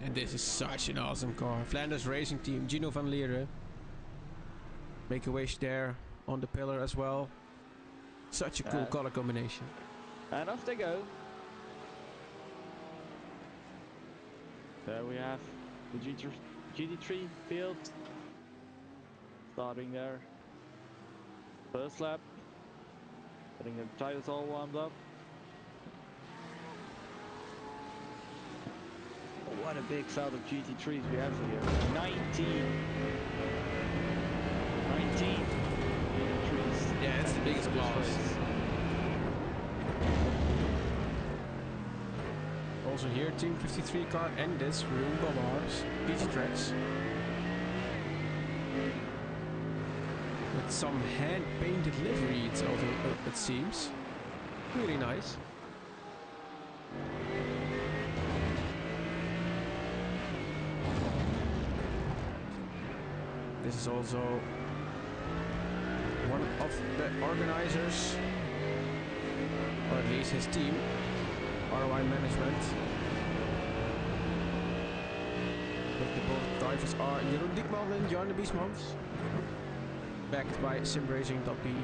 And this is such an awesome car. Flanders racing team, Gino van Leerde. Make a wish there on the pillar as well. Such a cool color combination. And off they go. There we have the GT3 field. Starting there. First lap. Getting the tires all warmed up. Oh, what a big field of GT3s we have here. 19 GT3s. Yeah, it's the biggest class. Also here, Team 53 car and this room bars, GT tracks. With some hand-painted livery, it's also, it seems. Really nice. This is also one of the organizers, or at least his team, ROI Management. But the both drivers are Jeroen Diekman and Jarno Biesmans, backed by simracing.be.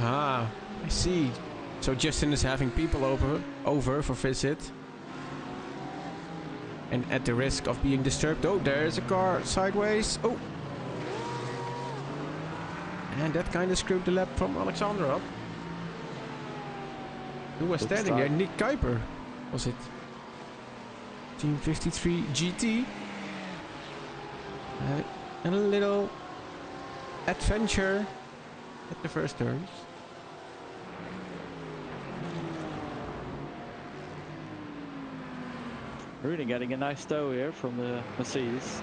Ah, I see. So Justin is having people over for visit. And at the risk of being disturbed. Oh, there's a car sideways. Oh. And that kind of screwed the lap from Alexander up. Who was standing there? Nick Kuiper, was it? Team 53 GT. And a little adventure at the first turns. Really getting a nice tow here from the Mercedes.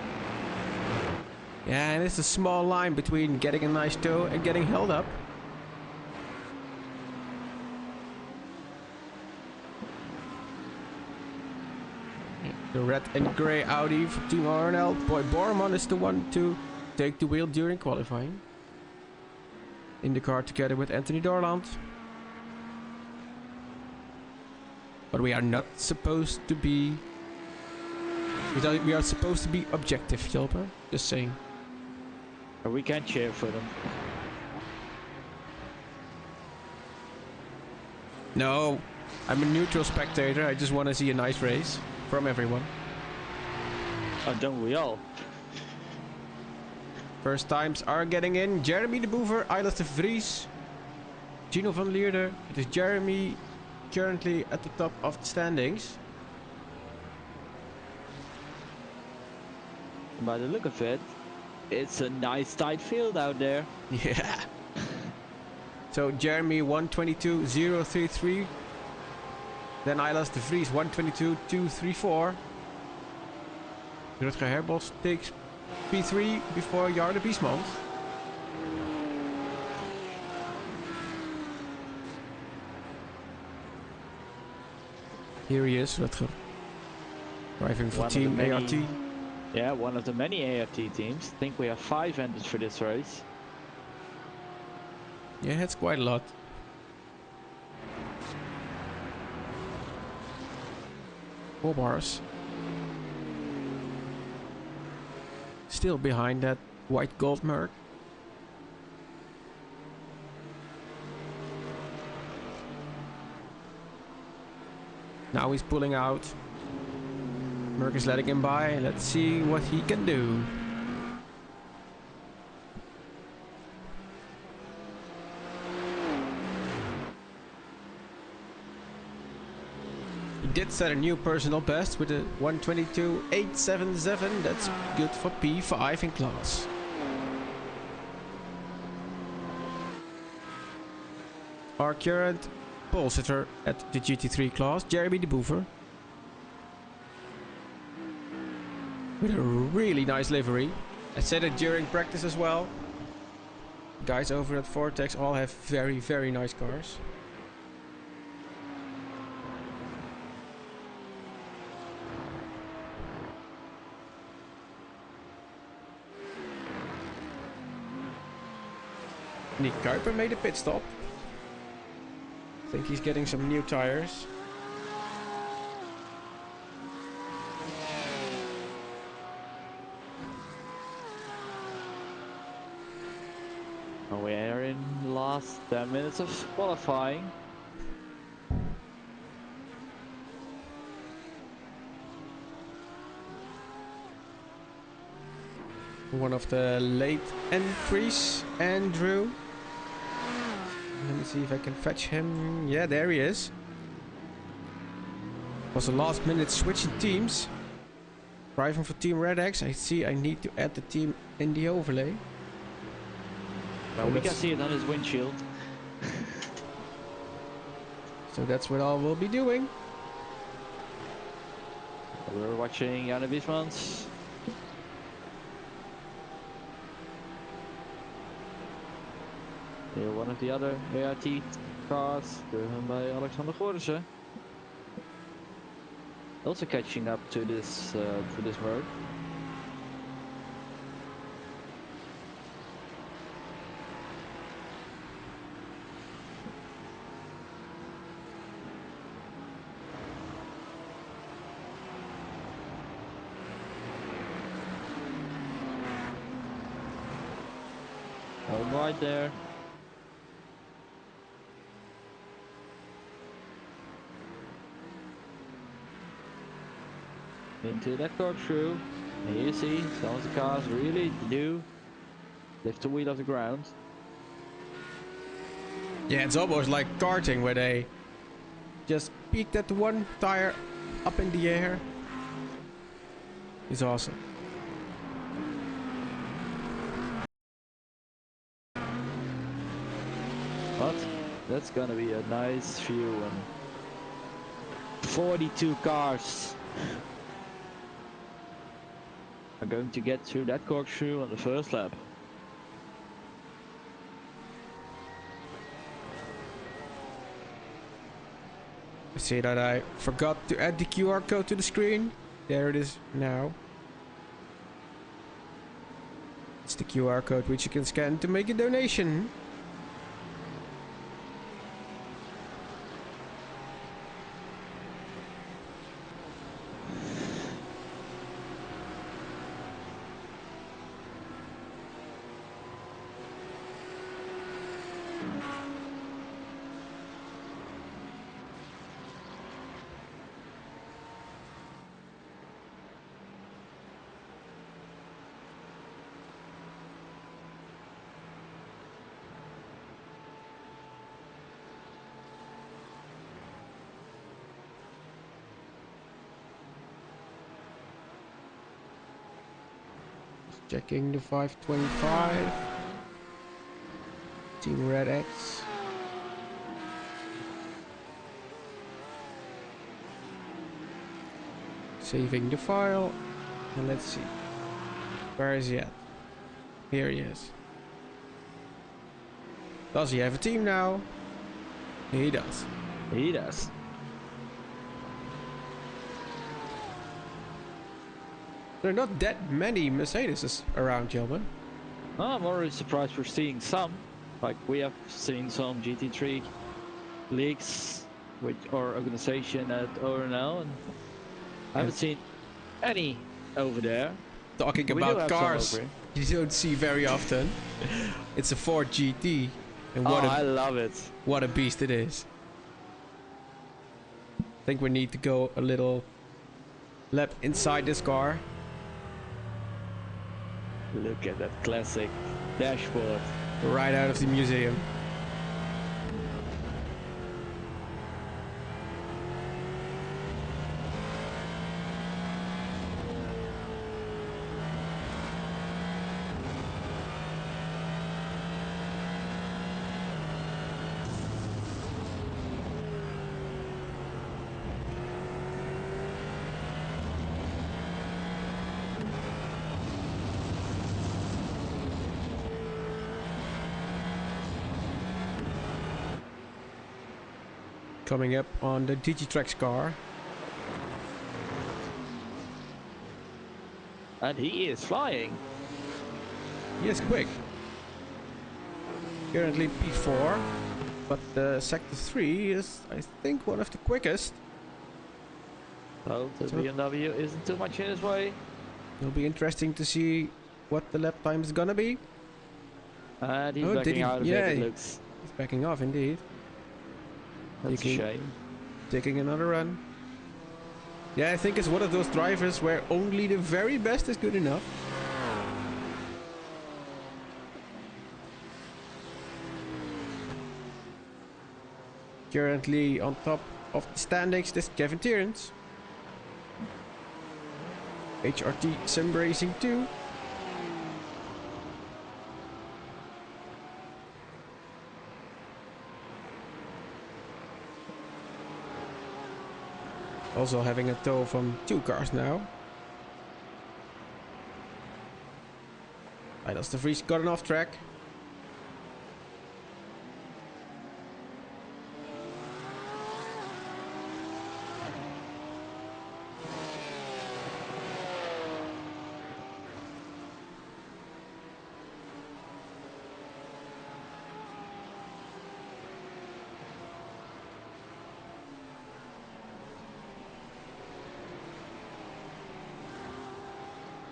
Yeah, and it's a small line between getting a nice tow and getting held up. The red and grey Audi for Team RNL. Boy, Borman is the one to take the wheel during qualifying. In the car together with Anthony Dorland. But we are not supposed to be... We are supposed to be objective, Jelper. Just saying. Or we can cheer for them. No, I'm a neutral spectator. I just want to see a nice race from everyone. Oh, don't we all? First times are getting in. Jeremy de Boever, Eilers de Vries, Gino van Leerde. It is Jeremy currently at the top of the standings. By the look of it, it's a nice tight field out there. Yeah. So Jeremy 122.033. Then Eilers de Vries 122.234. Rutger Herbos takes P3 before Jarno Biesmans. Here he is, Rutger. Driving for Team ART. Yeah, one of the many ART teams. I think we have 5 entered for this race. Yeah, that's quite a lot. Four bars. Still behind that white gold mark. Now he's pulling out. Merck is letting him by. Let's see what he can do. He did set a new personal best with a 122.877. That's good for P5 in class. Our current pole sitter at the GT3 class, Jeremy de Boever. With a really nice livery. I said it during practice as well. Guys over at Vortex all have very, very nice cars. Nick Kuiper made a pit stop. I think he's getting some new tires. We are in the last 10 minutes of qualifying. One of the late entries, Andrew. Let me see if I can fetch him. Yeah, there he is. Was a last minute switch in teams. Driving for Team Red X. I see I need to add the team in the overlay. Well, we can see it on his windshield. So that's what I will be doing. We're watching Janne Wiesmans. Here, one of the other ART cars, driven by Alexander Gorissen. Also catching up to this road. Home right there. Into that corkscrew. And you see some of the cars really do lift the wheel off the ground. Yeah, it's almost like karting where they just peek that one tire up in the air. It's awesome. But that's gonna be a nice view and 42 cars are going to get through that corkscrew on the first lap. I see that I forgot to add the QR code to the screen. There it is now. It's the QR code which you can scan to make a donation. Checking the 525. Team Red X. Saving the file. And let's see. Where is he at? Here he is. Does he have a team now? He does. He does. There are not that many Mercedes around, gentlemen. I'm already surprised we're seeing some. Like we have seen some GT3 leagues with our organization at ORNL, and I haven't seen any over there. Talking about cars, you don't see very often. It's a Ford GT, and what I love it. What a beast it is. I think we need to go a little lap inside this car. Look at that classic dashboard. Right out of the museum. Coming up on the Digitrax car. And he is flying. He is quick. currently P4, but Sector 3 is, I think, one of the quickest. So the BMW isn't too much in his way. It'll be interesting to see what the lap time is gonna be. And he's backing out a bit, it looks. He's backing off indeed. That's a shame. Taking another run. Yeah, I think it's one of those drivers where only the very best is good enough. Currently on top of the standings, this is Kevin Tierens. HRT Sim Racing 2. Also having a tow from 2 cars now. That's the Vries gotten off track.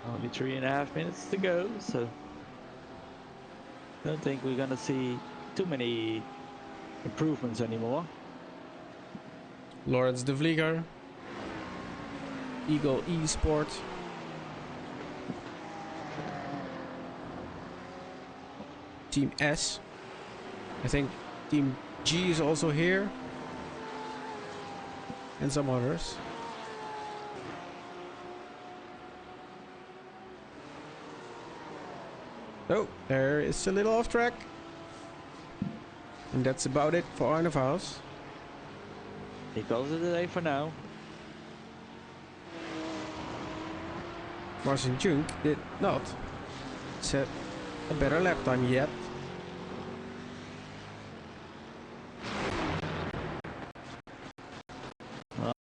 Only 3.5 minutes to go, so don't think we're gonna see too many improvements anymore. Lawrence de Vlieger, Eagle Esport. Team S. I think Team G is also here. And some others. Oh, there is a little off track. And that's about it for Arne Vos. He calls it a day for now. Marcin Junk did not set a better lap time yet.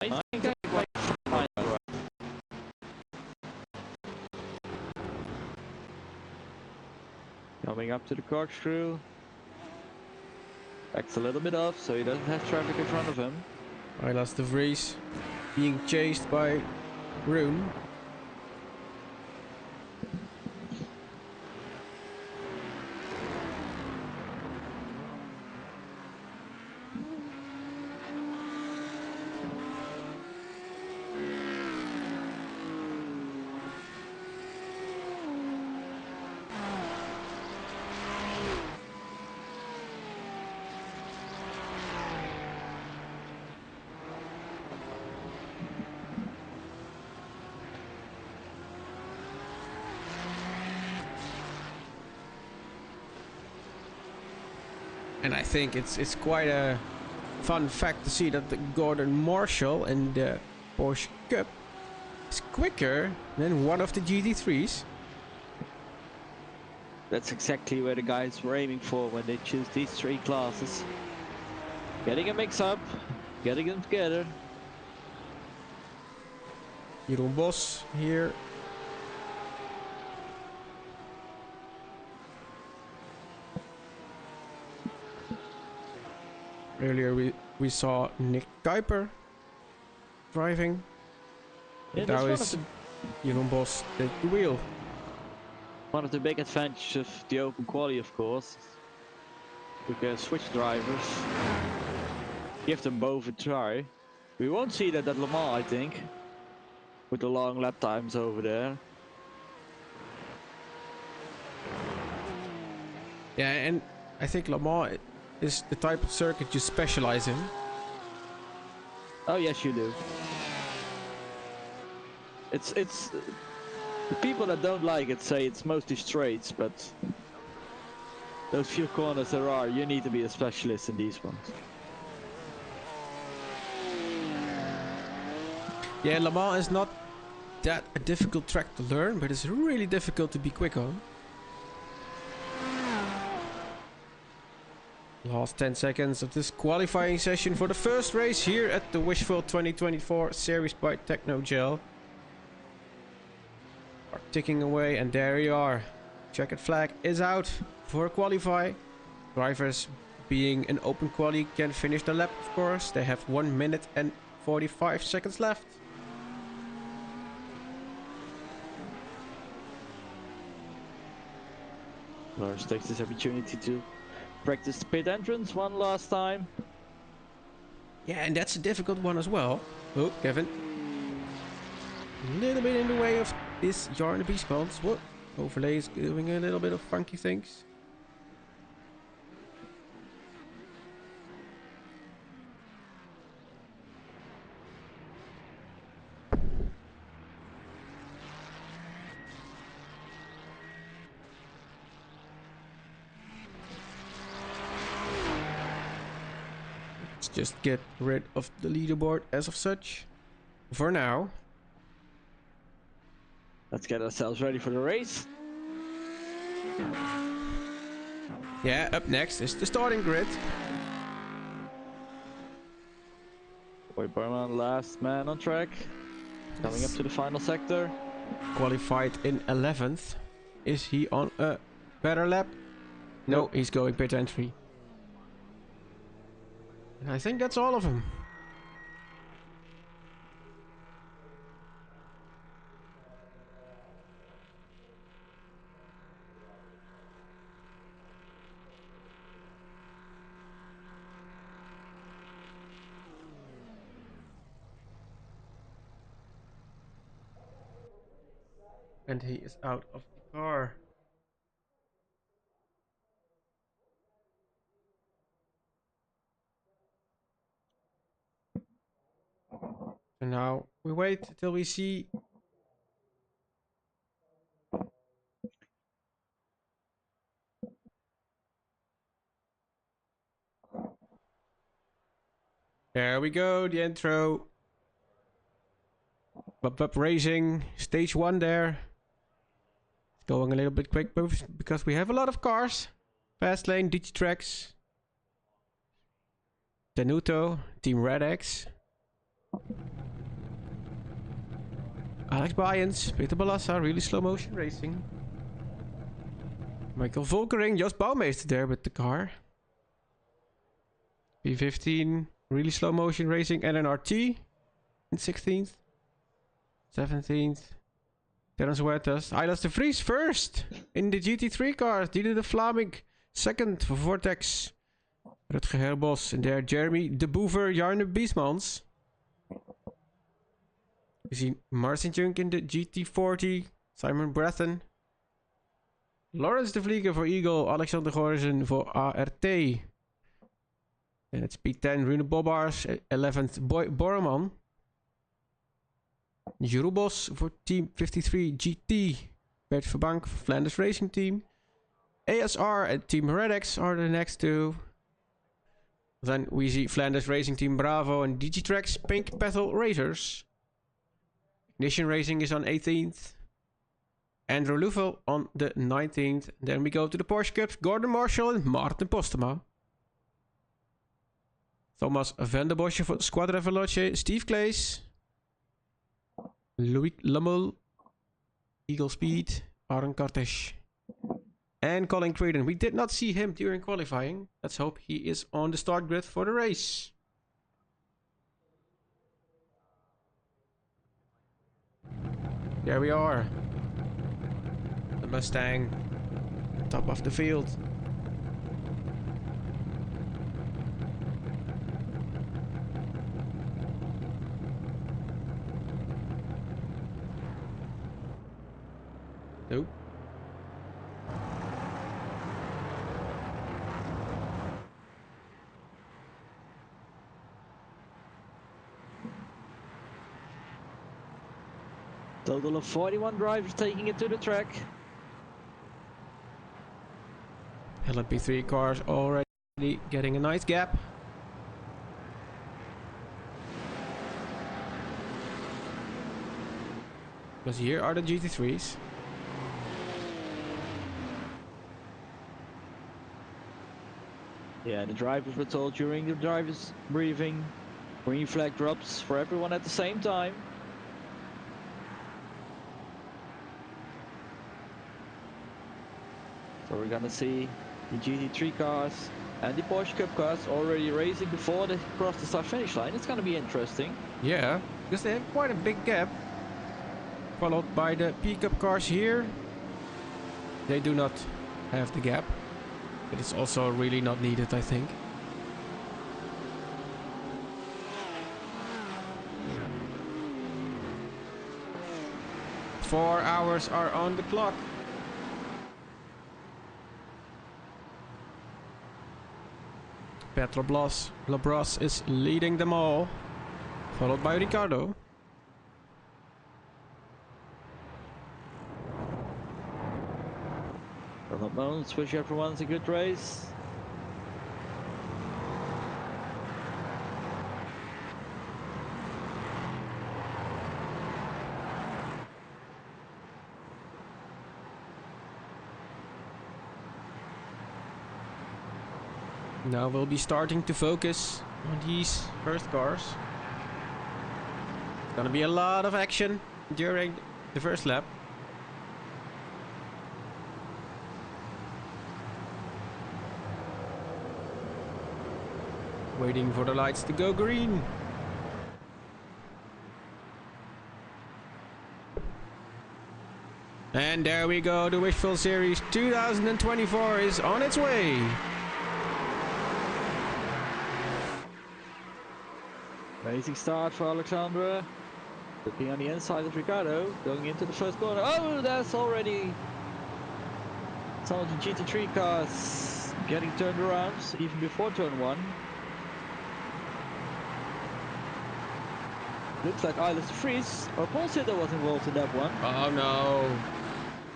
I think I might find out. Coming up to the corkscrew. Backs a little bit off so he doesn't have traffic in front of him. Silas de Vries being chased by Room. And I think it's quite a fun fact to see that the Gordon Marshall in the Porsche Cup is quicker than one of the GT3s. That's exactly where the guys were aiming for when they choose these 3 classes. Getting a mix up, getting them together. Jeroen Bos here. Earlier we saw Nick Kuiper driving. Yeah, now is Jeroen Bos take the wheel. One of the big advantages of the open quali, of course, we can switch drivers, give them both a try. We won't see that at Le Mans, I think, with the long lap times over there. Yeah, and I think Le Mans is the type of circuit you specialize in. Oh yes, you do. It's the people that don't like it say it's mostly straights, but those few corners there are, you need to be a specialist in these ones. Yeah, Le Mans is not that a difficult track to learn, but it's really difficult to be quick on. Last 10 seconds of this qualifying session for the first race here at the Wishful 2024 series by Technogel. Are ticking away, and there you are. Checkered flag is out for qualify. Drivers being an open quali can finish the lap, of course. They have 1 minute and 45 seconds left. Lars takes this opportunity to practice the pit entrance one last time. Yeah, and that's a difficult one as well. Oh, Kevin. A little bit in the way of this Yarn the Beast bounce. What? Overlay is doing a little bit of funky things. Let's just get rid of the leaderboard as of such. For now. Let's get ourselves ready for the race. Yeah, up next is the starting grid. Boy Berman, last man on track. Coming up to the final sector. Qualified in 11th. Is he on a better lap? No, he's going pit entry. And I think that's all of them. And he is out of the car. And now we wait till we see. There we go, the intro. Up racing, stage 1 there. It's going a little bit quick because we have a lot of cars. Fast lane, Digitrax. Tenuto, Team Red X. Alex Byens, Peter Balassa, really slow motion racing. Michael Volkering, Jos Bouwmeester there with the car. P15, really slow motion racing, and an RT in 16th. 17th. Terence Huertas. Eilas de Vries first in the GT3 cars. Dieder de Vlaming second for Vortex. Rutger Herbos in there. Jeremy de Boever, Jarne Biesmans. We see Marcin Junk in the GT40. Simon Breathen. Lawrence de Vlieger for Eagle. Alexander Gorzen for ART. And it's P10 Rune Bobbars. 11th Boy Borman. Jeroen Bos voor Team 53 GT. Bert Verbank for Flanders Racing Team. ASR and Team Redex are the next two. Then we see Flanders Racing Team Bravo and Digitrax Pink Petal Racers. Ignition Racing is on 18th. Andrew Louvell on the 19th. Then we go to the Porsche Cups. Gordon Marshall and Maarten Postema. Thomas van der Bosje for Squadra Veloce. Steve Claes. Louis Lamel, Eagle Speed, Aaron Kartesh, and Colin Creedon. We did not see him during qualifying. Let's hope he is on the start grid for the race. There we are. The Mustang, top of the field. Nope. Total of 41 drivers taking it to the track. LMP3 cars already getting a nice gap. Because here are the GT3s. Yeah, the drivers were told during the drivers' briefing, green flag drops for everyone at the same time. So we're gonna see the GT3 cars and the Porsche Cup cars already racing before they cross the start finish line. It's going to be interesting. Yeah, because they have quite a big gap. Followed by the P-Cup cars here. They do not have the gap. But it's also really not needed, I think. Four hours are on the clock. Petro Labros is leading them all, followed by Ricardo. For the moment, wish everyone's a good race. Now we'll be starting to focus on these first cars. It's gonna be a lot of action during the first lap. Waiting for the lights to go green. And there we go, the Wishful Series 2024 is on its way. Amazing start for Alexandra. Looking on the inside of Ricardo, going into the first corner. Oh, that's already some of the GT3 cars getting turned around, even before turn 1. Looks like Islas de Vries or Paul Sitter was involved in that one. Oh no.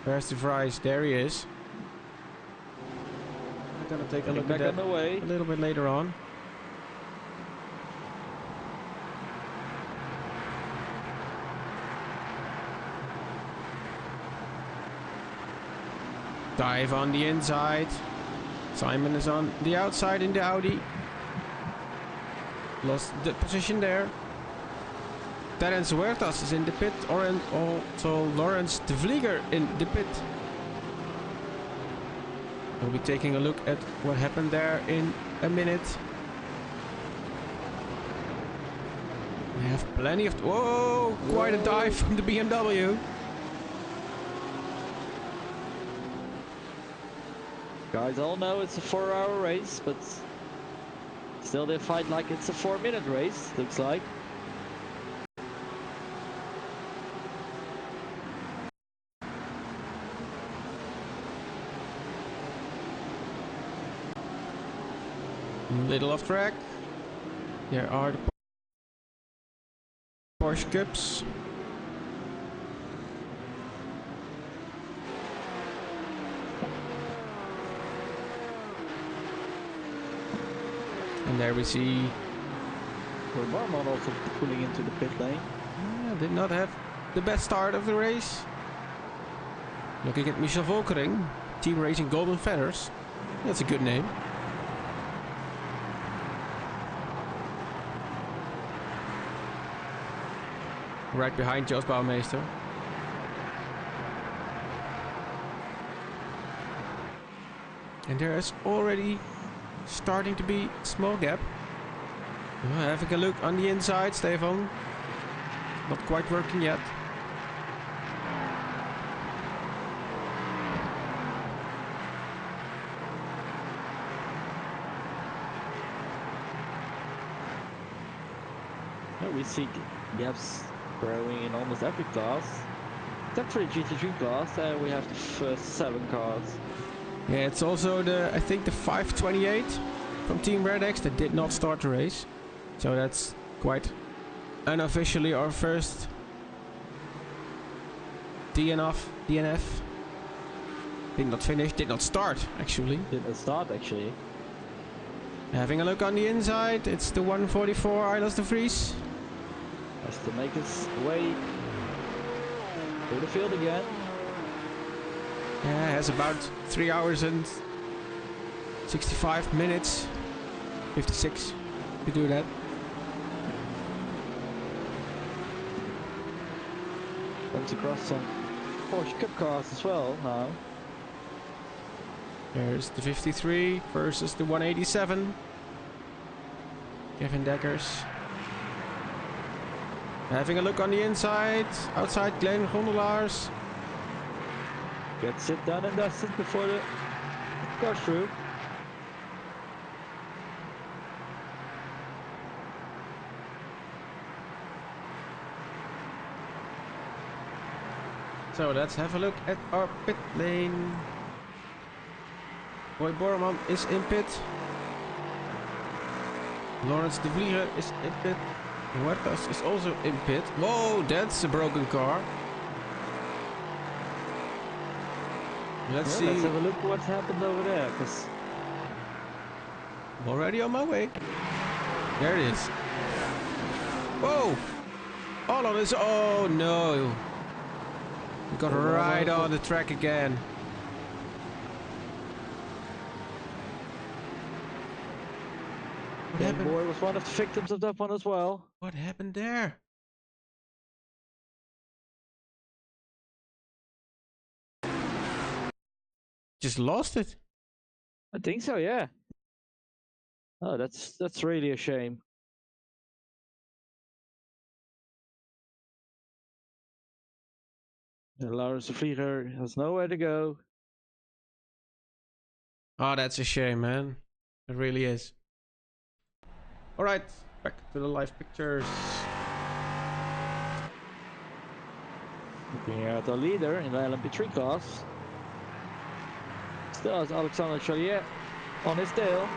Where's the Vries? There he is. I'm gonna take a look at that a little bit later on. Dive on the inside. Simon is on the outside in the Audi. Lost the position there. Terence Huertas is in the pit, or also Lawrence de Vlieger in the pit. We'll be taking a look at what happened there in a minute. We have plenty of... Whoa! Quite a dive from the BMW. Guys all know it's a 4-hour race, but still they fight like it's a 4-minute race, looks like. Little off track. There are the Porsche Cups. And there we see Barman also pulling into the pit lane. Did not have the best start of the race. Looking at Michel Volkering, Team Racing Golden Feathers. That's a good name. Right behind Jos Bouwmeester. And there is already starting to be a small gap. Having a look on the inside, Stefan. Not quite working yet. We see gaps growing in almost every class. Except for the GT3 class, we have the first 7 cars. Yeah, it's also I think the 528 from Team Red X that did not start the race. So that's quite unofficially our first DNF. Did not finish, did not start actually. Did not start actually. Having a look on the inside, it's the 144 Islas de Vries. Has to make its way through the field again. Yeah, has about 3 hours and 65 minutes. 56 to do that. Comes across some Porsche Cup cars as well now. There's the 53 versus the 187. Kevin Deckers. Having a look on the inside. Outside Glenn Gondelaars. Gets it done and dusted before the goes through. So let's have a look at our pit lane. Boy Borman is in pit. Lawrence de Vliegen is in pit. Huertas is also in pit. Whoa, that's a broken car. Let's see. Let's have a look what happened over there, because I'm already on my way. There it is. Whoa! All on this. Oh no! We got right on the track again. What happened? Boy was one of the victims of that one as well. What happened there? Just lost it. I think so, yeah. Oh, that's really a shame. And Lawrence de Vlieger has nowhere to go. Oh, that's a shame, man. It really is. Alright, back to the live pictures. Looking at the leader in the LMP3 class. Still has Alexander Chalier on his tail.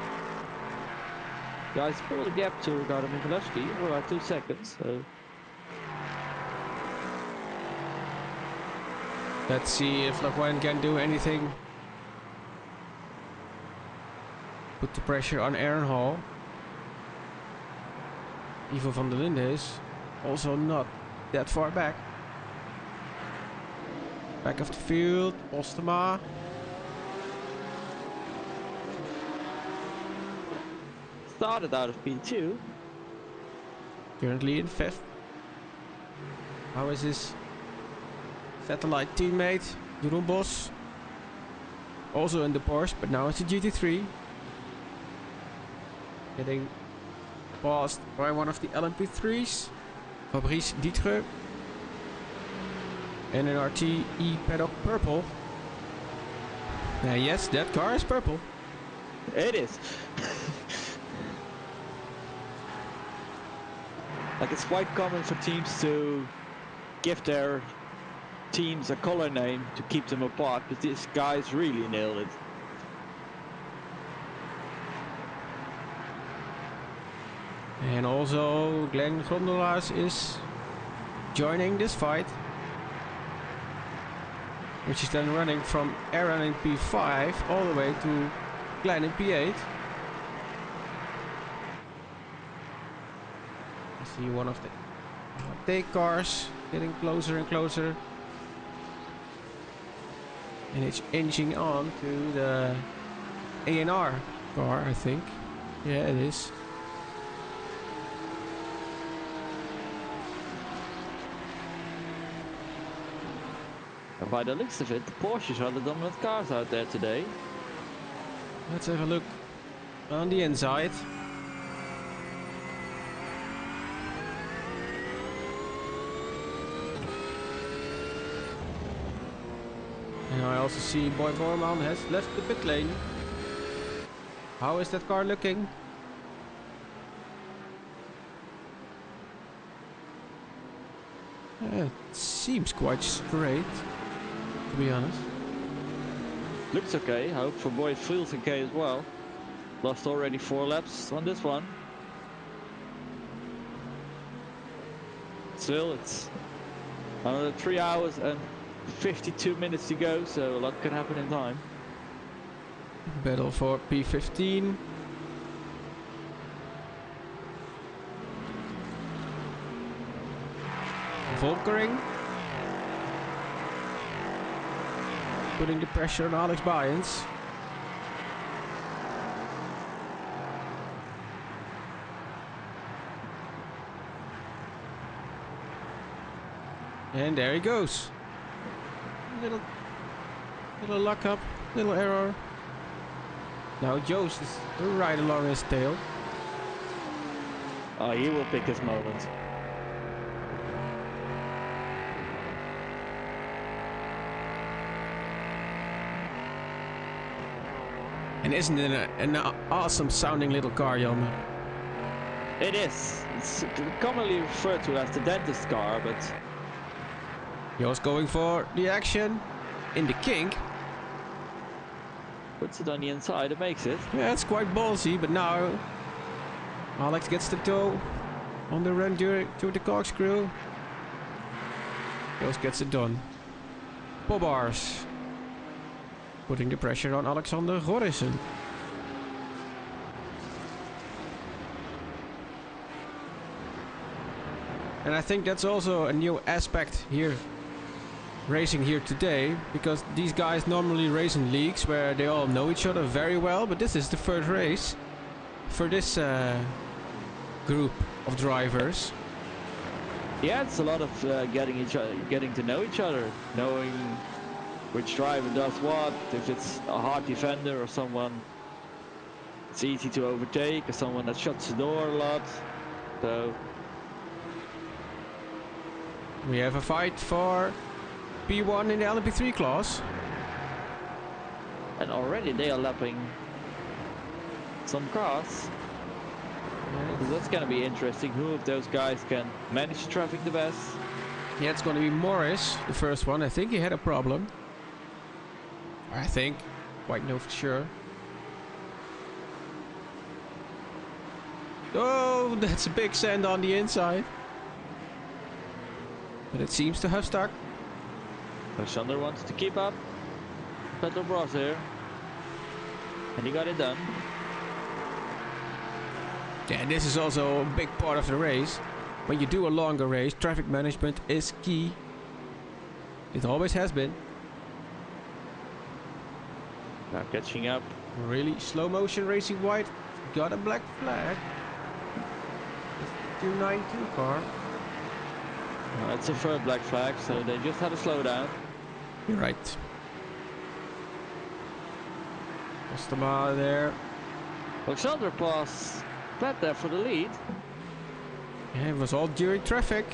Guys, pulled the gap to Ricardo Michalewski for like 2 seconds. So Let's see if Lequan can do anything. Put the pressure on Aaron Hall. Ivo van der Linde is also not that far back. Back of the field, Postema. started out of P2. Currently in 5th. How is his satellite teammate, Jeroen Bos? Also in the Porsche, but now it's a GT3. Getting passed by one of the LMP3s, Fabrice Dietreux. And an RTE paddock purple. Yes, that car is purple. It is. Like, it's quite common for teams to give their teams a color name to keep them apart, but this guy's really nailed it. And also Glenn Gondelaars is joining this fight, which is then running from Aaron in P5 all the way to Glenn in P8. I see one of the take cars getting closer and closer, and it's inching on to the A&R car, I think. Yeah, it is. And by the looks of it, the Porsches are the dominant cars out there today. Let's have a look on the inside. And I also see Boy Borman has left the pit lane. How is that car looking? It seems quite straight, to be honest. Looks okay. I hope for Boyd feels okay as well. Lost already 4 laps on this one. Still, it's another 3 hours and 52 minutes to go, so a lot can happen in time. Battle for P15. Volkering. Putting the pressure on Alex Byens. And there he goes. Little luck up, little error. Now Joost is right along his tail. Oh, he will pick his moment. And isn't it an awesome sounding little car, Jelme? It is. It's commonly referred to as the dentist car, but Joost going for the action in the kink. puts it on the inside and makes it. Yeah, it's quite ballsy, but now Alex gets the toe on the run to the corkscrew. Joost gets it done. Bars. Putting the pressure on Alexander Gorrissen. And I think that's also a new aspect here, racing here today, because these guys normally race in leagues where they all know each other very well, but this is the first race for this group of drivers. Yeah, it's a lot of getting to know each other, knowing which driver does what, if it's a hard defender or someone it's easy to overtake, or someone that shuts the door a lot. So We have a fight for P1 in the LMP3 class. and already they are lapping some cars. So that's gonna be interesting. Who of those guys can manage the traffic the best? Yeah, it's going to be Morris, the first one. I think he had a problem. I think. Quite know for sure. Oh, that's a big sand on the inside. But it seems to have stuck. Alexander wants to keep up. Petrol Bros here. And he got it done. Yeah, this is also a big part of the race. When you do a longer race, traffic management is key. It always has been. Now catching up. Really slow motion racing white. Got a black flag. It's the 292 car. That's a third black flag, so they just had a slowdown. You're right. Postema there. Alexander passed Pat there for the lead. Yeah, it was all during traffic.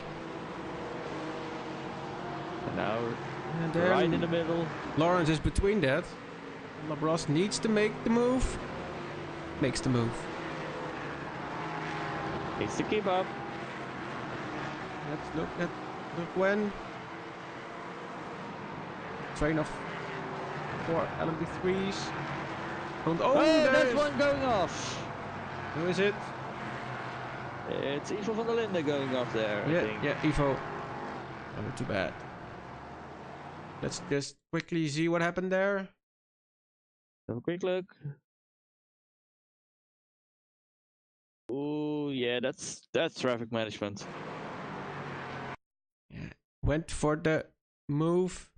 And now And right in then the middle. Lawrence is between that. Labros needs to make the move. Makes the move. Needs to keep up. Let's look when. Train of 4 LMP3s. And Oh, there's there's one going off. Who is it? It's Ivo van der Linde going off there, I think. Yeah, Ivo. Oh, not too bad. Let's just quickly see what happened there. Have a quick look. Oh yeah, that's traffic management. Yeah. Went for the move.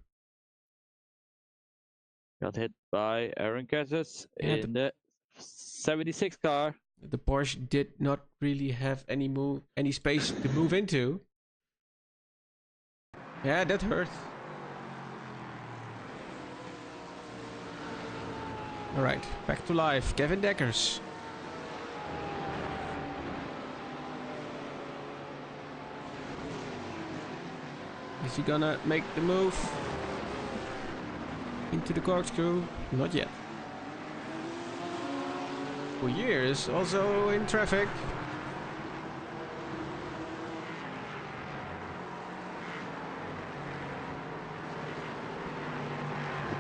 Got hit by Aaron Cassis Yeah, in the 76 car. The Porsche did not really have any space to move into. Yeah, that hurt. Alright, back to life. Kevin Deckers. Is he gonna make the move into the corkscrew? Not yet. For years, also in traffic.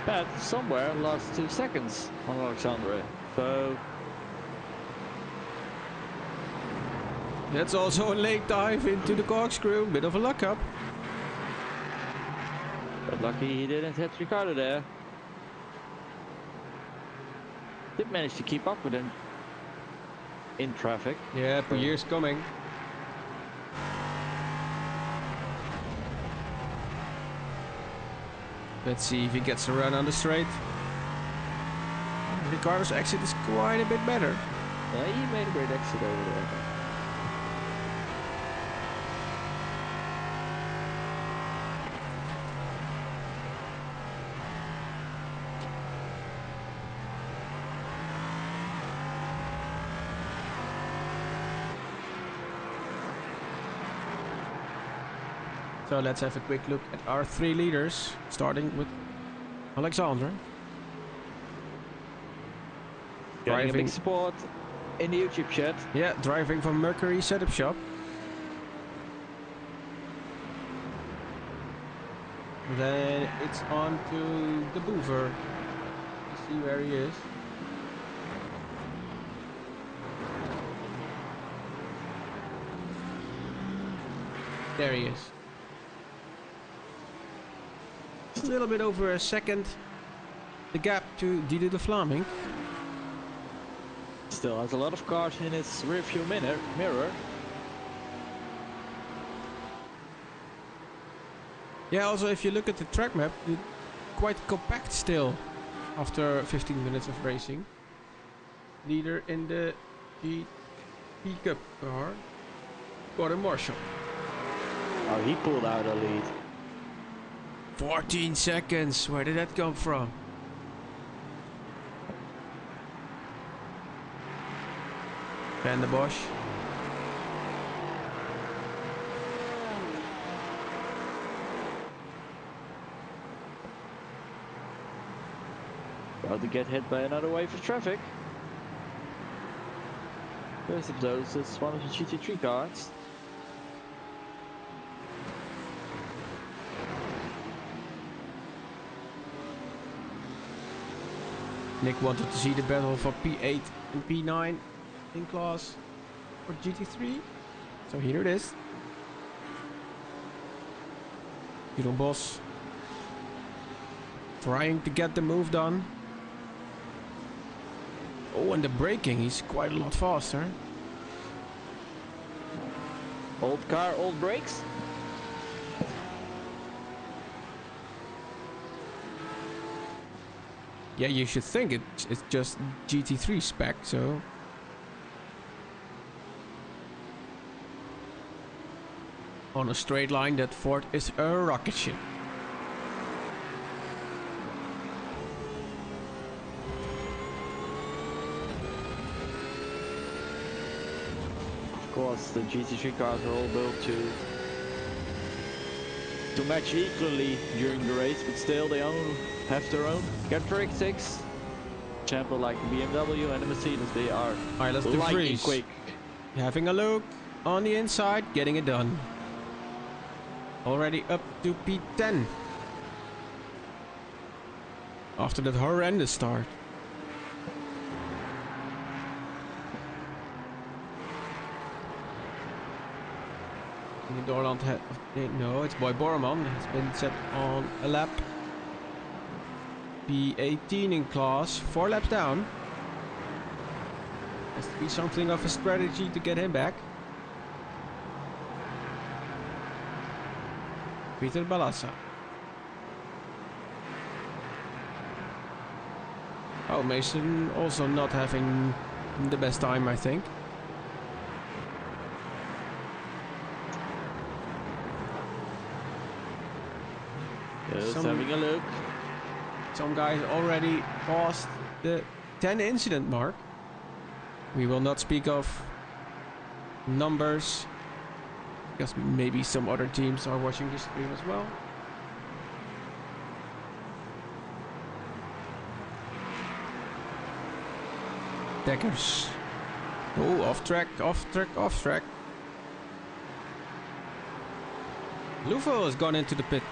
Pat somewhere lost 2 seconds on Alexandre. So That's also a late dive into the corkscrew. Bit of a luck up. but lucky he didn't hit Ricardo there. Did manage to keep up with him in traffic. Yeah, for years coming. Let's see if he gets a run on the straight. Ricardo's exit is quite a bit better. Yeah, he made a great exit over there. So let's have a quick look at our 3 leaders, starting with Alexander. Getting a big support in the YouTube chat. Yeah, driving from Mercury Setup Shop. Then it's on to the Boover. Let's see where he is. There he is. A little bit over a second. The gap to Didier de Vlaming. Still has a lot of cars in his rearview mirror. Yeah, also if you look at the track map, it's quite compact still after 15 minutes of racing. Leader in the GT Cup car, Gordon Marshall. Oh, he pulled out a lead. 14 seconds, where did that come from? Van der Bosch. About to get hit by another wave of traffic. First of those is one of the GT3 cars. Nick wanted to see the battle for P8 and P9 in class for GT3. So here it is. Jeroen Bos trying to get the move done. Oh, and the braking, he's quite a lot faster. Old car, old brakes. Yeah, you should think it's just GT3 spec, so... On a straight line, that Ford is a rocket ship. Of course, the GT3 cars are all built to match equally during the race, but still they have their own characteristics. Example like the BMW and the Mercedes, they are lightning quick. Having a look on the inside, getting it done. Already up to P10. After that horrendous start. Dorland no, it's Boy Borman has been set on a lap. P18 in class, 4 laps down. Has to be something of a strategy to get him back. Peter Balassa. Oh, Mason also not having the best time, I think. Just having a look. Some guys already passed the 10 incident mark. We will not speak of numbers, because maybe some other teams are watching this stream as well. Deckers. Oh, off track, off track, off track. Lufo has gone into the pit.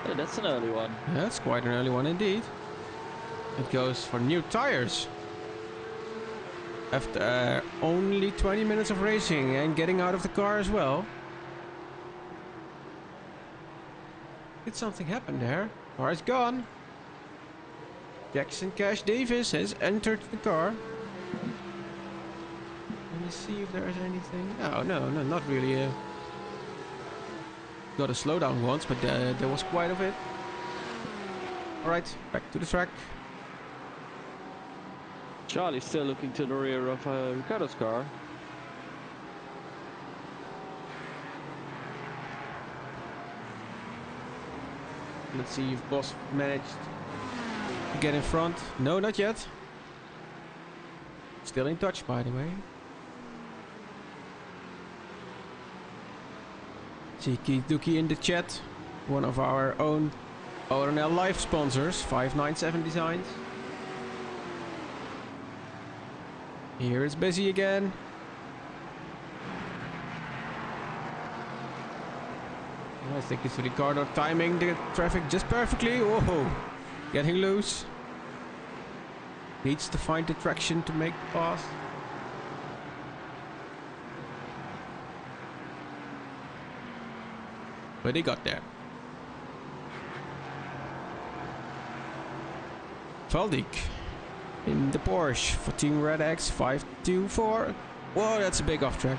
Oh, that's an early one. That's quite an early one indeed. It goes for new tires. After only 20 minutes of racing and getting out of the car as well. Did something happen there? Car is gone. Jackson Cash Davis has entered the car. Let me see if there is anything. Oh, no, not really. Got a slowdown once, but there was quite of it. Alright, back to the track. Charlie's still looking to the rear of Ricardo's car. Let's see if Boss managed to get in front. No, not yet. Still in touch, by the way. Ziki Duki in the chat. One of our own ORNL Live sponsors, 597 Designs. Here it's busy again. I think it's Ricardo timing the traffic just perfectly. Whoa, getting loose. Needs to find the traction to make the pass. But he got there. Valdik in the Porsche for Team Red X 524. Whoa, that's a big off track.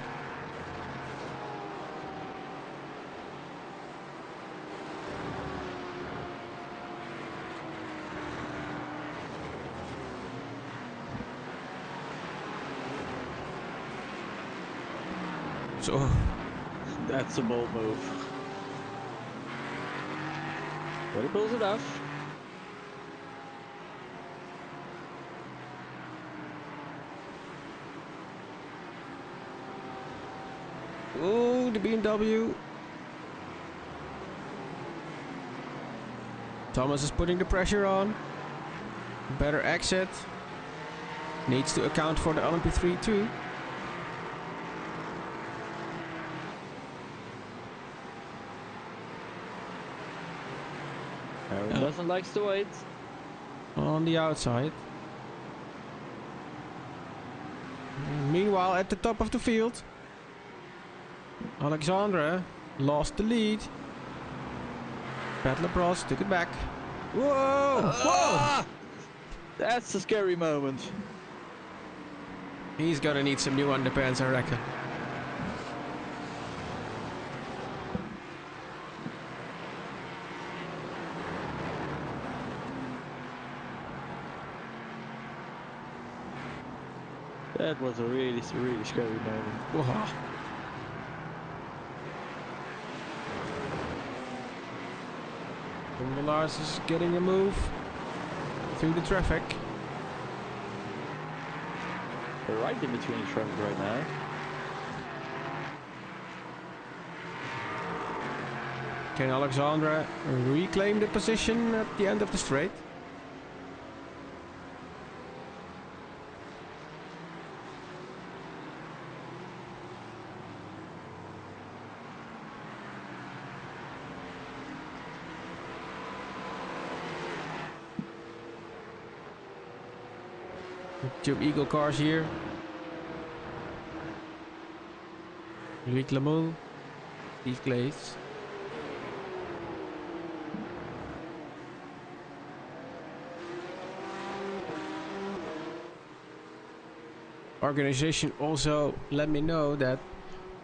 So That's a bold move. But he pulls it off. oh, the BMW. Thomas is putting the pressure on. Better exit. Needs to account for the LMP3 too. Aaron doesn't like to wait. On the outside. Meanwhile, at the top of the field, Alexandra lost the lead. Pat Labros took it back. Whoa! Whoa! That's a scary moment. He's gonna need some new underpants, I reckon. That was a really scary moment. Whoa. Lars is getting a move through the traffic. They're right in between the traffic right now. Can Alexandra reclaim the position at the end of the straight? Two Eagle cars here. Rick Lamont, Steve Glaze. Organization also let me know that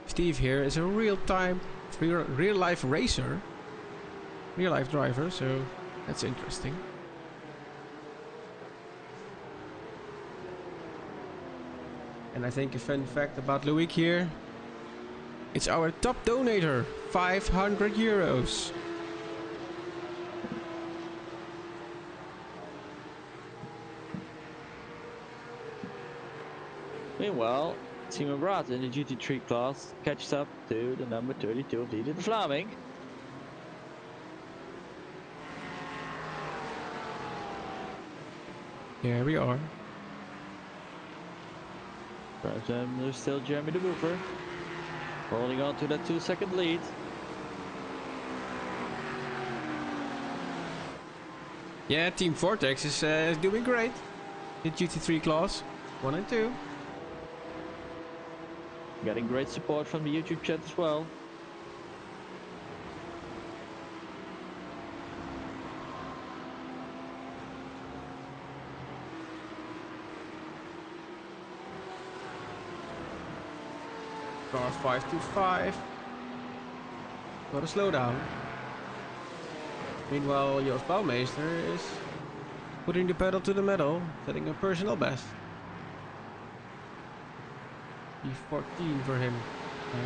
Steve here is a real-time, real-life racer, real-life driver, so that's interesting. And I think a fun fact about Loic here, it's our top donator, 500 euros. Meanwhile, Team Abrat in the GT3 class catches up to the number 32 of Dieter de Vlaming. Here we are. Perhaps there's still Jeremy de Boever holding on to that 2-second lead. Yeah, Team Vortex is doing great. The GT3 class, 1 and 2. Getting great support from the YouTube chat as well. Car 525. Gotta slow down. Meanwhile, Jos Bouwmeester is putting the pedal to the metal, setting a personal best. E14 for him now.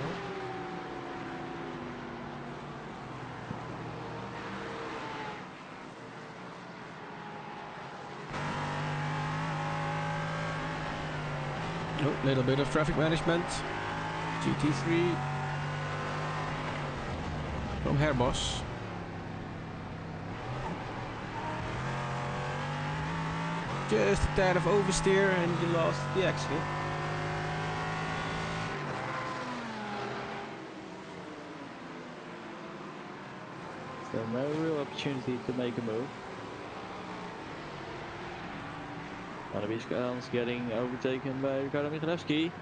Oh, little bit of traffic management. GT3. from Herboss. Just a tad of oversteer and you lost the exit. So no real opportunity to make a move. Manabiska's getting overtaken by Ricardo Michalewski.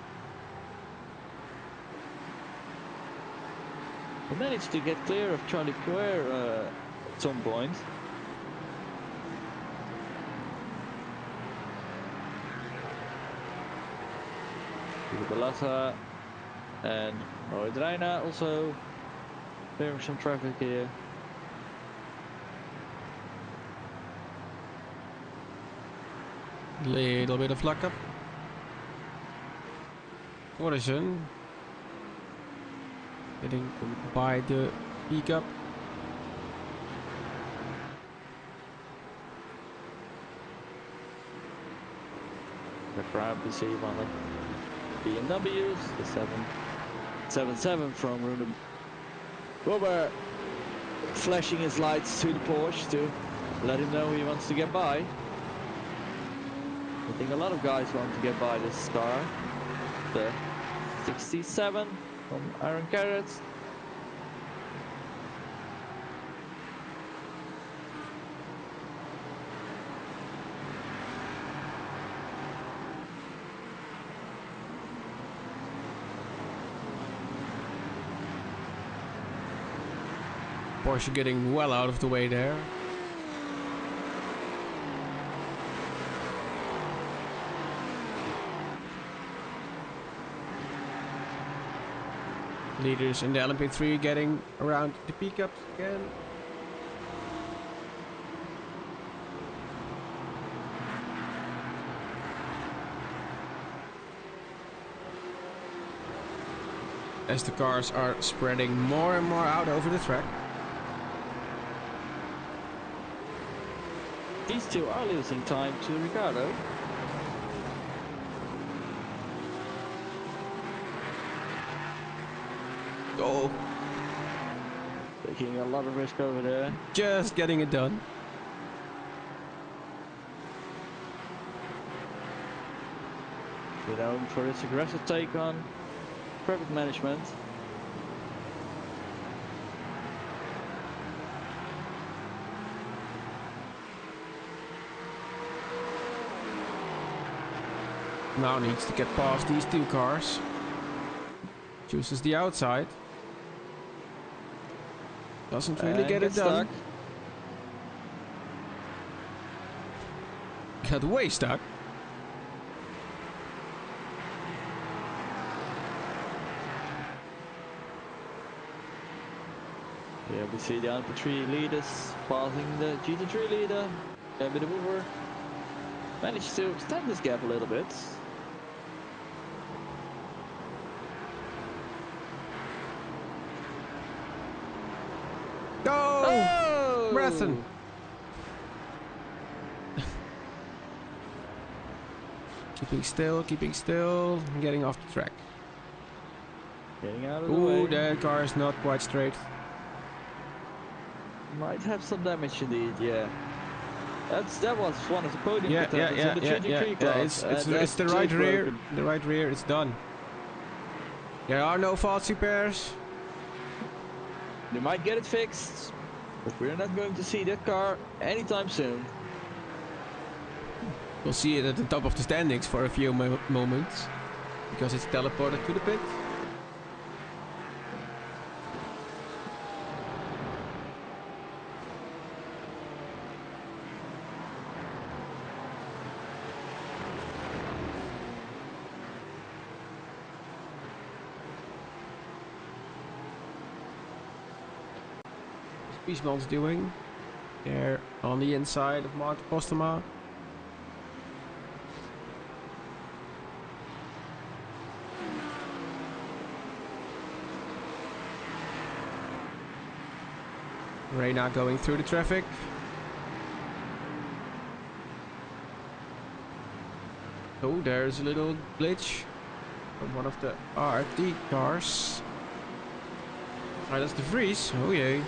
He managed to get clear of Charlie Puer at some point. Balasa and Noidreina also clearing some traffic here. Little bit of luck up. Orison getting by the pickup. The crowd we see on the BMWs, the 777 from Rune Bober flashing his lights to the Porsche to let him know he wants to get by. I think a lot of guys want to get by this car. The 67 from Aaron Carrot. Porsche getting well out of the way there. Leaders in the LMP3 getting around the pickups again. As the cars are spreading more and more out over the track. These two are losing time to Ricardo. Oh, Taking a lot of risk over there. just getting it done. Known for its aggressive take on traffic management. Now needs to get past these two cars. Chooses the outside. Doesn't really get it done. Got way stuck. Yeah, we see the LMP3 leaders passing the GT3 leader. A bit of over. Managed to extend this gap a little bit. Go! Oh! Breathen. Keeping still, getting off the track. Getting out of the way. Ooh, that car is not quite straight. Might have some damage indeed, yeah. That was one of the podium contenders in the GT3 class. It's the right rear. The right rear, it's done. There are no faults repairs. They might get it fixed, but we're not going to see that car anytime soon. We'll see it at the top of the standings for a few moments, because it's teleported to the pit. What's Biesman's doing? They're on the inside of Martin Postema. Reina going through the traffic. Oh, there's a little glitch from one of the RT cars. Alright, that's the freeze. Oh yay.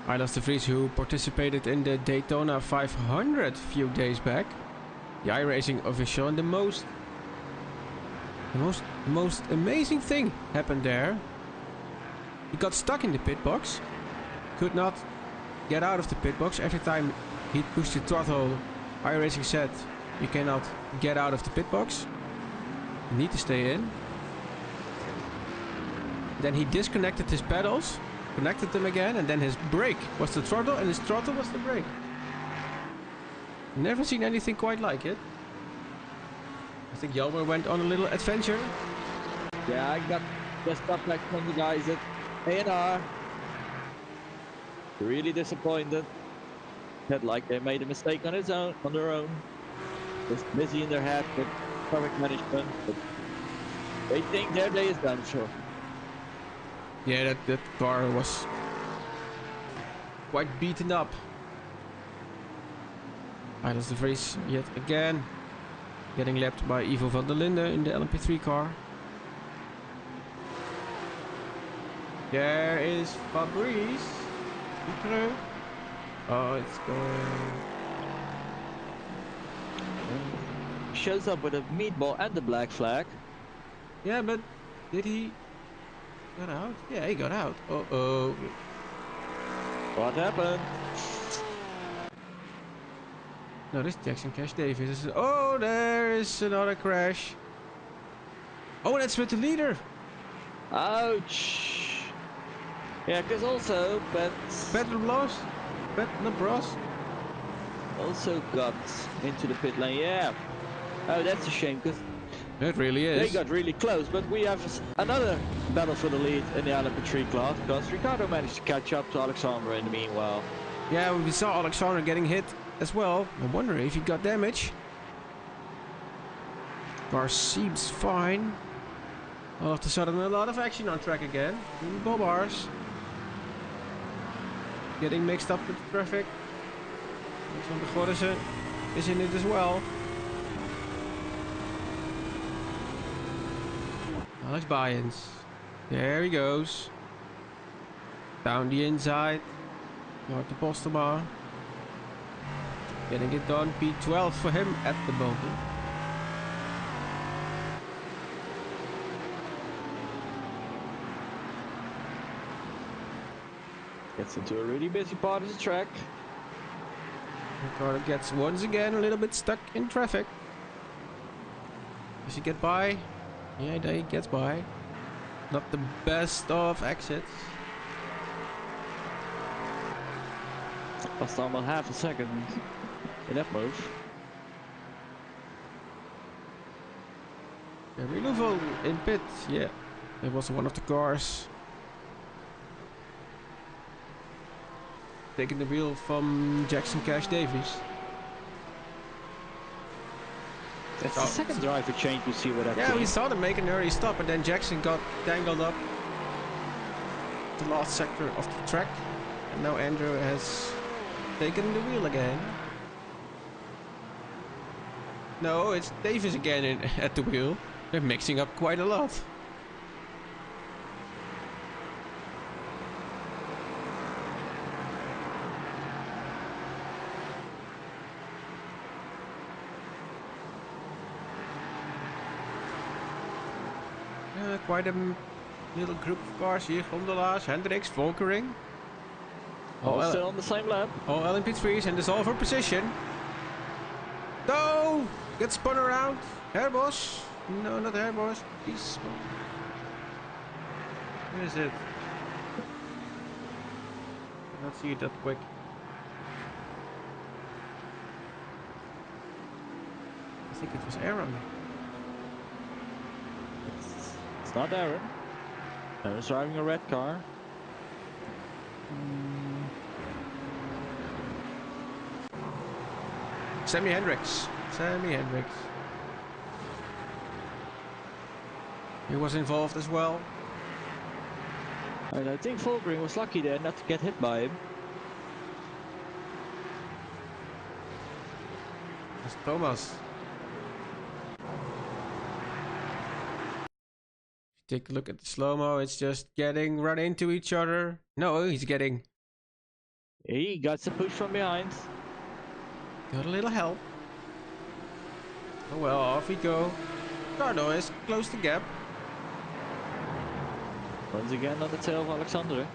Alright, that's the freeze who participated in the Daytona 500 a few days back. The iRacing official, and the most amazing thing happened there. He got stuck in the pit box. Could not get out of the pit box. Every time he pushed the throttle, iRacing said, you cannot get out of the pit box. You need to stay in. Then he disconnected his pedals, connected them again, and then his brake was the throttle and his throttle was the brake. Never seen anything quite like it. I think Jelmer went on a little adventure. Yeah, I got just got back from the guys at A&R. Really disappointed. That like they made a mistake on their own. Just busy in their head with traffic management. But they think their day is done, sure. Yeah, that car was quite beaten up. That's the Vries yet again. Getting lapped by Ivo van der Linde in the LMP3 car. There is Fabrice. Oh, it's going. Shows up with a meatball and the black flag. Yeah, but did he got out? Yeah, he got out. Uh-oh. What happened? No, this is Jackson Cash Davis. Oh, there is another crash. Oh, that's with the leader. Ouch. Yeah, because also Petrol Bros also got into the pit lane. Yeah. Oh, that's a shame because it really is. They got really close, but we have another battle for the lead in the LMP3 class because Ricardo managed to catch up to Alexander in the meanwhile. Yeah, we saw Alexander getting hit as well. I wonder if he got damage. Car seems fine. All of a sudden, a lot of action on track again. Bull bars. Getting mixed up with the traffic. Van de Gorrissen is in it as well. Alex Byens. There he goes. Down the inside. North to Postema. Getting it done. P12 for him at the moment. Gets into a really busy part of the track. Ricardo gets once again a little bit stuck in traffic. Does he get by? Yeah, he gets by. Not the best of exits. Lost almost half a second in that move. Yeah, Removal in pit. Yeah, it was one of the cars. Taking the wheel from Jackson Cash Davies. That's the second driver change we see with that Yeah, team. we saw them make an early stop, and then Jackson got tangled up the last sector of the track, and now Andrew has taken the wheel again. No, it's Davis again at the wheel. They're mixing up quite a lot. Quite a little group of cars here. Gondola's, Hendricks, Volkering. All still on the same lap. All LMP3s, and it's all for position. No! Get spun around. Herbosch. No, not Herbosch. He's... Where is it? Not see it that quick. I think it was Aaron. It's not Aaron. Aaron's driving a red car. Sammy Hendricks. Sammy Hendricks. He was involved as well. And I think Volkering was lucky there not to get hit by him. That's Thomas. Take a look at the slow-mo. It's just getting run into each other. No, he's getting... He got some push from behind. Got a little help. Oh well, off we go. Ricardo is close the gap. Once again on the tail of Alexander.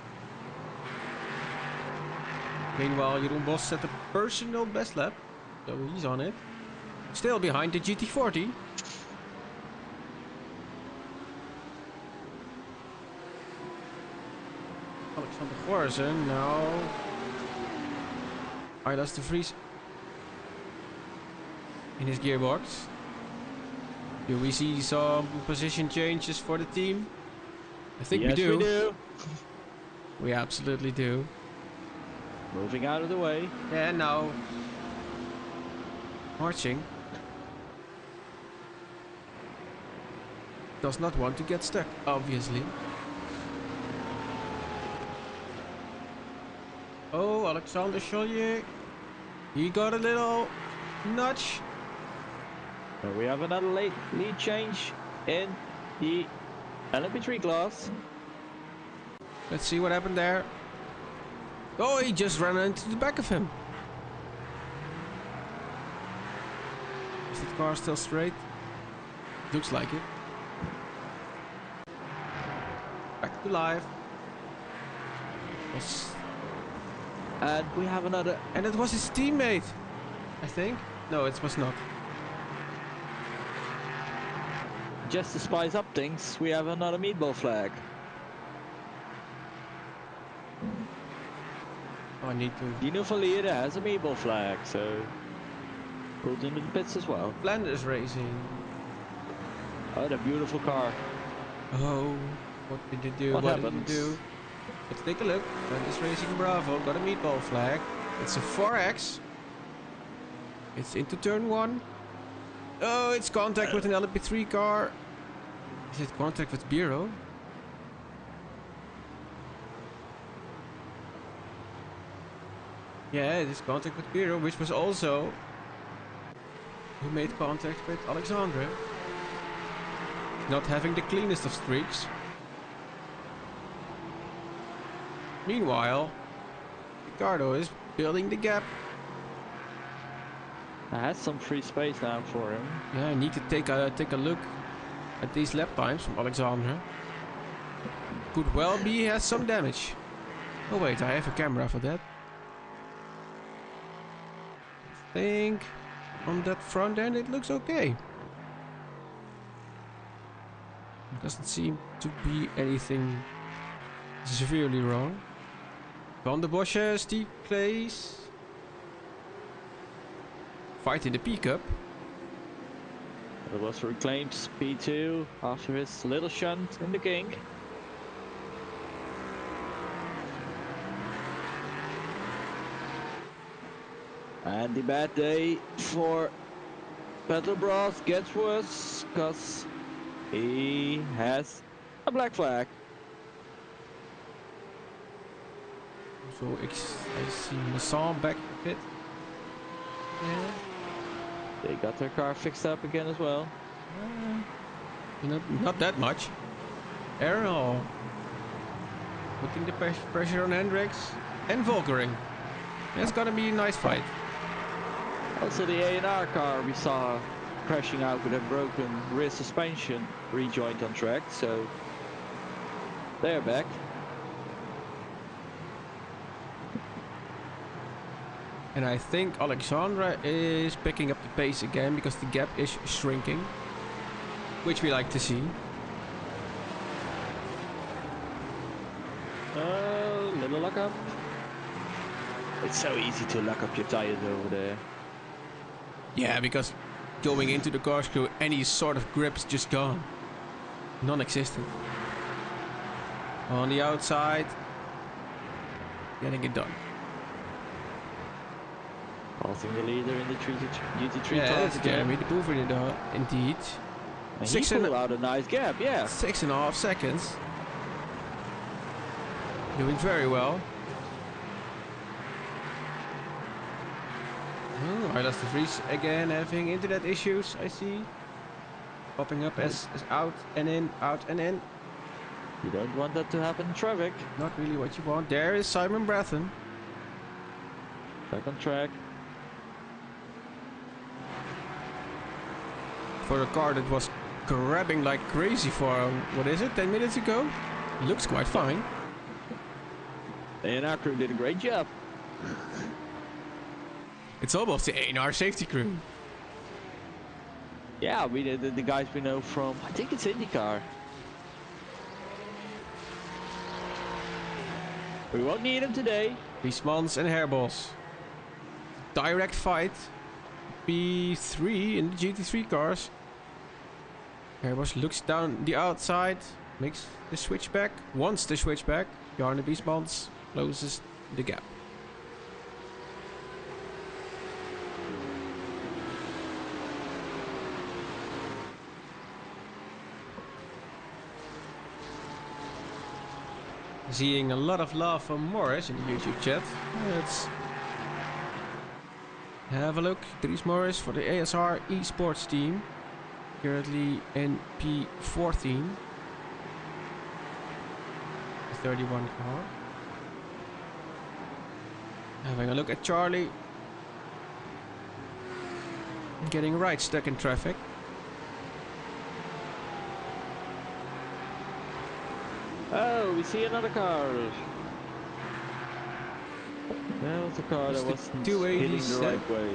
Meanwhile, Jeroen Bos set a personal best lap. So he's on it. Still behind the GT40. Alexander Gorsen now. Silas de Vries in his gearbox. Do we see some position changes for the team? I think yes, we do. We do. We absolutely do. Moving out of the way. Yeah, now marching. Does not want to get stuck, obviously. Oh, Alexander Chollier. He got a little nudge. So we have another lead change in the LMP3 class. Let's see what happened there. Oh, he just ran into the back of him. Is the car still straight? Looks like it. Back to life. And we have another... And it was his teammate, I think. No, it was not. Just to spice up things, we have another meatball flag. Oh, I need to... Dino Verlierde has a meatball flag, so... pulled into the pits as well. Flanders racing. Oh, the beautiful car. Oh, what did you do? What Did happened? you do? Let's take a look. Flanders Racing Bravo got a meatball flag. It's a 4X. It's into turn 1. Oh, it's contact with an LMP3 car. Is it contact with Bureau? Yeah, it is contact with Bureau, which was also who made contact with Alexandre. Not having the cleanest of streaks. Meanwhile, Ricardo is building the gap. I had some free space now for him. Yeah, I need to take a look at these lap times from Alexander. Could well be he has some damage. Oh wait, I have a camera for that. I think on that front end it looks okay. Doesn't seem to be anything severely wrong. Van der Bosche, Steve Clays. Fight in the P-Cup. It was reclaimed P2 after his little shunt in the kink. And the bad day for Petrobras gets worse because he has a black flag. So I see Masson back a bit. Yeah. They got their car fixed up again as well. Not that much. Errol putting the pressure on Hendricks and Volkering. It's gonna be a nice fight. Also the A&R car we saw crashing out with a broken rear suspension rejoint on track, so they're back. And I think Alexandra is picking up the pace again because the gap is shrinking, which we like to see. Little lock up. It's so easy to lock up your tires over there. Yeah, because going into the corkscrew, any sort of grip's just gone. Non-existent. On the outside, getting it done. Passing the leader in the GT3 Yeah, class that's again. Jeremy de Boever indeed. And he pulled out a nice gap, yeah. 6.5 seconds. Doing very well. Oh, I lost the freeze again, having internet issues, I see. Popping up as out and in, out and in. You don't want that to happen in traffic. Not really what you want. There is Simon Bratton. Back on track. For a car that was grabbing like crazy for, what is it, 10 minutes ago? Looks quite fine. And our crew did a great job. It's almost the A&R safety crew. Yeah, we did the guys we know from, I think it's IndyCar. We won't need them today. Beastmans and Hairballs. Direct fight. P3 in the GT3 cars. Hairballs looks down the outside. Makes the switchback. Wants the switchback. Jarne Beastmans closes the gap. Seeing a lot of love from Morris in the YouTube chat. Let's have a look. Dries Morris for the ASR esports team. Currently in P14. The 31 car. Having a look at Charlie. Getting right stuck in traffic. Oh, we see another car. That was a car that wasn't hitting the right way.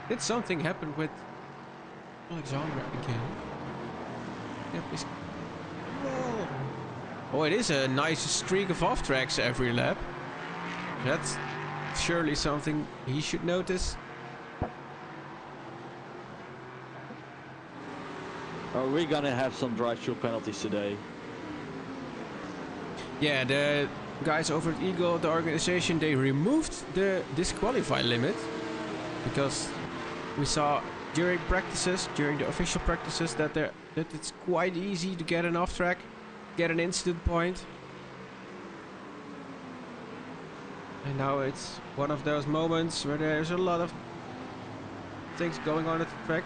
Did something happen with Alexandra again? Yep, whoa. Oh, it is a nice streak of off tracks every lap. That's surely something he should notice. Are we gonna have some drive-through penalties today? Yeah, the guys over at Eagle, the organization, they removed the disqualify limit because we saw during practices, during the official practices, that it's quite easy to get an off track, get an incident point. And now it's one of those moments where there's a lot of things going on at the track.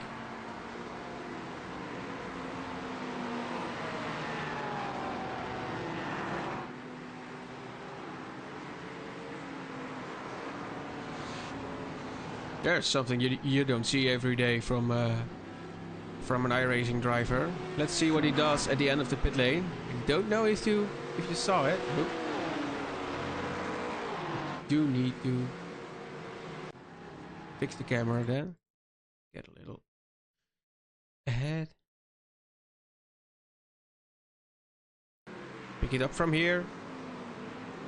There's something you don't see every day from an iRacing driver. Let's see what he does at the end of the pit lane. I don't know if you saw it. Nope. Do need to fix the camera then. Get a little ahead. Pick it up from here.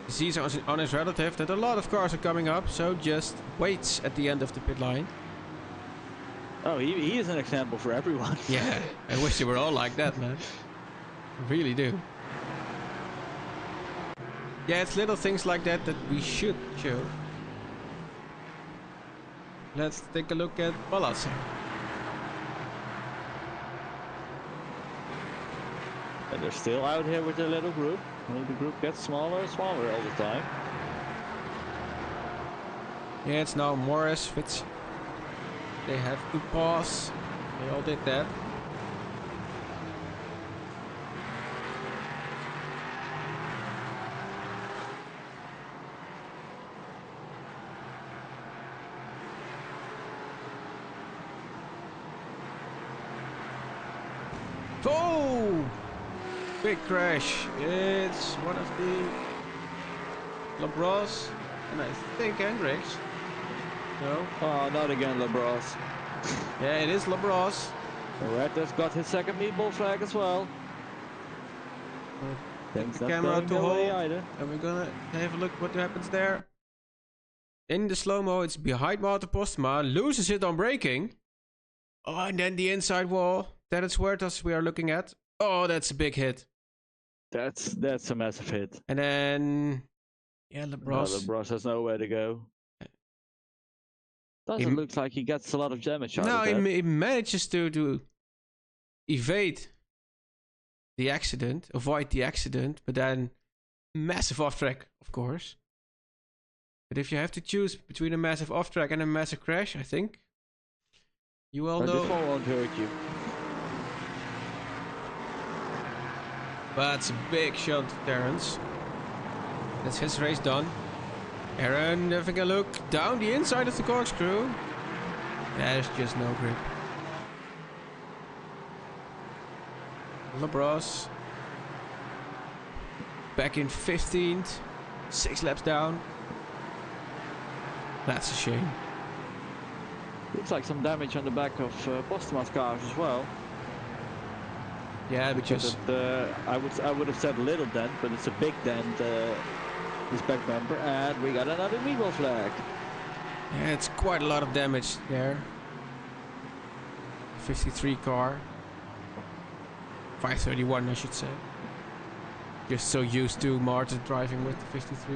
He sees on his relative that a lot of cars are coming up, so just waits at the end of the pit line. Oh, he is an example for everyone. Yeah, I wish they were all like that, man. I really do. Yeah, it's little things like that that we should show. Let's take a look at Palazzo. And they're still out here with their little group. Well, the group gets smaller and smaller all the time. Yeah, it's now Morris, which they have to pause. They all did that. Oh! Big crash. It's one of the Labros and I think Hendricks. No. Oh, not again, LeBros. Yeah, it is Labros. Red has got his second meatball flag as well. Take the camera to hold, and we're gonna have a look what happens there. In the slow-mo, it's behind Walter Postma, loses it on braking. Oh, and then the inside wall. That is Huertas we are looking at. Oh, that's a big hit. That's a massive hit. And then, yeah, Labros. No, LeBros has nowhere to go. Doesn't look like he gets a lot of damage out of that. No, he manages to evade the accident, avoid the accident, but then massive off track, of course. But if you have to choose between a massive off track and a massive crash, I think you all know. This one won't hurt you. But it's a big shot, Terrence. That's his race done. Aaron having a look down the inside of the corkscrew. There's just no grip. Labros back in 15th, 6 laps down. That's a shame. Looks like some damage on the back of Postma's cars as well. Yeah, because I would have said a little dent, but it's a big dent. This back bumper, and we got another meatball flag. yeah, it's quite a lot of damage there. 53 car. 531, I should say. Just so used to Martin driving with the 53.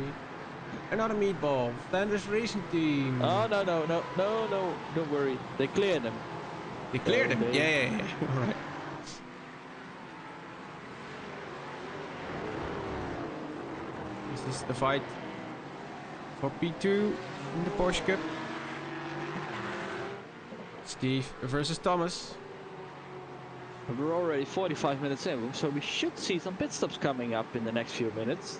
Another meatball. Flanders Racing Team. Oh, no, don't worry. They cleared them. They cleared him. Yeah. Alright. This is the fight for P2 in the Porsche Cup. Steve versus Thomas. We're already 45 minutes in, so we should see some pit stops coming up in the next few minutes.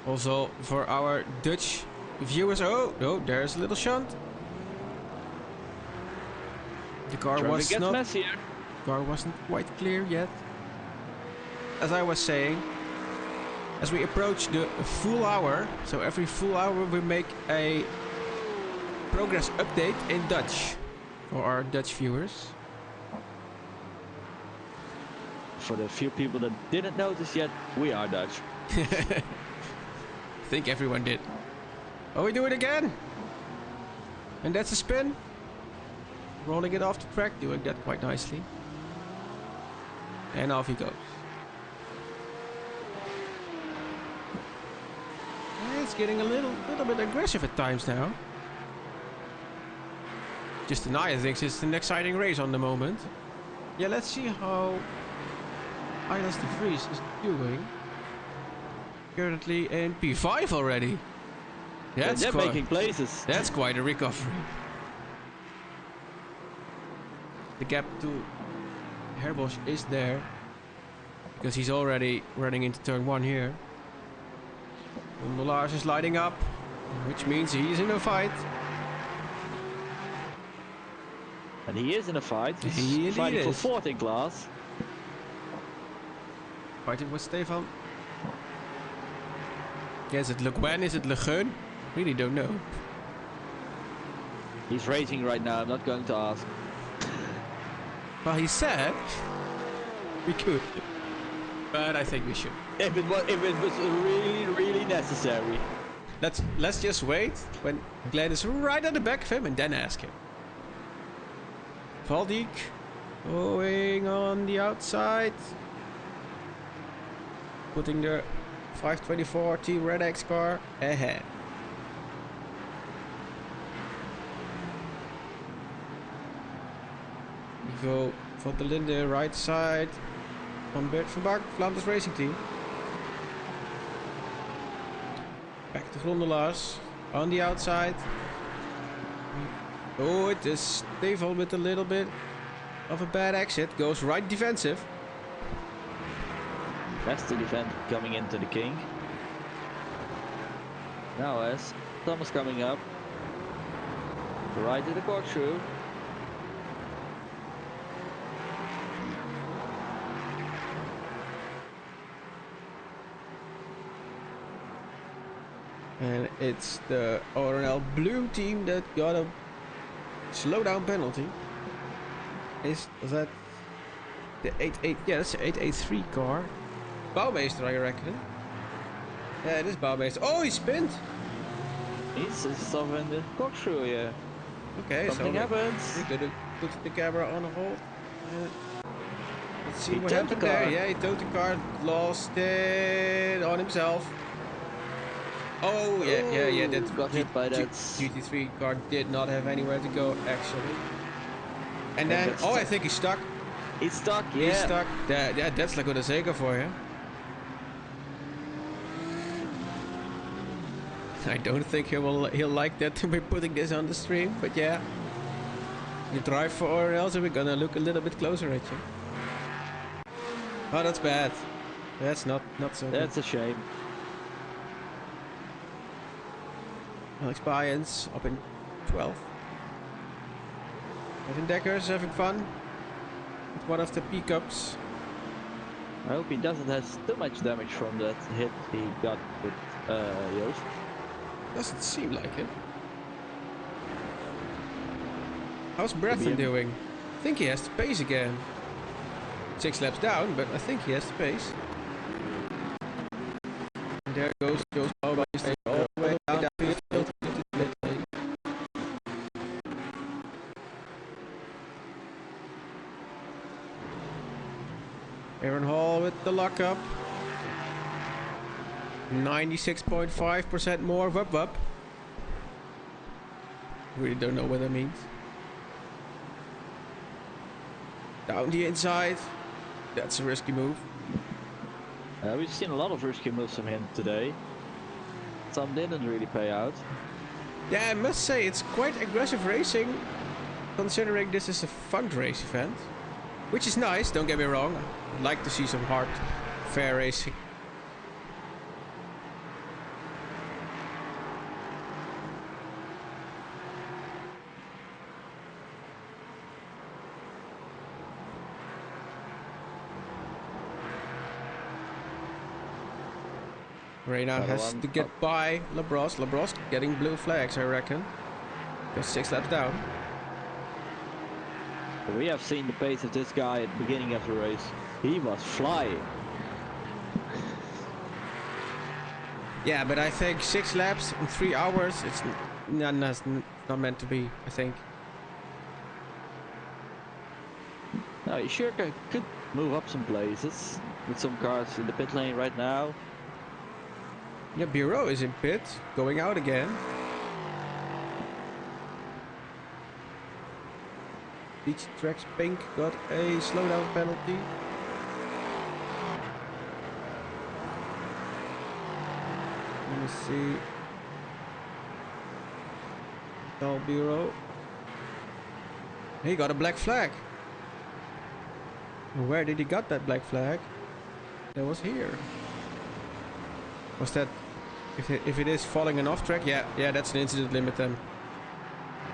Also for our Dutch viewers. Oh, no, there's a little shunt. The car was Gets not. messier. Car wasn't quite clear yet. As I was saying, as we approach the full hour, so every full hour we make a progress update in Dutch for our Dutch viewers. For the few people that didn't notice yet, we are Dutch. I think everyone did. Oh, we do it again! And that's a spin. Rolling it off the track, doing that quite nicely. And off he goes. It's getting a little bit aggressive at times now. Just Anaya thinks it's an exciting race on the moment. Yeah, let's see how Islas de Vries is doing. Currently in P5 already. They're making places. That's quite a recovery. The gap to Herbosch is there. Because he's already running into turn 1 here. And Lars is lighting up, which means he's in a fight. And he is in a fight. He's fighting for fourth in class. Fighting with Stefan. Yeah, is it Le Guin? Is it Le Geun? Really don't know. He's racing right now. I'm not going to ask. Well, he said we could, but I think we should. If it was really necessary. Let's just wait when Glenn is right at the back of him and then ask him. Valdik going on the outside, putting the 524 Team Red X car ahead. Ivo van der Linde right side on Bert van Bak, Flanders Racing Team. Back to Grondelaars on the outside. Oh, it is Stefan with a little bit of a bad exit. Goes right defensive. That's the defend coming into the king. Now as Thomas coming up. Right to the corkscrew. And it's the ORNL blue team that got a slowdown penalty. Is that the 88? Yeah, that's the 883 car. Bouwmeester, I reckon. Yeah, it is Bouwmeester. Oh, he spinned. He's stuff in the corkscrew, yeah. Okay, something so happens. We're gonna put the camera on hold. Let's see He what towed happened the car. there. Yeah, he towed the car, lost it on himself. Oh, yeah. That got hit by that. GT3 car did not have anywhere to go, actually. And then, oh, I think he's stuck. He's stuck, yeah. He's stuck. Yeah, that's Laguna Seca for you. I don't think he'll like that to be putting this on the stream, but yeah. You drive for or else we're gonna look a little bit closer at you. Oh, that's bad. That's not so good. That's a shame. Alex Byens up in 12th. Evan Decker's having fun with one of the pickups. I hope he doesn't have too much damage from that hit he got with Joost. Doesn't seem like it. How's Breathen doing? I think he has the pace again. 6 laps down, but I think he has the pace. And there goes Joost Bouwmeester all the way down the field. Aaron Hall with the lockup. 96.5% more wup. Really don't know what that means. Down the inside. That's a risky move. We've seen a lot of risky moves from him today. Some didn't really pay out. Yeah, I must say it's quite aggressive racing, considering this is a fundraise event. Which is nice, don't get me wrong. I'd like to see some hard, fair racing. Reina has to get by Labros. Labros getting blue flags, I reckon. Just 6 laps down. We have seen the pace of this guy at the beginning of the race. He was flying. Yeah, but I think 6 laps in 3 hours, it's not meant to be, I think. No, he sure could move up some places with some cars in the pit lane right now. Yeah, Bureau is in pit, going out again. Beach Tracks Pink got a slowdown penalty. Let me see. Dal Bureau. He got a black flag. Where did he got that black flag? That was here. Was that... If it is falling an off track, yeah, that's an incident limit then.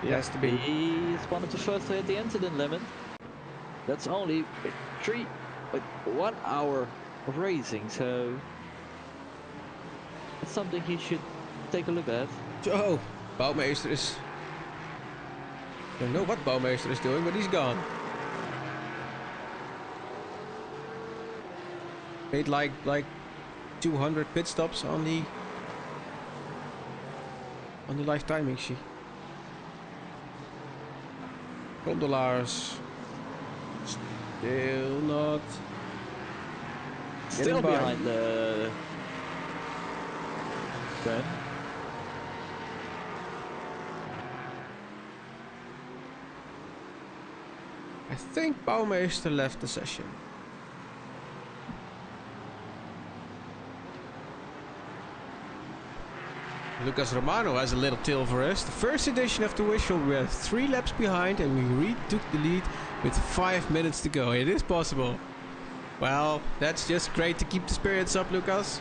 It has to be. He's one of the first to hit the incident limit. That's only 1 hour of racing, so it's something he should take a look at. Oh, Bouwmeester is... I don't know what Bouwmeester is doing, but he's gone. Made like 200 pit stops on the live timing sheet. Gondolars still not Still behind the Ben. I think Bouwmeester left the session. Lucas Romano has a little tale for us. The first edition of the Wishful, we were 3 laps behind and we retook the lead with 5 minutes to go. It is possible. Well, that's just great to keep the spirits up, Lucas.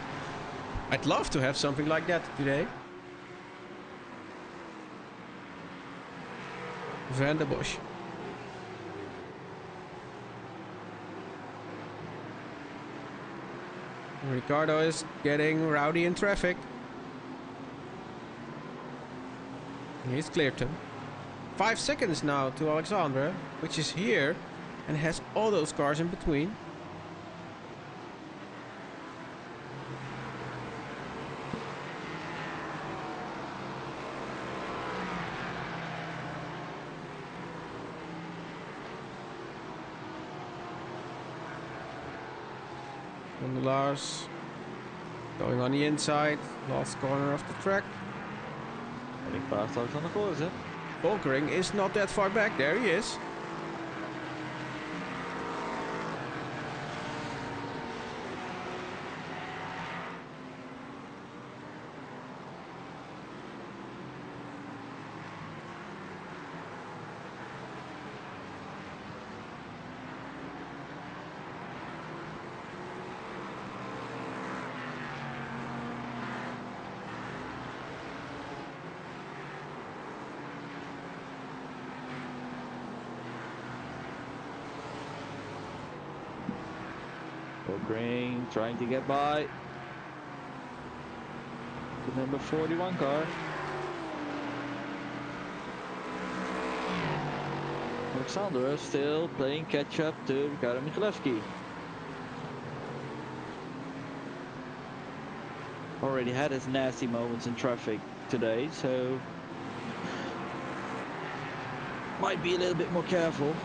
I'd love to have something like that today. Van der Bosch. Ricardo is getting rowdy in traffic. He's cleared him. 5 seconds now to Alexandra, which is here and has all those cars in between. And Lars going on the inside, last corner of the track. Getting past Alexander Gorze. Volkering is not that far back. There he is. Green trying to get by the number 41 car. Alexander still playing catch up to Ricardo Michalewski. Already had his nasty moments in traffic today, so might be a little bit more careful.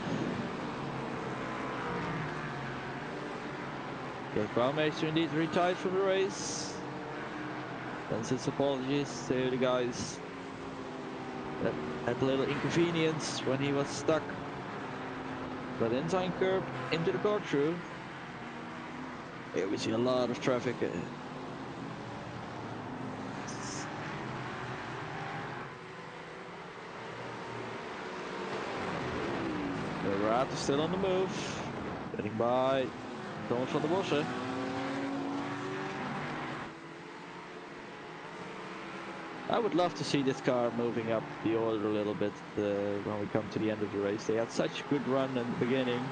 Yes, Baumeister indeed retired from the race. Sends his apologies to the guys that had a little inconvenience when he was stuck. But inside curb into the car through. Here we see a lot of traffic. The Rat is still on the move. Getting by Thomas van der Bossen. I would love to see this car moving up the order a little bit when we come to the end of the race. They had such a good run in the beginning.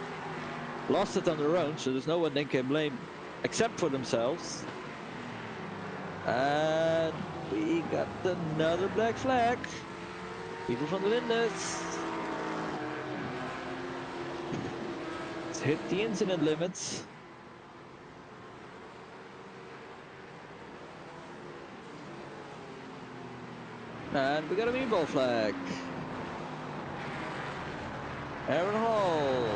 Lost it on their own, so there's no one they can blame except for themselves. And we got another black flag. People from the Flanders. It's hit the incident limits. And we got a meatball flag. Aaron Hall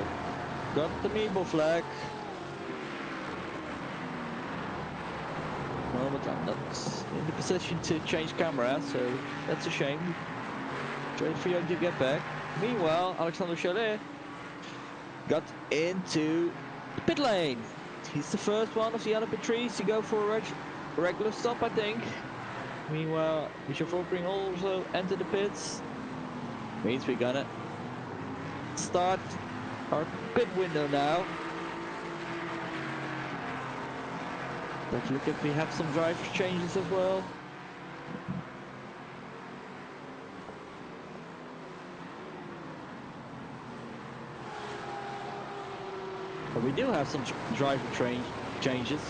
got the meatball flag. Moment, I'm not in the position to change camera, so that's a shame. Wait for you to get back. Meanwhile, Alexander Chalet got into the pit lane. He's the first one of the other Patrice to go for a regular stop, I think. Meanwhile, Michel Volkring also entered the pits. Means we're gonna start our pit window now. Let's look if we have some driver changes as well. But we do have some driver changes.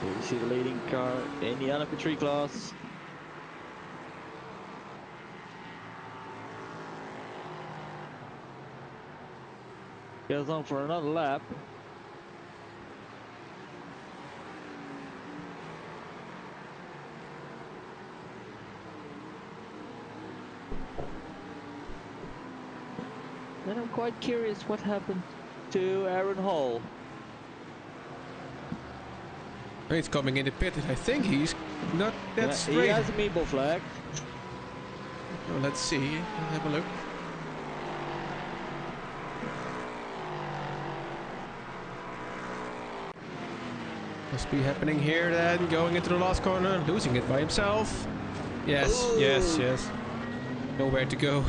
Here you see the leading car in the LMP3 class. Goes on for another lap. And I'm quite curious what happened to Aaron Hall. He's coming in the pit. I think he's not that straight. He has a meatball flag. Oh, let's see. Let's have a look. Must be happening here then. Going into the last corner. Losing it by himself. Yes, ooh. Yes, yes. Nowhere to go.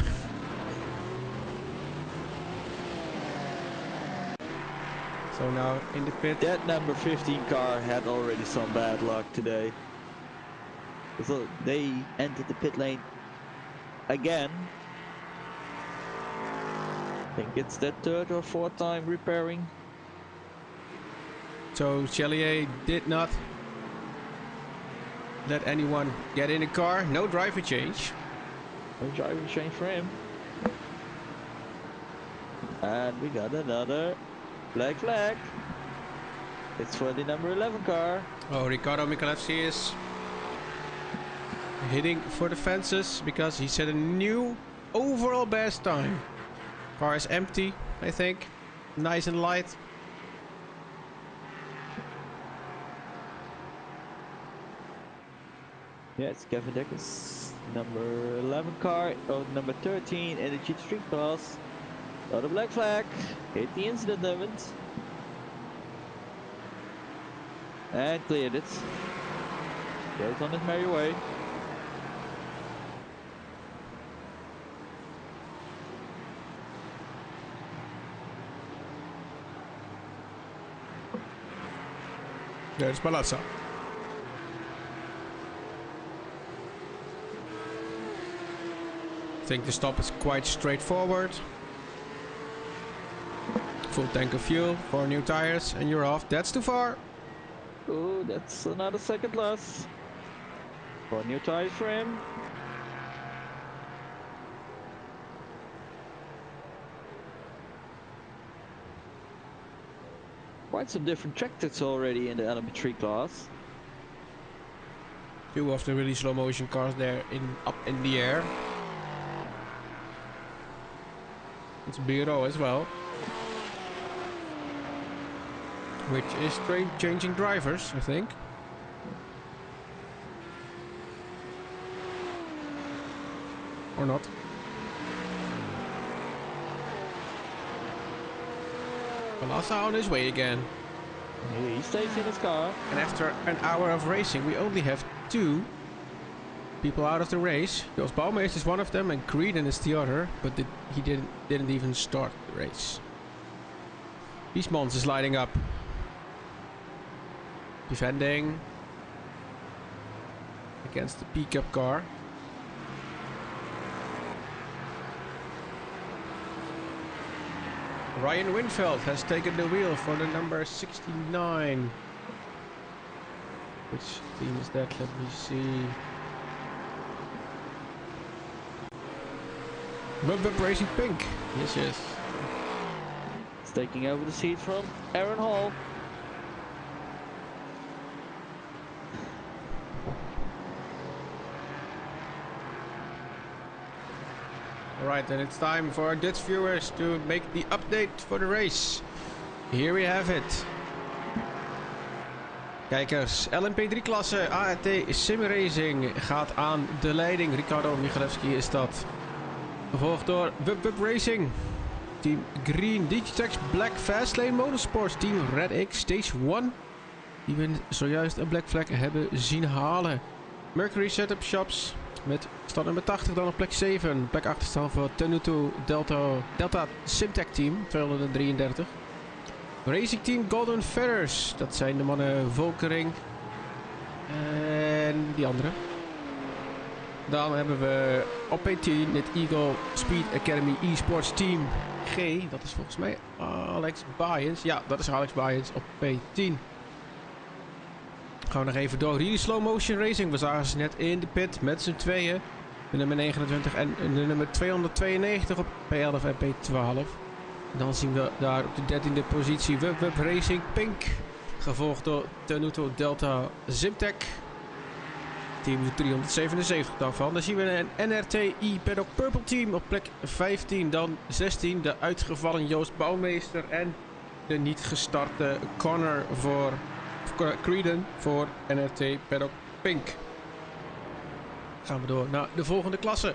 So now in the pit. That number 15 car had already some bad luck today. So they entered the pit lane again. I think it's their third or fourth time repairing. So Chalier did not let anyone get in the car. No driver change. No driver change for him. And we got another black flag. It's for the number 11 car. Oh, Ricardo Michalewski is hitting for the fences because he set a new overall best time. Car is empty, I think. Nice and light. Yeah, it's Kevin Deckers, number 11 car, or number 13 in the GT3 class. Got a black flag, hit the incident limit. And cleared it. Goes on his merry way. There's Palazzo. think the stop is quite straightforward. Full tank of fuel, 4 new tires, and you're off. That's too far. Oh, that's another second loss. 4 new tires for him. Quite some different tractors already in the LMP3 class. 2 of the really slow motion cars there up in the air. It's Bureau as well. Which is changing drivers, I think. Or not. Balassa on his way again. He stays in his car. And after an hour of racing, we only have 2 people out of the race. Jos Bouwmeester is one of them and Creedon is the other, but he didn't even start the race. Biesmans is lighting up. Defending against the pickup car. Ryan Winfeld has taken the wheel for the number 69. Which team is that? Let me see. Wub Racing Pink. Yes, yes. He's taking over the seat from Aaron Hall. Alright, then it's time for our Dutch viewers to make the update for the race. Here we have it. Kijkers, LMP3 klasse ART Sim Racing gaat aan de leiding. Ricardo Michalewski is dat. Gevolgd door Wub Racing. Team Green, Digitex Black Fastlane Motorsports. Team Red X Stage 1. Die we zojuist een black flag hebben zien halen. Mercury Setup Shops. Met start nummer 80 dan op plek 7. Plek 8 staan voor Tenuto Delta Simtech Team 233. Racing Team Golden Feathers. Dat zijn de mannen Volkering. En die andere. Dan hebben we op P10 het Eagle Speed Academy Esports Team G. Dat is volgens mij Alex Byens. Ja, dat is Alex Byens op P10. Gaan we nog even door. Really Slow Motion Racing. We zagen ze net in de pit met z'n tweeën. De nummer 29 en de nummer 292 op P11 en P12. Dan zien we daar op de 13e positie Wub Racing Pink. Gevolgd door Tenuto Delta Simtech. Team 377 daarvan. Dan zien we een NRTI Paddock Purple Team op plek 15. Dan 16 de uitgevallen Joost Bouwmeester. En de niet gestarte Connor voor Creedon voor NRT Paddock Pink. Gaan we door naar de volgende klasse.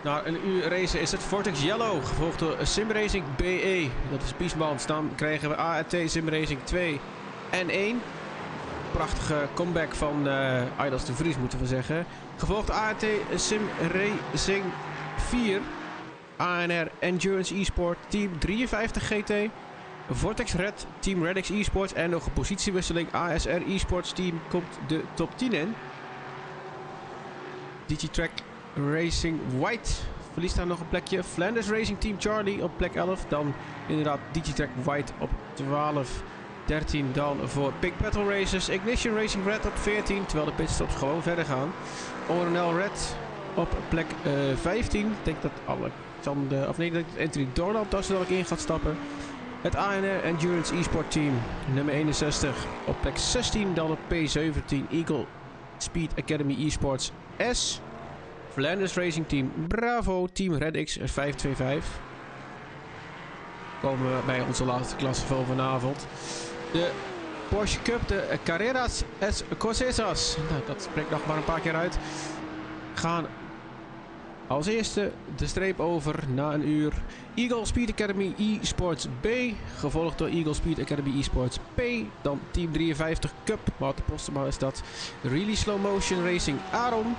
Na een uur racen is het Vortex Yellow, gevolgd door Sim Racing BE. Dat is Biesmans. Dan krijgen we ART Sim Racing 2 en 1. Prachtige comeback van Idols de Vries, moeten we zeggen. Gevolgd ART Sim Racing 4. ANR Endurance Esport Team 53 GT. Vortex Red Team Redx Esports. En nog een positiewisseling. ASR Esports Team komt de top 10 in. Digitrack Racing White verliest daar nog een plekje. Flanders Racing Team Charlie op plek 11. Dan inderdaad Digitrack White op 12. 13 dan voor Pink Petrol Racers. Ignition Racing Red op 14. Terwijl de pitstops gewoon verder gaan. ONL Red op plek 15. Ik denk dat Alexander, of nee, dat Anthony Dorland daar zo in gaat stappen. Het ANR Endurance Esport Team nummer 61 op plek 16. Dan op P17 Eagle Speed Academy Esports S. Flanders Racing Team Bravo Team RedX 525. Komen we bij onze laatste klasse van vanavond. De Porsche Cup, de Carreras Escocesas. Nou, dat spreekt nog maar een paar keer uit. Gaan als eerste de streep over na een uur. Eagle Speed Academy Esports B. Gevolgd door Eagle Speed Academy Esports P. Dan Team 53 Cup. Wouter Postema is dat. Really Slow Motion Racing Aaron.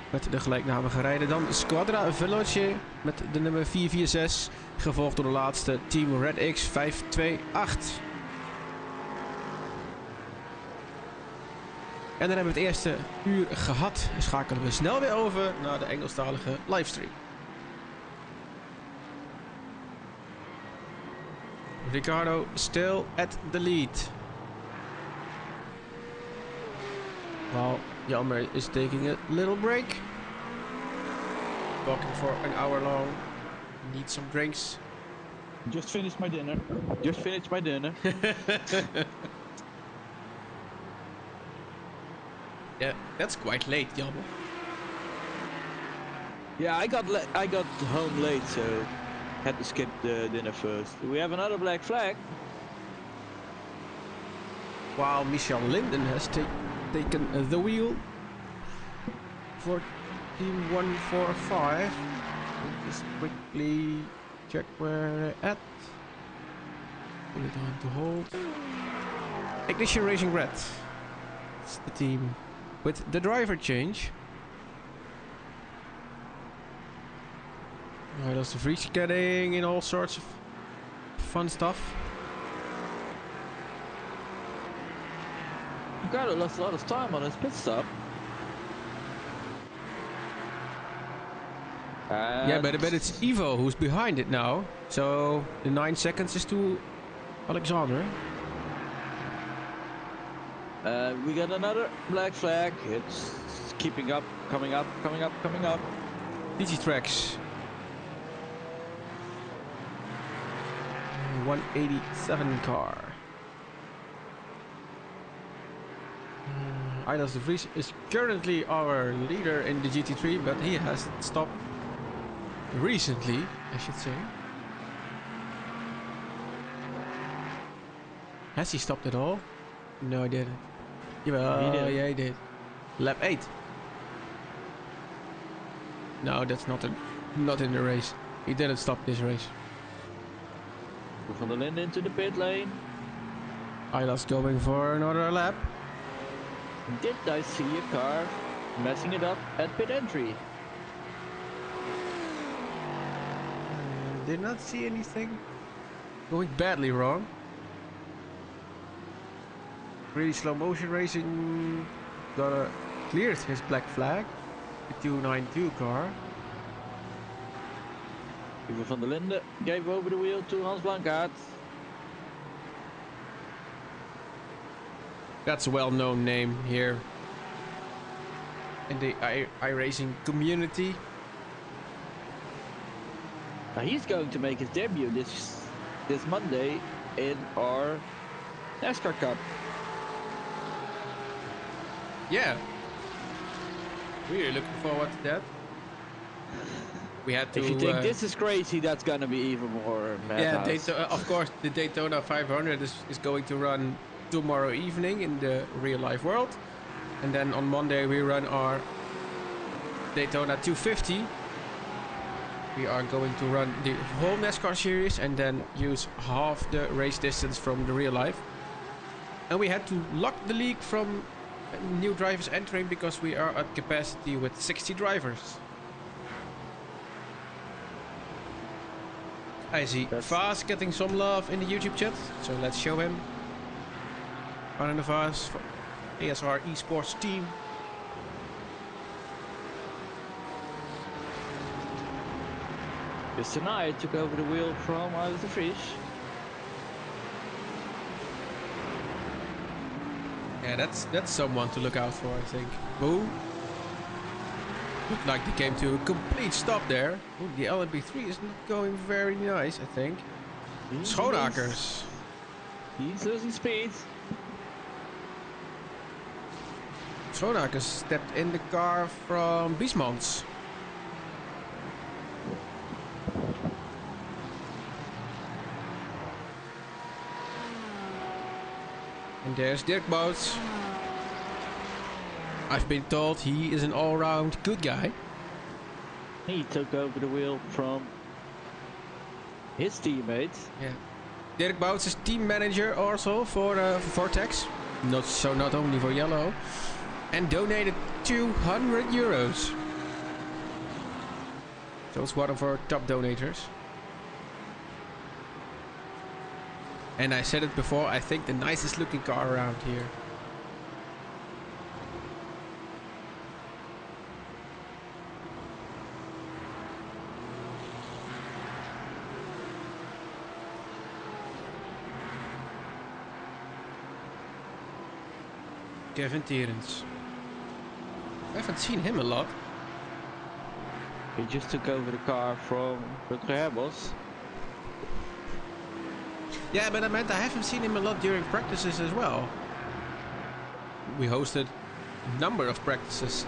Met de gelijknamige rijden. Dan Squadra Veloce met de nummer 446. Gevolgd door de laatste Team Red X 528. En dan hebben we het eerste uur gehad. Schakelen we snel weer over naar de Engelstalige livestream. Ricardo still at the lead. While Jelmer is taking a little break. Walking for an hour long. Need some drinks. Just finished my dinner. Just finished my dinner. Yeah, that's quite late, Jelmer. Yeah, I got home late, so had to skip the dinner first. We have another black flag. While Michel Linden has taken the wheel for Team 145. Just quickly check where they're at. Put it on to hold. Ignition Racing Red. It's the team with the driver change. Milos de Vries getting in all sorts of fun stuff. Ricardo lost a lot of time on his pit stop. Yeah, but it's Ivo who's behind it now. So the 9 seconds is to Alexander. We got another black flag. It's keeping up, coming up, coming up, coming up. Digitrax. 187 car. Milos de Vries is currently our leader in the GT3, but he has stopped recently, I should say. Has he stopped at all? No, he didn't. Yeah, he did. Lap 8. No, that's not in the race. He didn't stop this race. Van der Linden into the pit lane. Milos going for another lap. Did I see a car messing it up at pit entry? Did not see anything going badly wrong. Really slow motion racing cleared his black flag. The 292 car. Ivo van der Linden gave over the wheel to Hans Blankaert. That's a well-known name here in the iRacing community. Now he's going to make his debut this Monday in our NASCAR Cup. Yeah, really looking forward to that. We had to. If you think this is crazy, that's gonna be even more madhouse. Yeah, of course, the Daytona 500 is going to run tomorrow evening in the real life world, and then on Monday we run our Daytona 250. We are going to run the whole NASCAR series and then use half the race distance from the real life. And we had to lock the league from new drivers entering because we are at capacity with 60 drivers. I see Vaas getting some love in the YouTube chat, so let's show him. Arne Vaas from ASR Esports team. Just tonight took over the wheel from Milos de Vries. Yeah, that's someone to look out for, I think. Ooh. Looked like they came to a complete stop there. Ooh, the LMP3 is not going very nice, I think. Schoonakers. He's losing speed. Schoonakers stepped in the car from Biesmans. And there's Dirk Bouts. I've been told he is an all-round good guy. He took over the wheel from his teammate. Yeah. Dirk Bouts is team manager also for Vortex. Not only for Yellow. And donated 200 euros. So it's one of our top donators. And I said it before, I think the nicest looking car around here. Kevin Tierens. I haven't seen him a lot. He just took over the car from Rutger Herbos. Yeah, but I meant I haven't seen him a lot during practices as well. We hosted a number of practices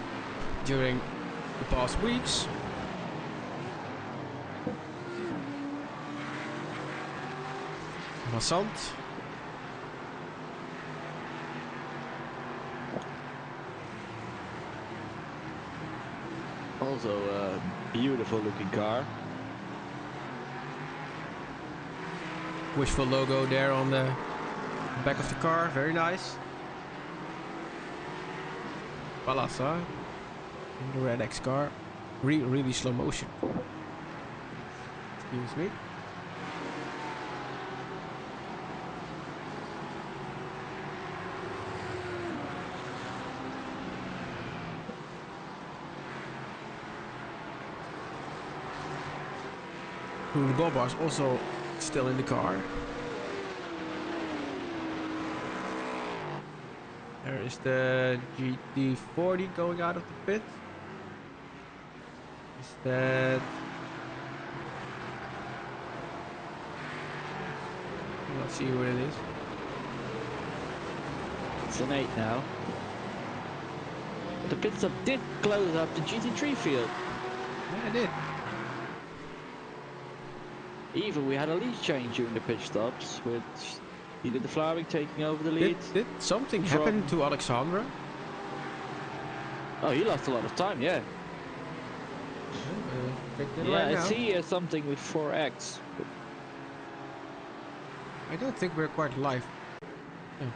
during the past weeks. Massant. Also a beautiful looking car. Wishful logo there on the back of the car, very nice. Palasa in the Red X car, really slow motion. Excuse me. The gold bar's also still in the car. There is the GT40 going out of the pit. Is that... Let's see what it is. It's an 8 now. The pit stop did close up the GT3 field. Yeah, it did. Even we had a lead change during the pit stops with either the Flaming taking over the lead. Did something happen to Alexandra? Oh, he lost a lot of time, yeah. Yeah, I see something with 4X. I don't think we're quite live. No.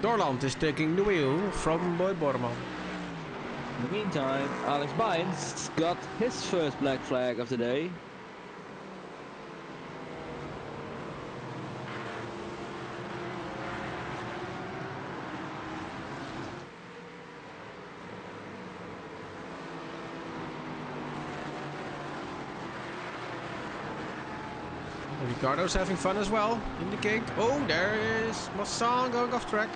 Dorland is taking the wheel from Boyd Borman. In the meantime, Alex Bynes got his first black flag of the day. Ricardo's having fun as well. Indicate. Oh, there is Massan going off track.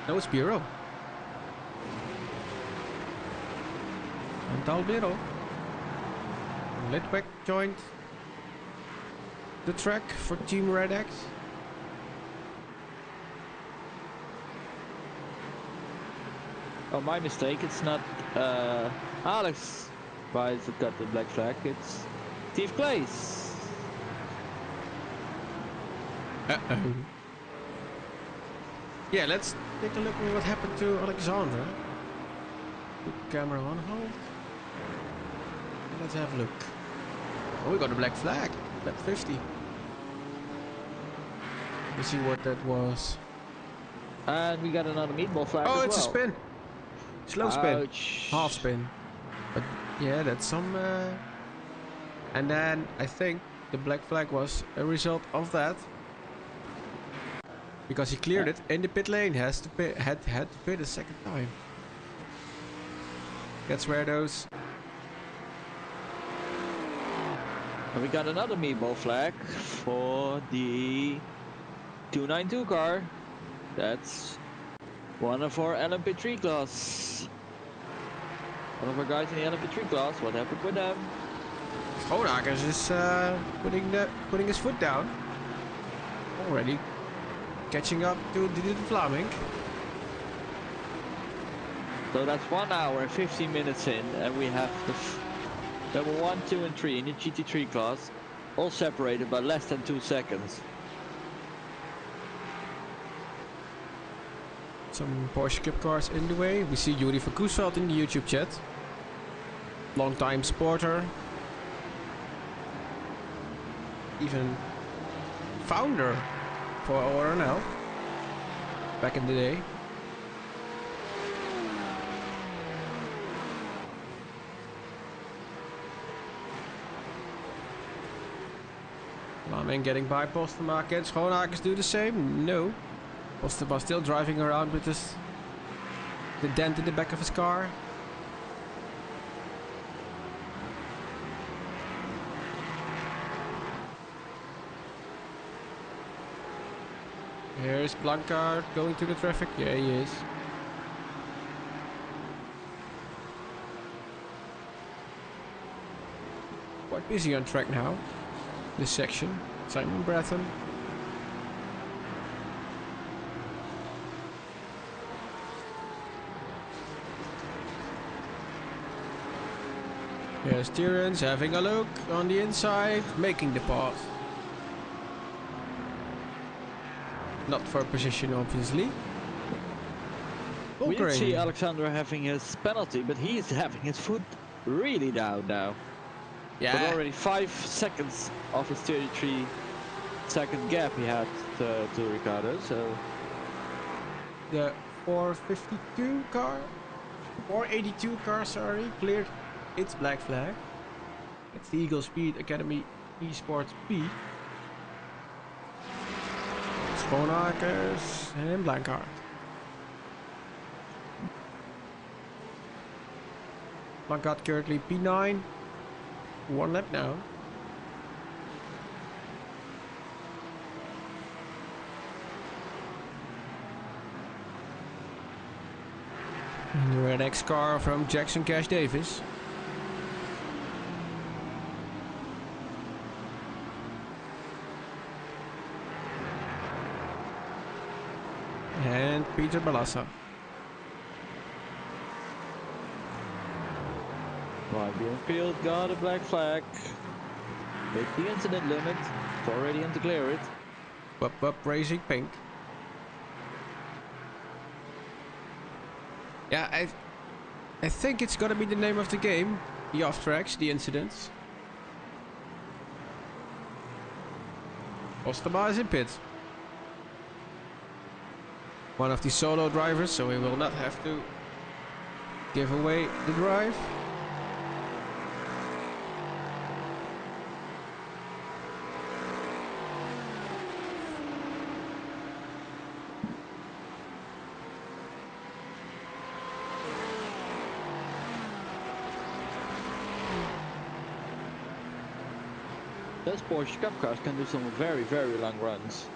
No, it's Bureau. And Talbero. Litwick joined the track for Team Red X. Oh, my mistake. It's not Alex Bynes that got the black flag. It's Steve Clays. Uh-oh. Yeah, let's take a look at what happened to Alexandra. Put the camera on hold. Let's have a look. Oh, we got a black flag. Lap 50. Let's see what that was. And we got another meatball flag Oh, as it's well. a spin. Slow spin. Ouch. Half spin. But yeah, that's some... And then I think the black flag was a result of that. Because he cleared it in the pit lane, had to pit a second time. That's where those... And we got another meatball flag for the 292 car. That's one of our LMP3 class. One of our guys in the LMP3 class. What happened with them? Schoonakers is putting his foot down. Already catching up to the Vlaming. So that's 1 hour and 15 minutes in, and we have the number 1, 2, and 3 in the GT3 class, all separated by less than 2 seconds. Some Porsche Cup cars in the way. We see Yuri van Koesveld in the YouTube chat. Long-time supporter. Even founder for ORNL back in the day. Vlaming getting by Postema. Can Schoonakers do the same? No. Postema still driving around with the dent in the back of his car. Here's Blancard going to the traffic. Yeah, he is. Quite busy on track now. This section. Simon Bratton. Here's Tyrrans having a look on the inside, making the pass. Not for position, obviously. We did see Alexander having his penalty, but he is having his foot really down now. Yeah. But already 5 seconds of his 33-second gap he had to Ricardo, so... The 452 car, 482 car, sorry, cleared its black flag. It's the Eagle Speed Academy Esports B. Schoonakers and Blancard. Blancard currently P9. 1 lap now. And the red X car from Jackson Cash Davis. And Peter Balassa. Right, field got a black flag. Hit the incident limit. It's already on to clear it. Up, Racing Pink. Yeah, I think it's gonna be the name of the game. The off tracks, the incidents. Ostema is in pit. One of the solo drivers, so he will not have to give away the drive. Those Porsche Cup cars can do some very, very long runs.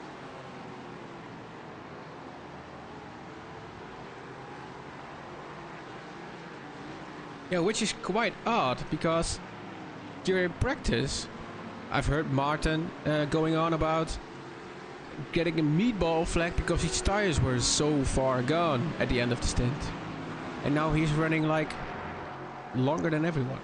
Yeah, which is quite odd because during practice I've heard Martin going on about getting a meatball flag because his tires were so far gone at the end of the stint. And now he's running like longer than everyone.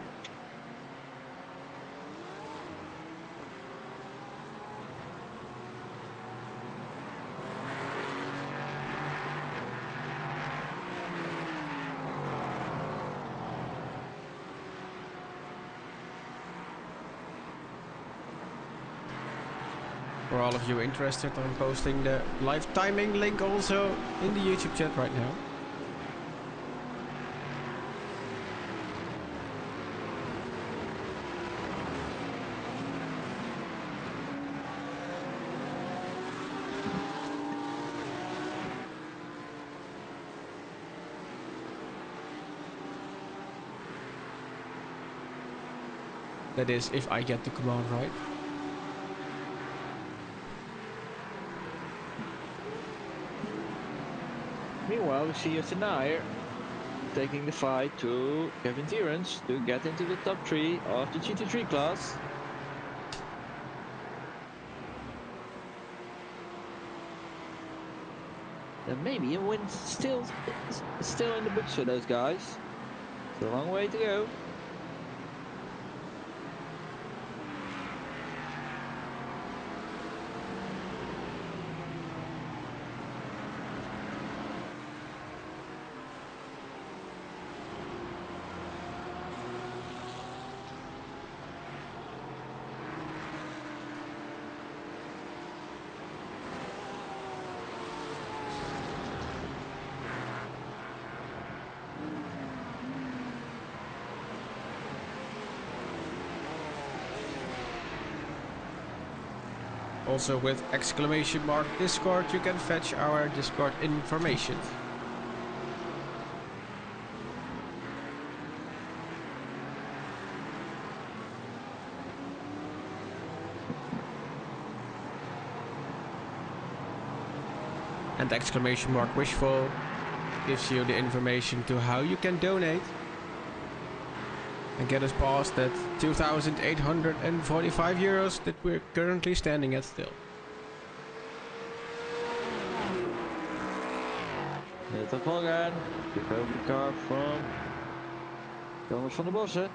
For all of you interested, I'm posting the live timing link also in the YouTube chat right now. That is, if I get the command right. Meanwhile, we see Justin Nair taking the fight to Kevin Tierens to get into the top 3 of the GT3 class. And maybe a win still in the books for those guys. It's a long way to go. Also with exclamation mark Discord, you can fetch our Discord information. And exclamation mark Wishful gives you the information to how you can donate and get us past that 2,845 euros that we're currently standing at still. Hit the plug in. Pick over the car from Jongens van der Bossen.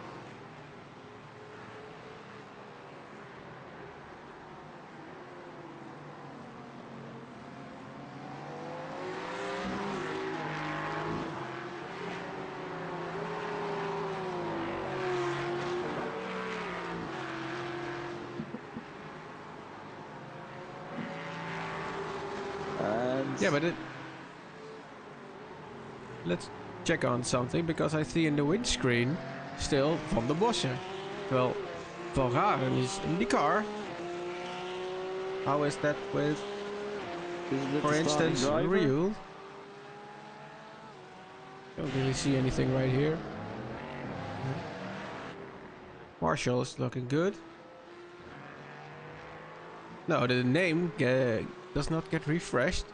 Yeah, but let's check on something, because I see in the windscreen still Van der Bossen. Well, Van Raren is in the car. How is that with, for instance, Real? Don't really see anything right here. Marshall is looking good. No, the name does not get refreshed.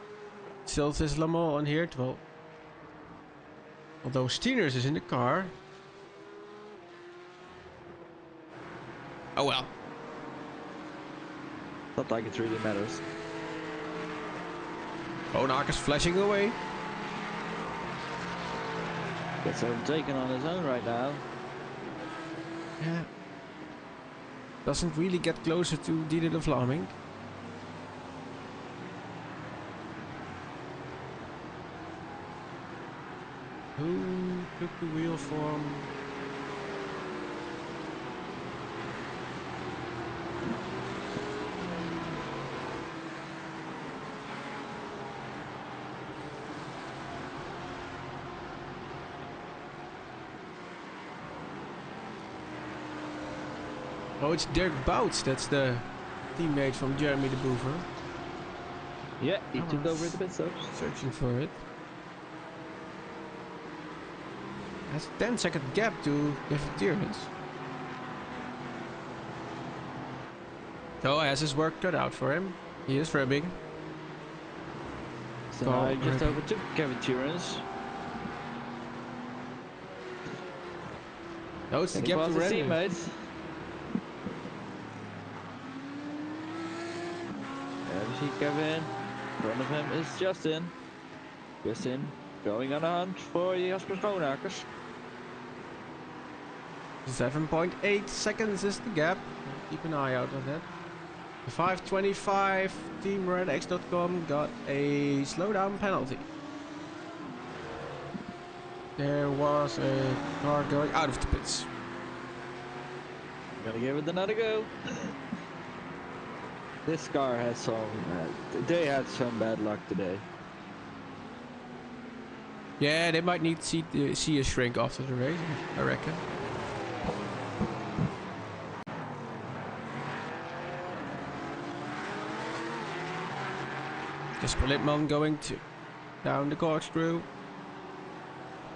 Still says Le Mans on here. Well, although Steeners is in the car. Oh well. Not like it really matters. Bonak is flashing away. Gets overtaken on his own right now. Yeah. Doesn't really get closer to Didier de Vlaming. Who took the wheel from? Oh, it's Dirk Bouts. That's the teammate from Jeremy de Boever. Yeah, he took over at the pit stops. Searching for it. Has a 10-second gap to Interference. So has his work cut out for him. He is ribbing. So now I just overtook Kevin Turens. No, it's the gap to Rennes. Teammates. There we see Kevin. In front of him is Justin. Justin going on a hunt for Jasper Schoonakers. 7.8 seconds is the gap. Keep an eye out on that. The 5:25 TeamRedX.com got a slowdown penalty. There was a car going out of the pits. Gotta give it another go. This car has some. They had some bad luck today. Yeah, they might need to see a shrink after the race, I reckon. Jesper Lippmann going down the corkscrew.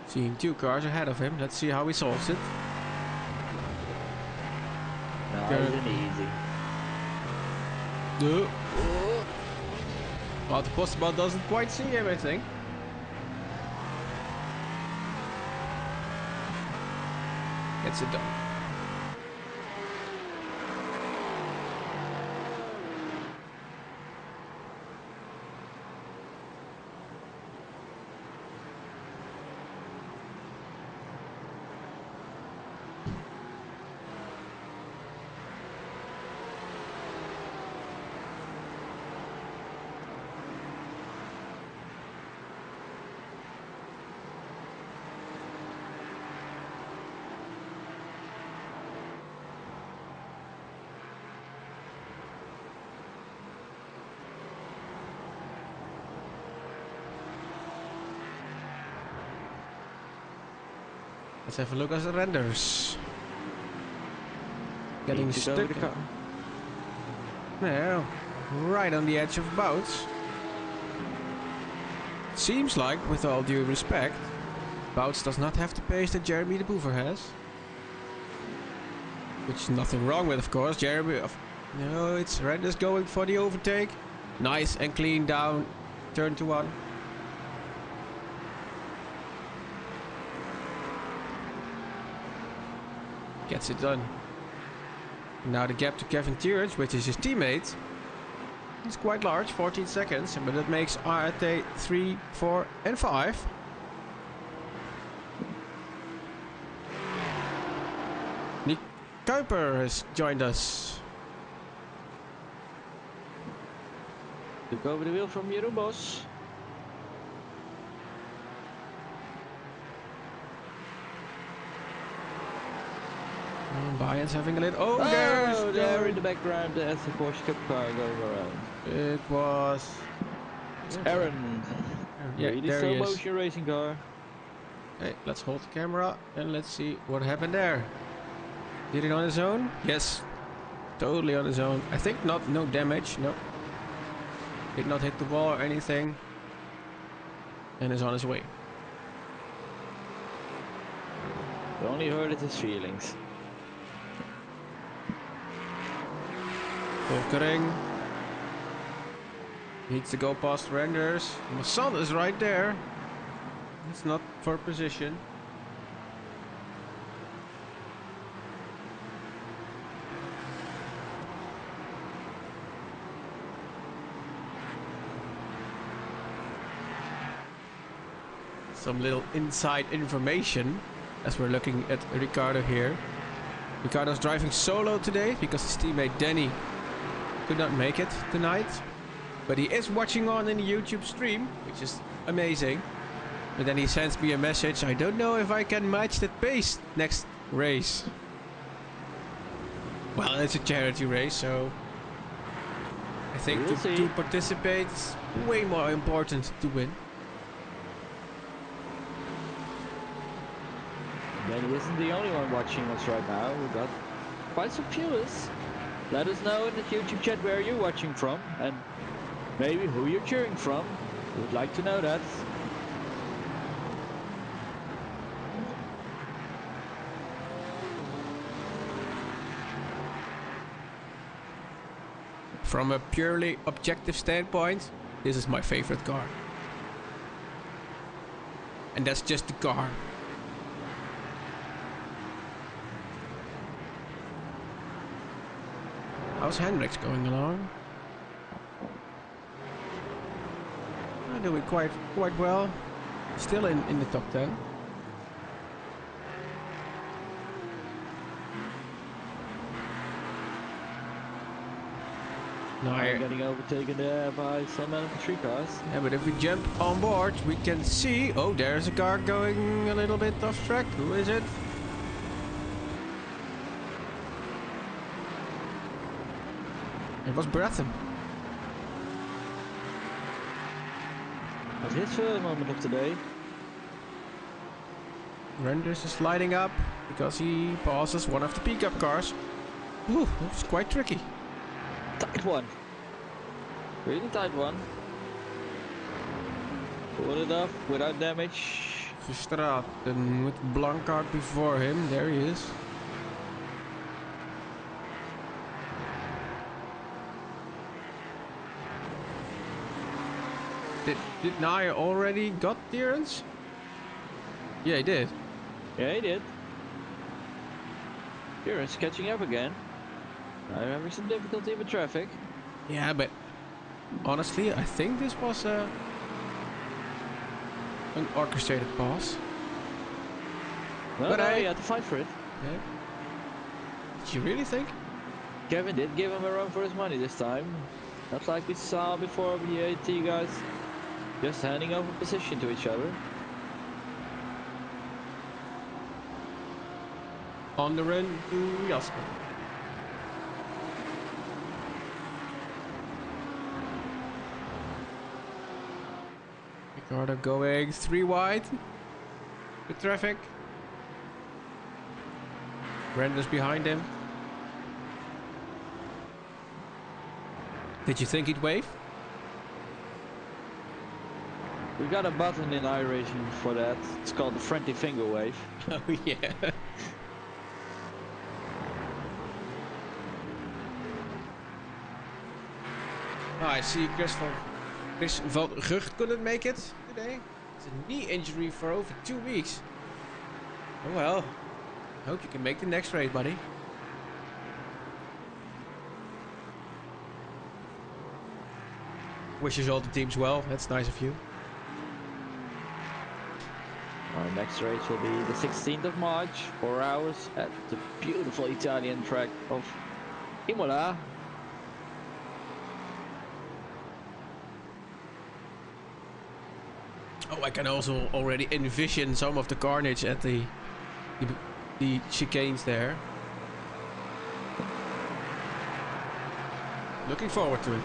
Seeing two cars ahead of him. Let's see how he solves it. Nice and easy. No. Well, the postman doesn't quite see him, I think. Gets it done. Let's have a look at the renders. Getting stuck. Yeah, right on the edge of Bouts. Seems like, with all due respect, Bouts does not have the pace that Jeremy de Boever has. Which is nothing wrong with, of course. Jeremy, no, it's Renders going for the overtake. Nice and clean down turn to one. Gets it done. Now the gap to Kevin Tierage, which is his teammate, is quite large, 14 seconds, but that makes RT 3, 4 and 5. Nick Kuiper has joined us. Took over the wheel from Jeroen Bos. Bayern's having a little... Oh, there's there in the background as the Porsche Cup car going around. It was... It's Aaron. Yeah, Really there slow he is. motion racing car. Hey, let's hold the camera and let's see what happened there. Did it on his own? Yes. Totally on his own. I think no damage. No. Did not hit the wall or anything. And is on his way. The only hurt is his feelings. Volkering. Needs to go past Flanders. Masson is right there. It's not for position. Some little inside information as we're looking at Ricardo here. Ricardo's driving solo today because his teammate Danny could not make it tonight. But he is watching on in the YouTube stream, which is amazing. But then he sends me a message. I don't know if I can match that pace next race. Well, it's a charity race, so I think to participate is way more important to win. And he isn't the only one watching us right now. We've got quite some viewers. Let us know in the YouTube chat where you're watching from and maybe who you're cheering from. We'd like to know that. From a purely objective standpoint, this is my favorite car. And that's just the car. How's Hendricks going along? Doing quite well. Still in the top 10. No, I'm getting overtaken there by some elementary cars. Yeah, but if we jump on board, we can see... Oh, there's a car going a little bit off track. Who is it? It was Breatham. Was his first moment of the day. Renders is lighting up because he passes one of the pickup cars. Ooh, that's quite tricky. Tight one. Really tight one. Pulled it off without damage. Verstraeten with Blancard before him. There he is. Did Naya already got clearance? Yeah, he did. Yeah, he did. Clearance catching up again. I'm having some difficulty with traffic. Yeah, but honestly, I think this was an orchestrated pass. Well, no, he had to fight for it. Yeah. Did you really think? Kevin did give him a run for his money this time. Not like we saw before with the AT guys. Just handing over position to each other. On the run to Jasper. Ricardo going 3 wide. The traffic. Renders behind him. Did you think he'd wave? We got a button in iRacing for that. It's called the friendly finger wave. Oh yeah. Oh, I see Crystal Chris van Gucht couldn't make it today. It's a knee injury for over 2 weeks. Oh well. Hope you can make the next race, buddy. Wishes all the teams well. That's nice of you. Our next race will be the 16th of March, 4 hours at the beautiful Italian track of Imola. Oh, I can also already envision some of the carnage at the chicanes there. Looking forward to it.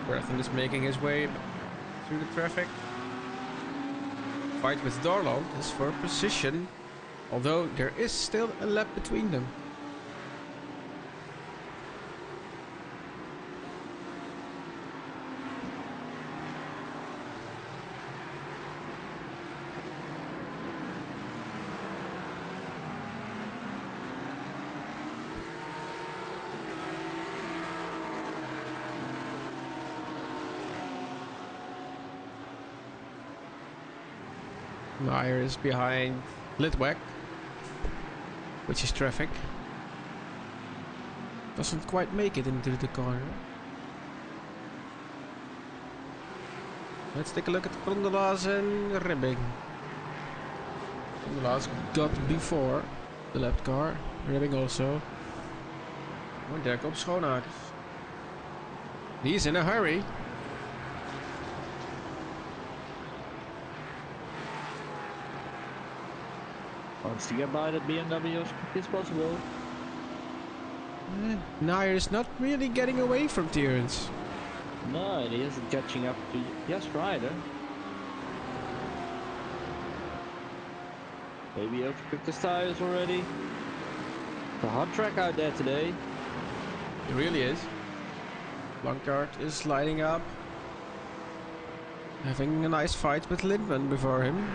Berthen is making his way through the traffic. Fight with Darland is for position, although there is still a lap between them. Meyer is behind Litwack, which is traffic. Doesn't quite make it into the corner. Let's take a look at Grondelaars and Ribbing. Grondelaars got before the left car. Ribbing also. Oh, there comes Schoonakers. He's in a hurry. Wants to get by that BMW as quick as possible. Nair is not really getting away from Terence. No, and he isn't catching up to Jasper either. Maybe overcooked his tires already. It's a hot track out there today. It really is. Blancard is lining up. Having a nice fight with Lindman before him.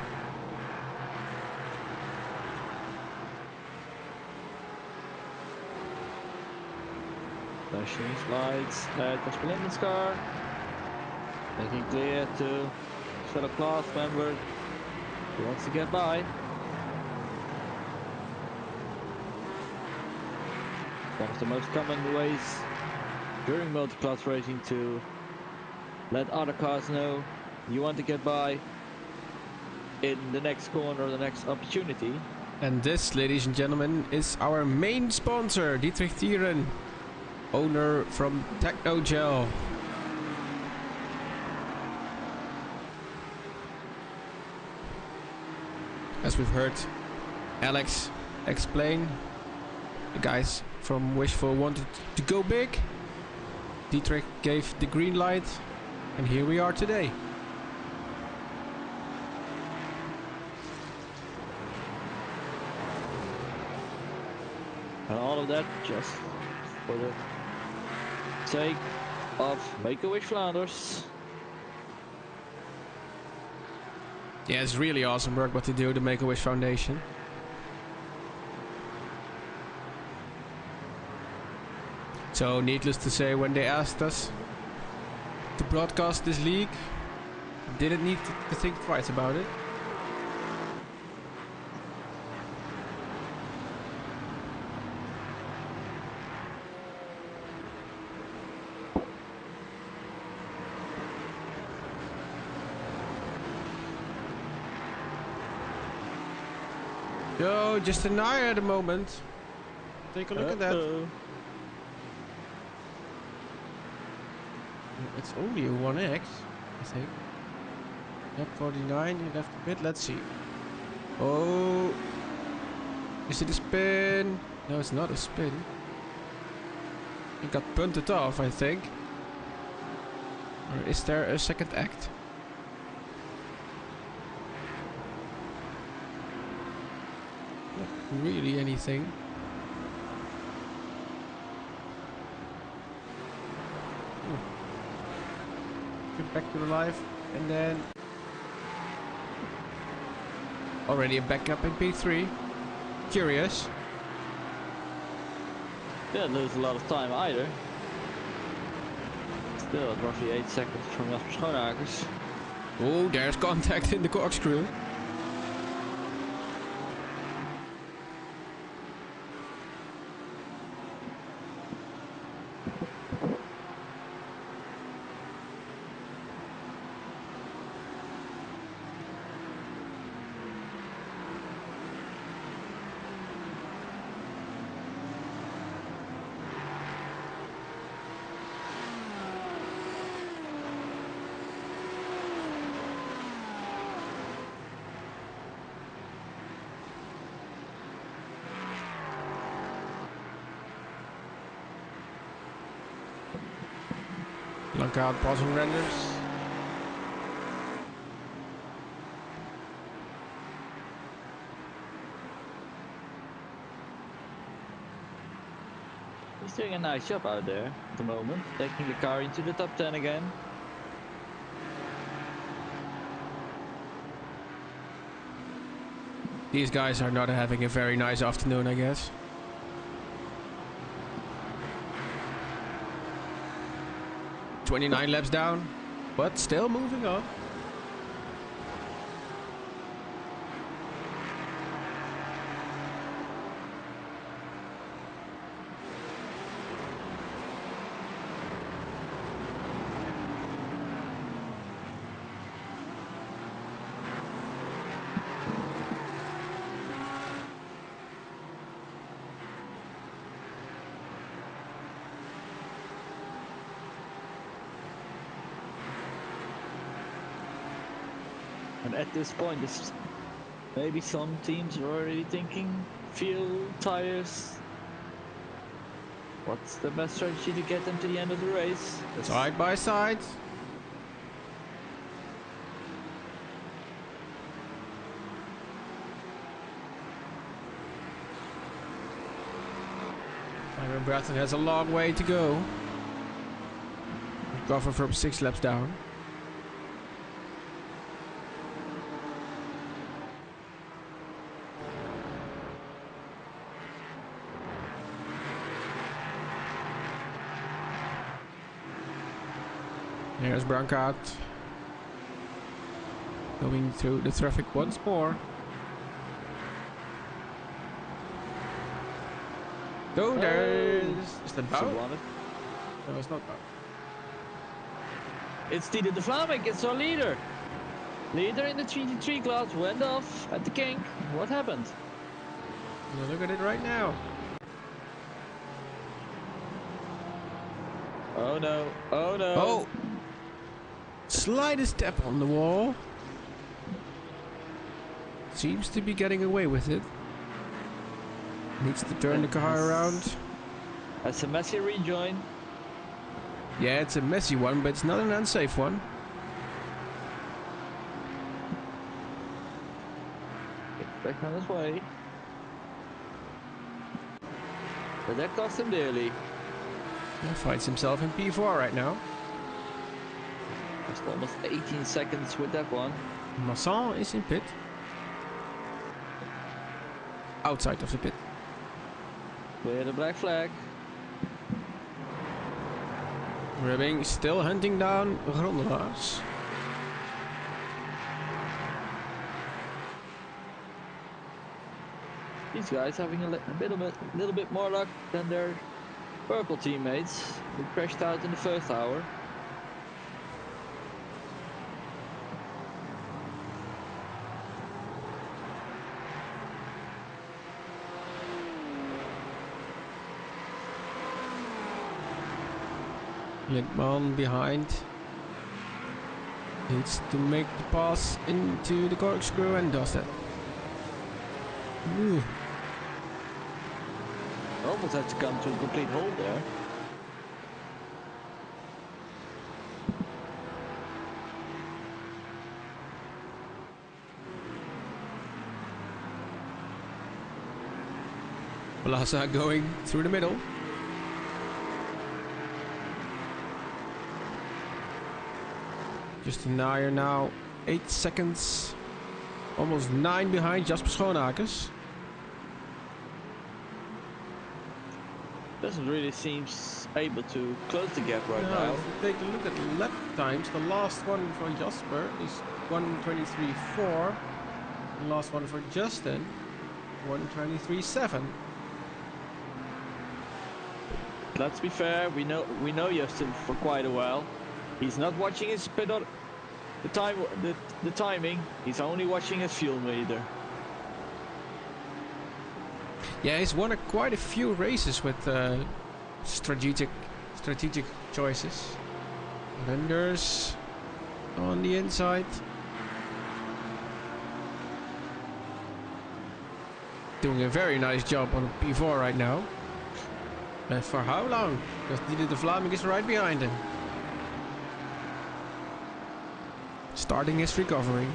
Flashing slides at Jasper Lindman's car. Making clear to fellow class member who wants to get by. One of the most common ways during multi-class racing to let other cars know you want to get by in the next corner or the next opportunity. And this, ladies and gentlemen, is our main sponsor, Dietrich Thieren, owner from Technogel. As we've heard Alex explain, the guys from Wishful wanted to go big. Dietrich gave the green light, and here we are today. And all of that just for the sake of Make-A-Wish Flanders. Yeah, it's really awesome work what they do, the Make-A-Wish Foundation. So, needless to say, when they asked us to broadcast this league, didn't need to think twice about it. Yo, just an eye at the moment. Take a look at that. It's only a 1X, I think. Lap 49, you left a bit. Let's see. Oh, is it a spin? No, it's not a spin. It got punted off, I think. Or is there a second act? Not really anything. Get back to the life. And then... already a backup in P3. Curious. Didn't lose a lot of time either. Still at roughly 8 seconds from Jasper Schoonakers. Oh, there's contact in the corkscrew. Look out, pausing renders. He's doing a nice job out there at the moment, taking the car into the top 10 again. These guys are not having a very nice afternoon, I guess. "29 laps down, but still moving on." And at this point, maybe some teams are already thinking fuel, tires. What's the best strategy to get them to the end of the race? Side by side. Simon Bratton has a long way to go. Recover from 6 laps down. There's Brancard. Going through the traffic once more. Oh, there's... is that Bout? No, it's not Bout. It's Didier de Vlaming, it's our leader. Leader in the GT3 class went off at the kink. What happened? Well, look at it right now. Oh no, oh no. Oh! Slightest step on the wall. Seems to be getting away with it. Needs to turn the car around. That's a messy rejoin. Yeah, it's a messy one, but it's not an unsafe one. Get back on his way. But that cost him dearly. He finds himself in P4 right now. Just almost 18 seconds with that one. Masson is in pit. Outside of the pit. Clear the black flag. Ribbing still hunting down Grondelaars. These guys having a little bit more luck than their purple teammates who crashed out in the first hour. Linkman behind. Needs to make the pass into the corkscrew and does that. Ooh. Almost had to come to a complete halt there. Plaza going through the middle. Justin Nair now 8 seconds. Almost 9 behind Jasper Schoonakers. Doesn't really seem able to close the gap right now. If you take a look at lap times, the last one for Jasper is 1:23.4. The last one for Justin, 1:23.7. Let's be fair, we know Justin for quite a while. He's not watching his the timing. He's only watching his fuel meter. Yeah, he's won quite a few races with strategic choices. Flanders on the inside. Doing a very nice job on P4 right now. And for how long? Because Dieter de Vlaming is right behind him. Starting his recovery.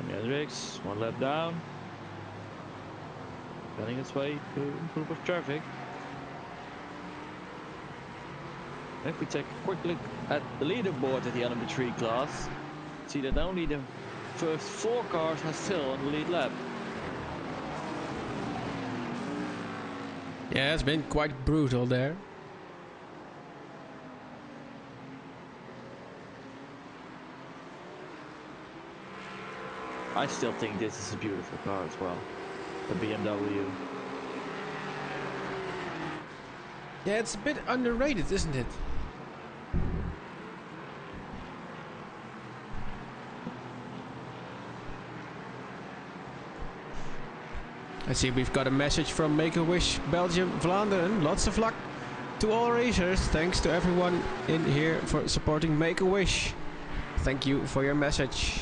Hendricks, one lap down. Cutting its way to a group of traffic. If we take a quick look at the leaderboard at the LMP3 class, see that only the first 4 cars are still on the lead lap. Yeah, it's been quite brutal there. I still think this is a beautiful car as well, the BMW. Yeah, it's a bit underrated, isn't it? I see we've got a message from Make-A-Wish Belgium Vlaanderen. Lots of luck to all racers. Thanks to everyone in here for supporting Make-A-Wish. Thank you for your message.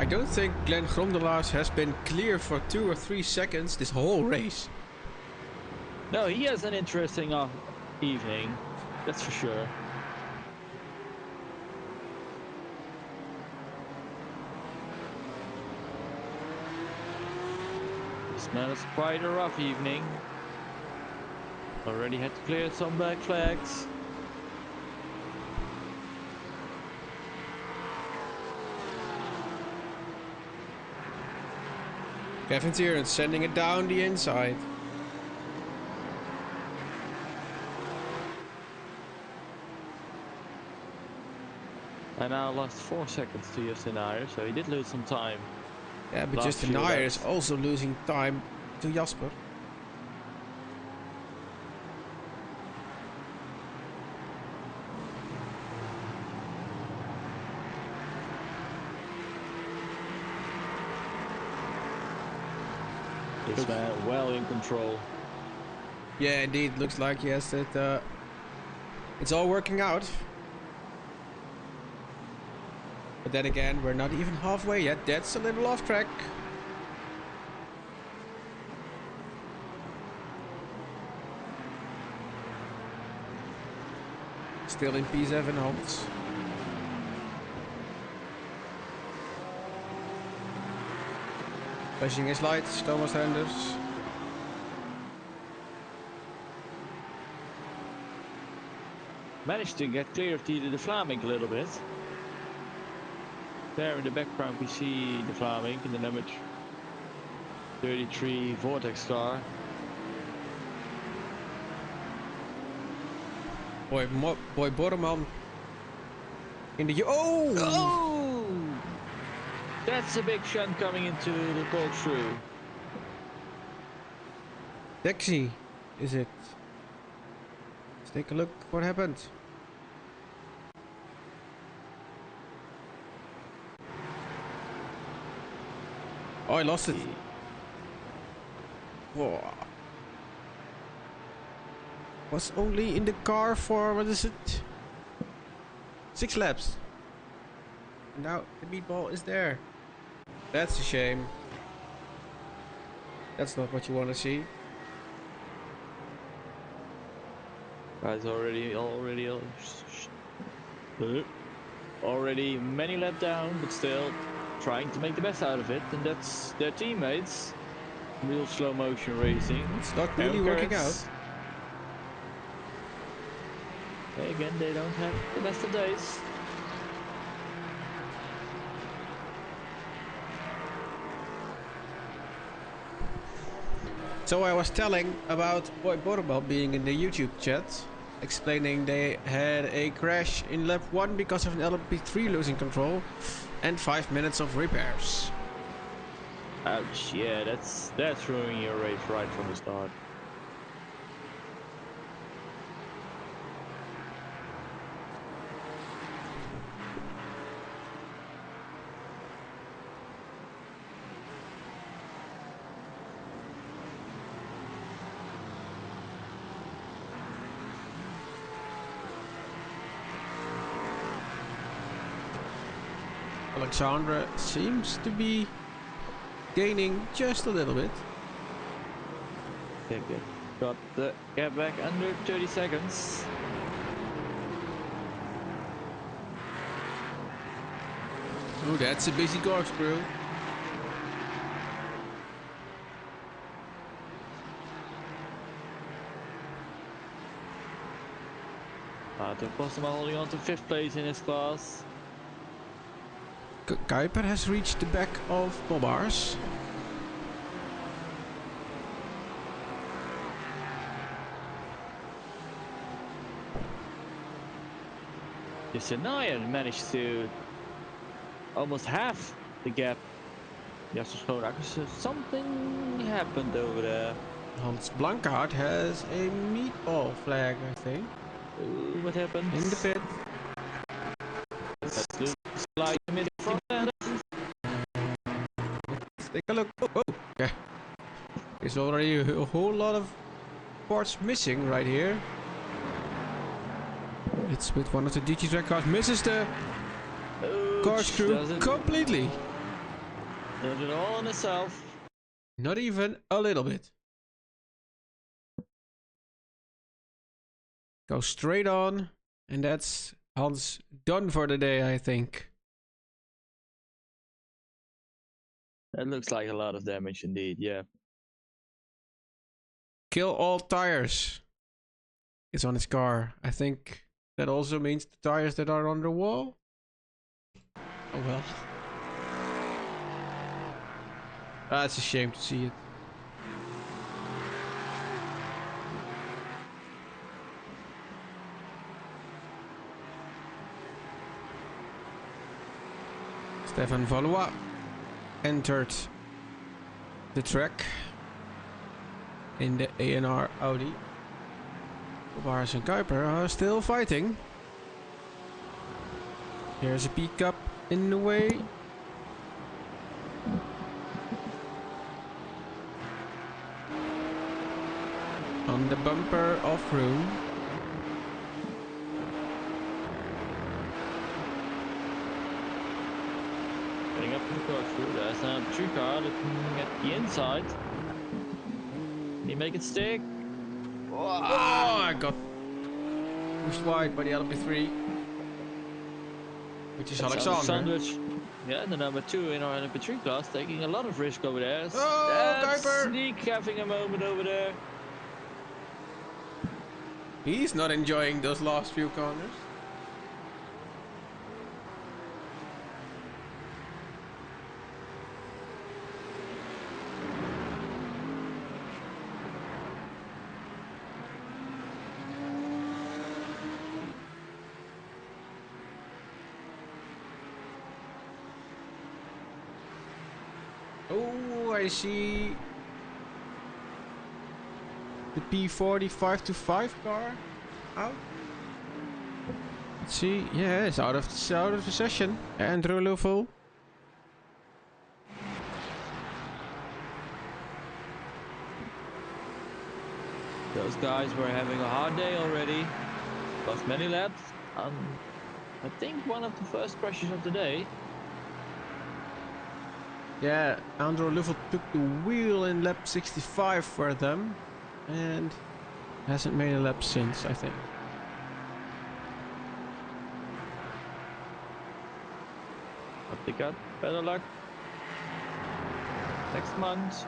I don't think Glenn Grondelaars has been clear for 2 or 3 seconds this whole race. No, he has an interesting evening, that's for sure. This man has quite a rough evening. Already had to clear some black flags. Kevin Tiernan sending it down the inside. I now lost 4 seconds to Justin Nair, so he did lose some time. Yeah, but Last Justin few Nair laps. is also losing time to Jasper. This man well in control. Yeah, indeed. Looks like he has it It's all working out. But then again, we're not even halfway yet. That's a little off track. Still in P7 Hans. Flashing his lights, Thomas Flanders. Managed to get clear of the Flaming a little bit. There in the background we see the Flaming in the number 33 Vortex car. Boy Borderman in the... Oh! Oh! That's a big shunt coming into the corkscrew. Taxi, is it? Let's take a look what happened. Oh, I lost it. Whoa. Was only in the car for, what is it? 6 laps. And now the meatball is there. That's a shame. That's not what you want to see. Guys, already many lap down, but still trying to make the best out of it, and that's their teammates. Real slow motion racing. It's not really working out. Again, they don't have the best of days. So I was telling about Boy Borobal being in the YouTube chat, explaining they had a crash in lap 1 because of an LMP3 losing control and 5 minutes of repairs. Ouch, yeah, that's ruining your race right from the start. Alexandra seems to be gaining just a little bit. Okay, good. Got the gap back under 30 seconds. Oh, that's a busy corkscrew. De Postma holding on to 5th place in his class. Kuiper has reached the back of Bobars. Sanayan managed to almost half the gap. Yes, something happened over there. Hans Blankard has a meatball flag, I think. Ooh, what happened? In the pit. That looks like a mid front end. Let's take a look. Oh, yeah. There's already a whole lot of parts missing right here. It's with one of the DG-Track cars. Misses the corkscrew completely. Does it all on itself. Not even a little bit. Go straight on. And that's Hans done for the day, I think. That looks like a lot of damage indeed, yeah. Kill all tires. It's on his car. I think that also means the tires that are on the wall. Oh well. It's a shame to see it. Stefan Valois entered the track in the A&R Audi. Bars and Kuiper are still fighting. Here's a pickup in the way. On the bumper of room. through. There's an LP3 car looking at the inside. Can he make it stick? Oh, I got pushed wide by the LP3, which is That's Alexander. Yeah, the number 2 in our LP3 class, taking a lot of risk over there. Oh, That's Kuiper! Sneak having a moment over there. He's not enjoying those last few corners. Oh, I see the P40 525 car out. Let's see. Yeah, it's out of the session. Andrew Wishful. Those guys were having a hard day already. Lost many laps. I think one of the first crashes of the day. Yeah, Andrew Wishful took the wheel in lap 65 for them. And hasn't made a lap since, I think. But they got better luck next month.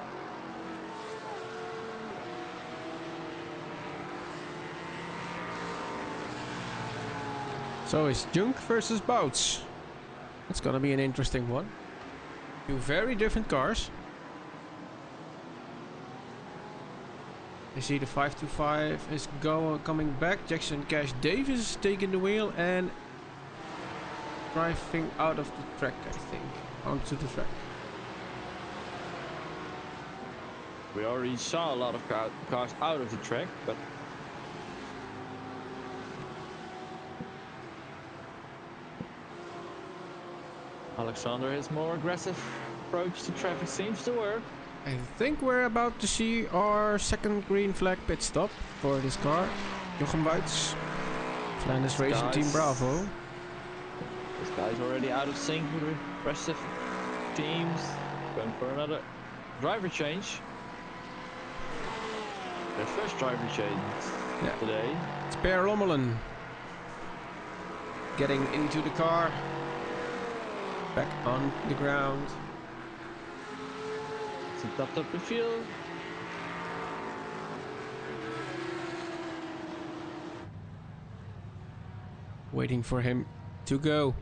So it's Junk versus Bouts. It's gonna be an interesting one. Two very different cars. You see the 525 is coming back. Jackson Cash Davis is taking the wheel and driving out of the track, I think. Onto the track. We already saw a lot of cars out of the track, but Alexander has more aggressive approach to traffic seems to work. I think we're about to see our second green flag pit stop for this car. Jochem Buits, Flanders Racing Team Bravo. This guy's already out of sync with the rest of teams. Going for another driver change. Their first driver change today. It's Per Lommelen getting into the car. Back on the ground. It's a topped up the field. Waiting for him to go.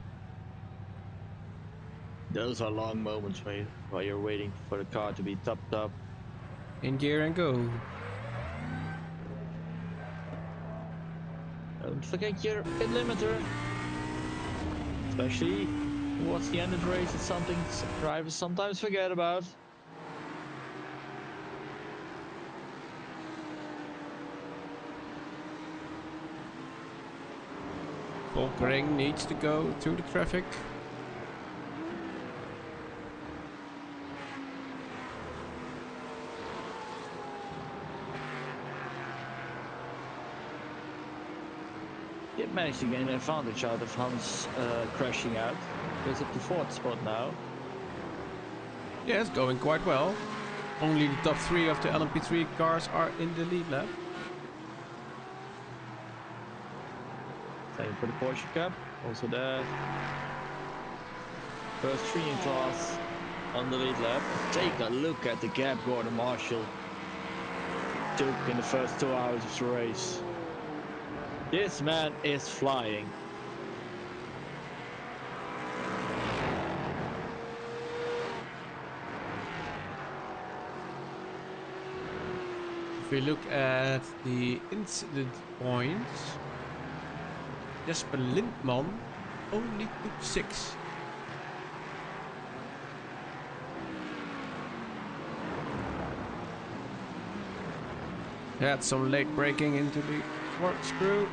Those are long moments while you're waiting for the car to be topped up. In gear and go. Don't forget your pit limiter. Especially towards the end of the race, it's something drivers sometimes forget about. Volkering needs to go through the traffic. Did manage to gain an advantage out of Hans crashing out. Goes up to 4th spot now. Yeah, it's going quite well. Only the top 3 of the LMP3 cars are in the lead lap. Same for the Porsche Cup. Also there. First 3 in class on the lead lap. Take a look at the gap Gordon Marshall took in the first 2 hours of the race. This man is flying. If we look at the incident points, Jesper Lindman only took 6. Had some late braking into the fork screw.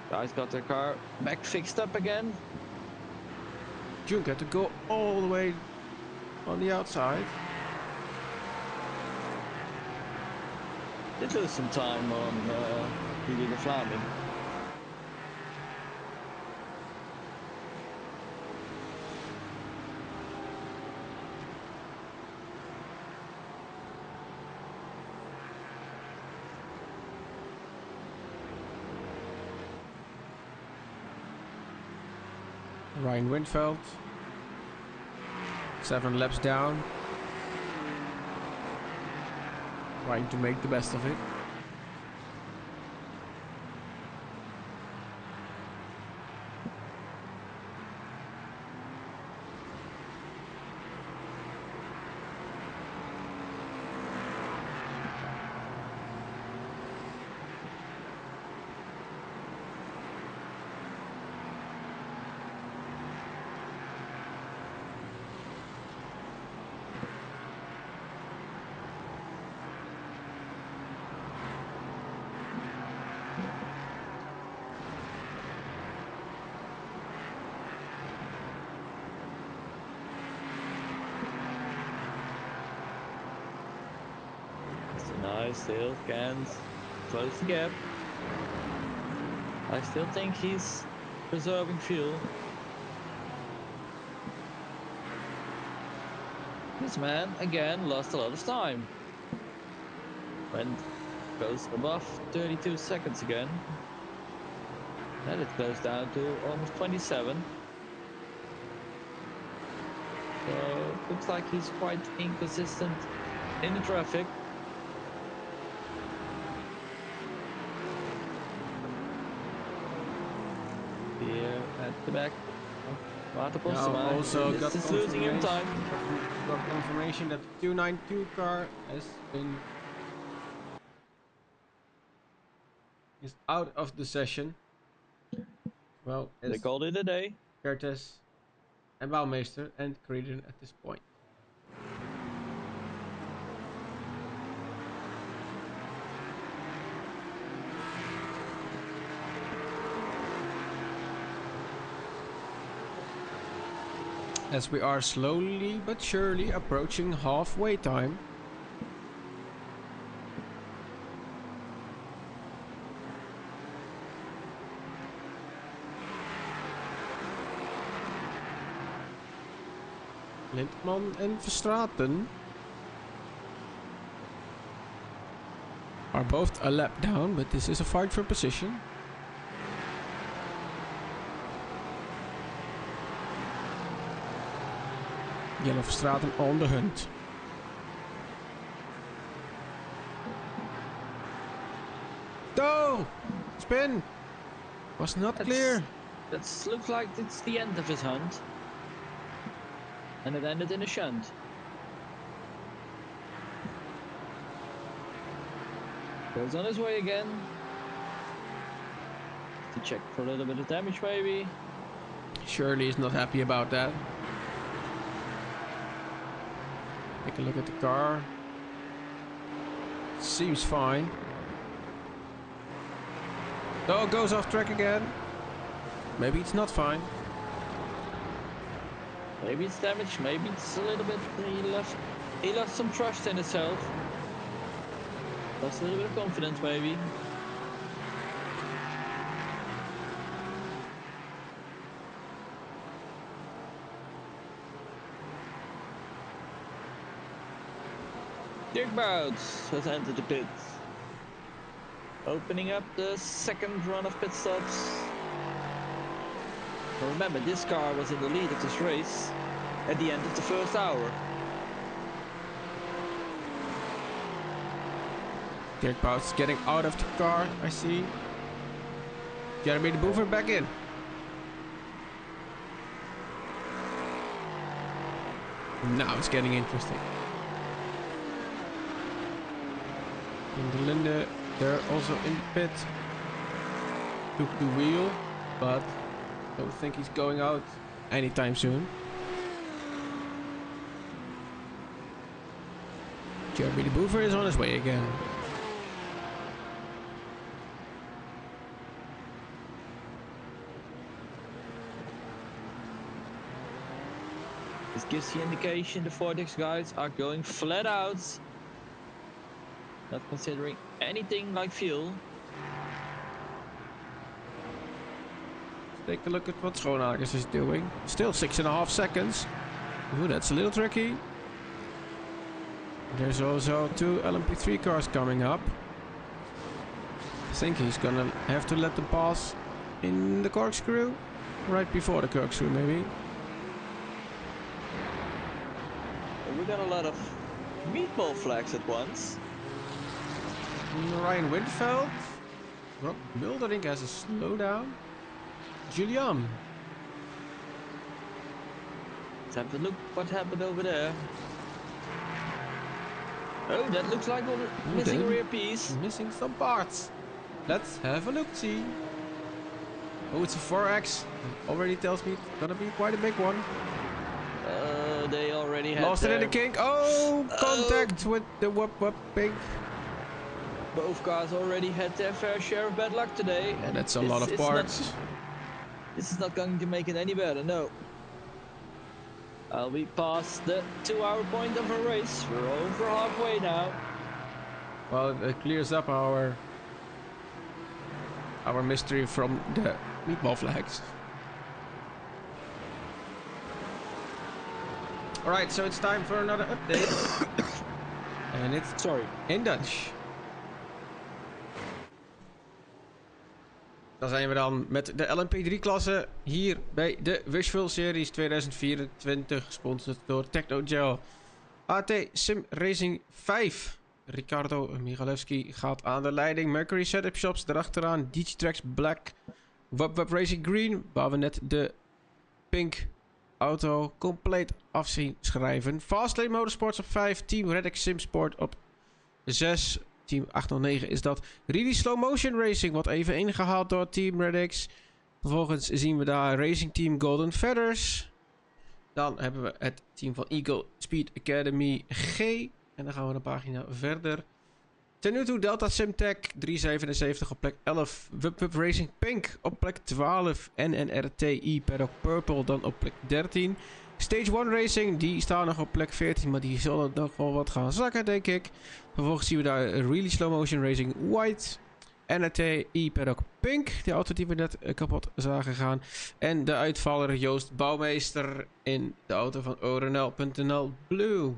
Guys got their car back fixed up again. Junk had to go all the way on the outside. Did lose some time on Lily the Flaming. Ryan Windfeld. 7 laps down. Trying to make the best of it. Nice, still can close the gap. I still think he's preserving fuel. This man again lost a lot of time. When goes above 32 seconds again. And it goes down to almost 27. So looks like he's quite inconsistent in the traffic. Here at the back. Also got is losing him time. Got confirmation that the 292 car is out of the session. Well, They called it a day. Curtis and Bouwmeester and Creedon at this point. As we are slowly but surely approaching halfway time. Lindman and Verstraeten are both a lap down, but this is a fight for position. Yellow Verstraeten on the hunt. Oh! Spin! Was not clear. That looks like it's the end of his hunt. And it ended in a shunt. Goes on his way again. To check for a little bit of damage maybe. Surely is not happy about that. Take a look at the car. Seems fine. Oh, goes off track again. Maybe it's not fine. Maybe it's damaged, maybe it's a little bit, he lost some trust in himself. Lost a little bit of confidence maybe. Dirk Bouts has entered the pits. Opening up the second run of pit stops. Remember, this car was in the lead of this race at the end of the first hour. Dirk Bouts getting out of the car, I see. Jeremy de Boever back in. Now it's getting interesting. In the Linde, they're also in the pit. Took the wheel, but don't think he's going out anytime soon. Jeremy de Boever is on his way again. This gives the indication the Vortex guys are going flat out. Not considering anything like fuel. Take a look at what Schoonmakers is doing. Still 6.5 seconds. Ooh, that's a little tricky. There's also 2 LMP3 cars coming up. I think he's gonna have to let them pass in the corkscrew. right before the corkscrew, maybe. We got a lot of meatball flags at once. Ryan Winfeld. Rob Muldering has a slowdown. Julian. Let's have a look what happened over there. Oh, that looks like we're missing a rear piece. Missing some parts. Let's have a look-see. Oh, it's a 4X. Already tells me it's gonna be quite a big one. They already had Lost it in the kink. Oh, contact with the whoop pig. Both cars already had their fair share of bad luck today. And that's a lot of parts. This is not going to make it any better, no. I'll be past the 2-hour point of a race. We're over halfway now. Well, it clears up our mystery from the meatball flags. Alright, so it's time for another update. And it's in Dutch. Dan zijn we dan met de LMP3-klasse hier bij de Wishful Series 2024, gesponsord door Technogel. AT Sim Racing 5. Ricardo Michalewski gaat aan de leiding. Mercury Setup Shops erachteraan. Digitrax Black. Wub Racing Green, waar we net de pink auto compleet af zien schrijven. Fastlane Motorsports op 5. Team Redx Simsport op 6. Team 809 is dat. Really Slow Motion Racing wordt even ingehaald door Team Redx. Vervolgens zien we daar Racing Team Golden Feathers. Dan hebben we het team van Eagle Speed Academy G. En dan gaan we een pagina verder. Ten nu toe Delta Simtech 377 op plek 11. Wub Racing Pink op plek 12. NNRTI Paddock Purple dan op plek 13. Stage 1 Racing, die staan nog op plek 14, maar die zullen nog wel wat gaan zakken, denk ik. Vervolgens zien we daar Really Slow Motion Racing White. NRTI Paddock Pink, de auto die we net kapot zagen gaan. En de uitvaller Joost Bouwmeester in de auto van ORNL.nl Blue.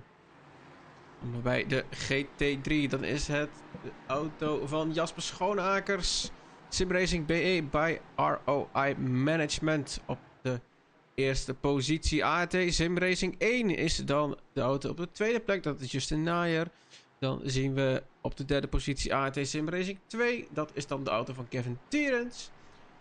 Bij de GT3, dan is het de auto van Jasper Schoonakers. Simracing BE bij ROI Management op de eerste positie. AT Simracing 1 is dan de auto op de tweede plek. Dat is Justin Naaier. Dan zien we op de derde positie AT Simracing 2. Dat is dan de auto van Kevin Tierens.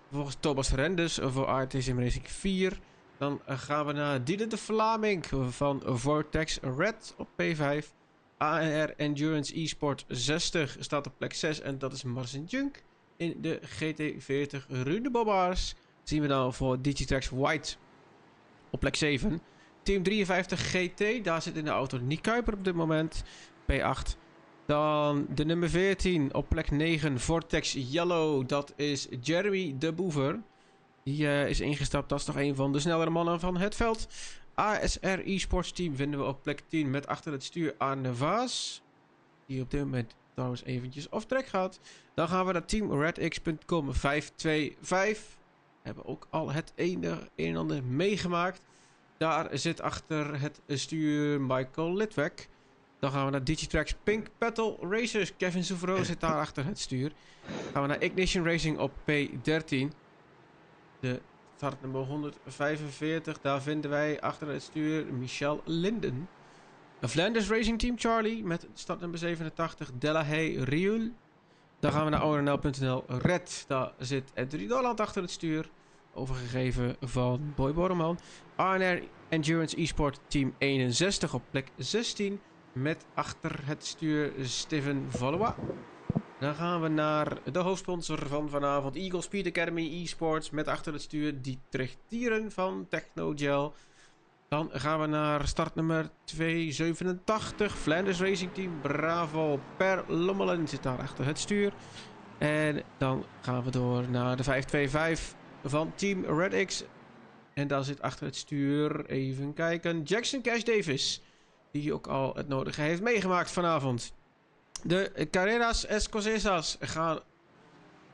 Vervolgens Thomas Renders voor AT Simracing 4. Dan gaan we naar Dylan de Vlaming van Vortex Red op P5. ANR Endurance eSport 60 staat op plek 6 en dat is Marcin Junk. In de GT40 Rune Bobbaars zien we dan voor Digitrax White op plek 7. Team 53 GT, daar zit in de auto Nick Kuiper op dit moment. P8. Dan de nummer 14 op plek 9 Vortex Yellow, dat is Jeremy de Boever. Die is ingestapt, dat is toch een van de snellere mannen van het veld. ASR eSports Team vinden we op plek 10 met achter het stuur Arne Vaas. Die op dit moment trouwens eventjes off track gaat. Dan gaan we naar Team RedX.com 525. Hebben ook al het een en ander meegemaakt. Daar zit achter het stuur Michael Litwek. Dan gaan we naar Digitrax Pink Battle Racers. Kevin Souvreau zit daar achter het stuur. Gaan we naar Ignition Racing op P13. De startnummer 145. Daar vinden wij achter het stuur Michel Linden. Een Flanders Racing Team Charlie met startnummer 87 Delahaye Rioul. Dan gaan we naar ORNL.nl Red. Daar zit Edry Dolland achter het stuur. Overgegeven van Boy Borreman. ANR Endurance eSport Team 61 op plek 16. Met achter het stuur Steven Valois. Dan gaan we naar de hoofdsponsor van vanavond. Eagle Speed Academy eSports. Met achter het stuur Dietrich Tieren van Technogel. Dan gaan we naar startnummer 287. Flanders Racing Team Bravo. Per Lommelen zit daar achter het stuur. En dan gaan we door naar de 525 van Team RedX. En daar zit achter het stuur, even kijken, Jackson Cash Davis. Die ook al het nodige heeft meegemaakt vanavond. De Carreras Escocesas gaan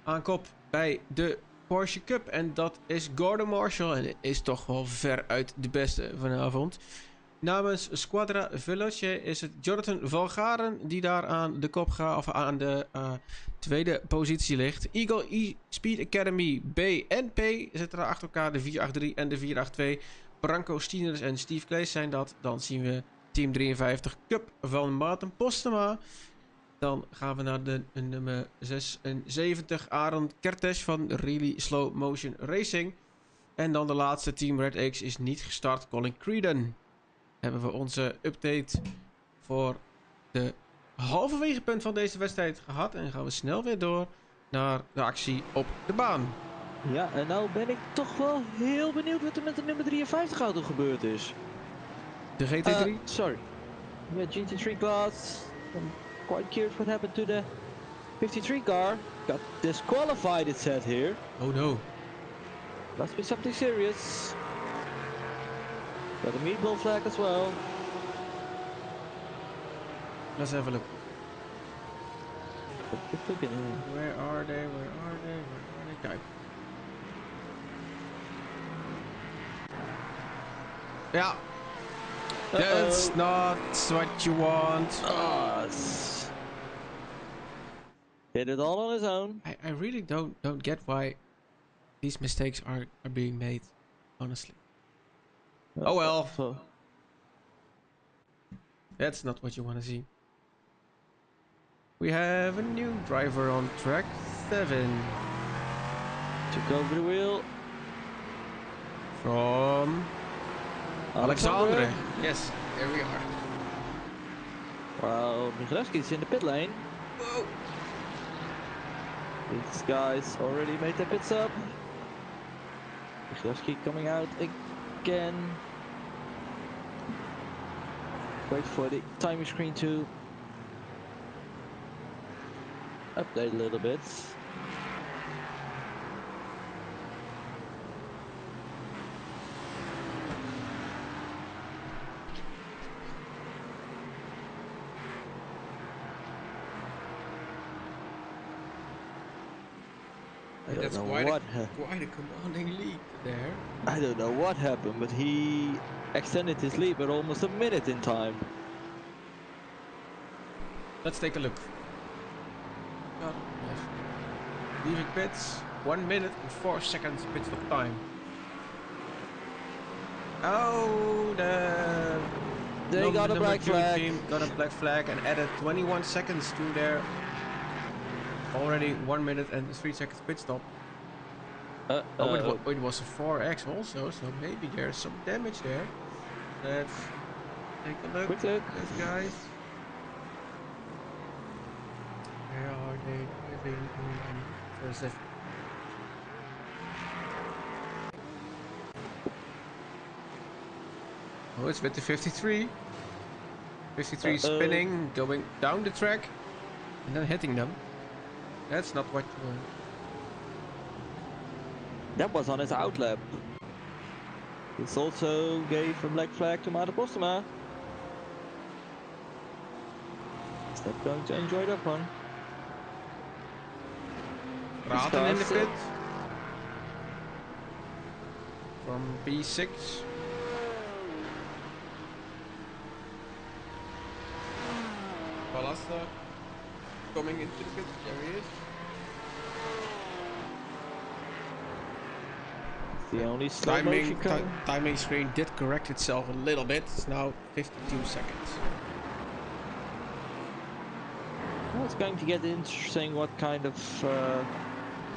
aan kop bij de Porsche Cup. En dat is Gordon Marshall. En is toch wel veruit de beste vanavond. Namens Squadra Veloce is het Jonathan Valgaren die daar aan de kop gaat, of aan de tweede positie ligt. Eagle E-Speed Academy B en P zitten daar achter elkaar. De 483 en de 482. Branko Stieners en Steve Klees zijn dat. Dan zien we Team 53 Cup van Maarten Postema. Dan gaan we naar de nummer 76 Arend Kertes van Really Slow Motion Racing. En dan de laatste Team Red X is niet gestart. Colin Creedon. Hebben we onze update voor de halverwege punt van deze wedstrijd gehad. En gaan we snel weer door naar de actie op de baan. Ja, en nou ben ik toch wel heel benieuwd wat er met de nummer 53 auto gebeurd is. De GT3? Sorry. Yeah, GT3 class. I'm quite curious what happened to the 53 car. Got disqualified, it said here. Oh no. Must be something serious. Got a meatball flag as well. Let's have a look. Look at Where are they? Where are they? Where are they? Kijk. Ja. That's not what you want. Did it all on his own. I really don't get why these mistakes are being made, honestly. Oh well. That's not what you want to see. We have a new driver on track 7. Took over the wheel. From Alexandre. Yes, here we are. Well, Michaleski's in the pit lane. Whoa. These guys already made their pits up. Michaleski coming out again. Wait for the timing screen to update a little bit. That's quite a commanding lead there. I don't know what happened, but he extended his lead by almost a minute in time. Let's take a look. Leaving pits, 1 minute and 4 seconds pit stop time. Oh, they got a black flag. Team got a black flag and added 21 seconds to their already 1 minute and 3 seconds pit stop. It was a 4X also, so maybe there's some damage there. Let's take a look. Quick look. These guys. Where are they driving? First if oh, it's with the 53. 53 spinning, going down the track, and then hitting them. That's not what you want. That was on his outlap. This also gave a black flag to Maarten Postema. He's not going to enjoy that one. Raten in the pit. From P6. Balasta coming into the pit. There he is. The only slow motion timing screen did correct itself a little bit. It's now 52 seconds. Well, it's going to get interesting what kind of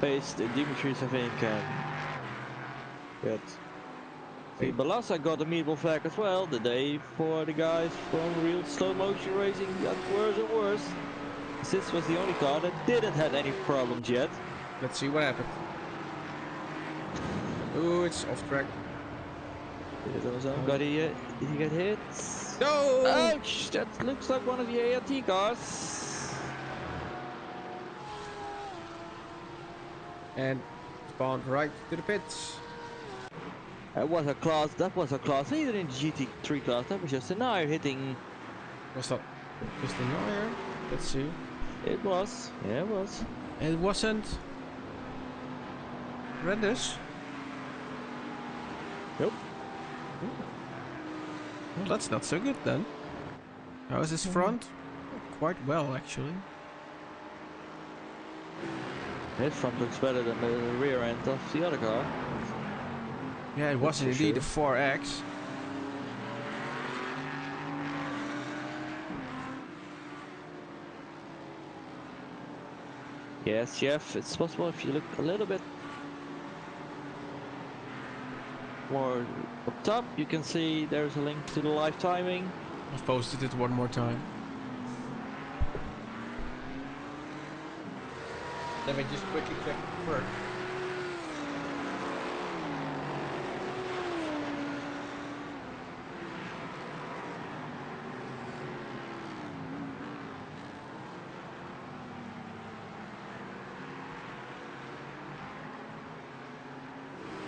pace the Dimitri's I think can get. See, Balassa got a meatball flag as well. The day for the guys from Real Slow Motion Racing got worse and worse. This was the only car that didn't have any problems yet. Let's see what happened. Oh, it's off track. Did he get hit? No! Ouch! That looks like one of the ART cars. And spawned right to the pits. That was a class leader in the GT3 class. That was just a Nair hitting. Was that just a Nair? Let's see. It was. Yeah, it was. It wasn't Flanders. Nope. Well, that's not so good then. How is his front? Quite well, actually. His front looks better than the rear end of the other car. Yeah, it was for indeed sure. a 4X. Yes, Jeff, it's possible if you look a little bit more up top, you can see there's a link to the live timing. I've posted it one more time. Let me just quickly check the work.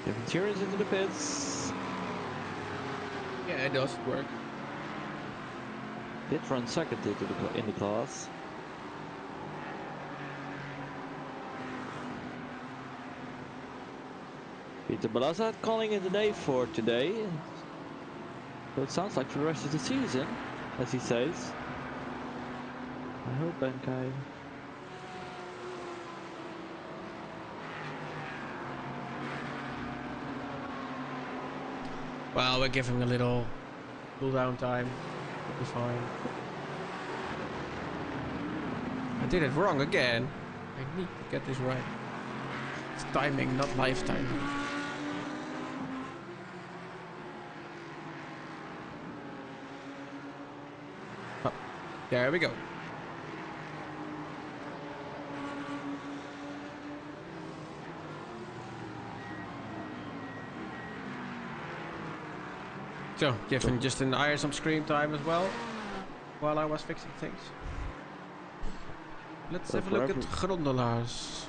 Kevin Tier's into the pits. Yeah, it does work. Did run second in the class. Peter Balazar calling it a day for today. So it sounds like for the rest of the season, as he says. I hope Benkai. Well, we're giving a little cool down time. It'll be fine. I did it wrong again. I need to get this right. It's timing, not live timing. Oh, there we go. So, giving just an iron some screen time as well, while I was fixing things. Let's have a look at Grondelaars.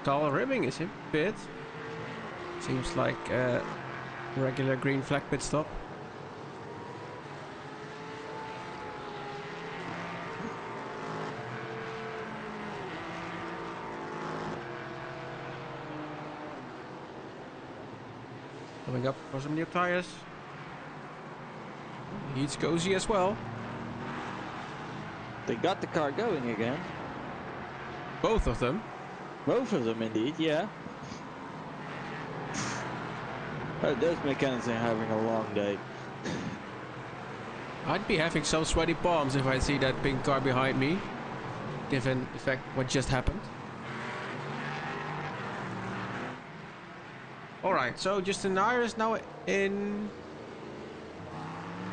Carl Ribbing is in pit. Seems like a regular green flag pit stop. Coming up for some new tires. He's cozy as well. They got the car going again. Both of them. Both of them indeed, yeah. Those mechanics are having a long day. I'd be having some sweaty palms if I see that pink car behind me, given the fact what just happened. Alright, so Justin Nair is now in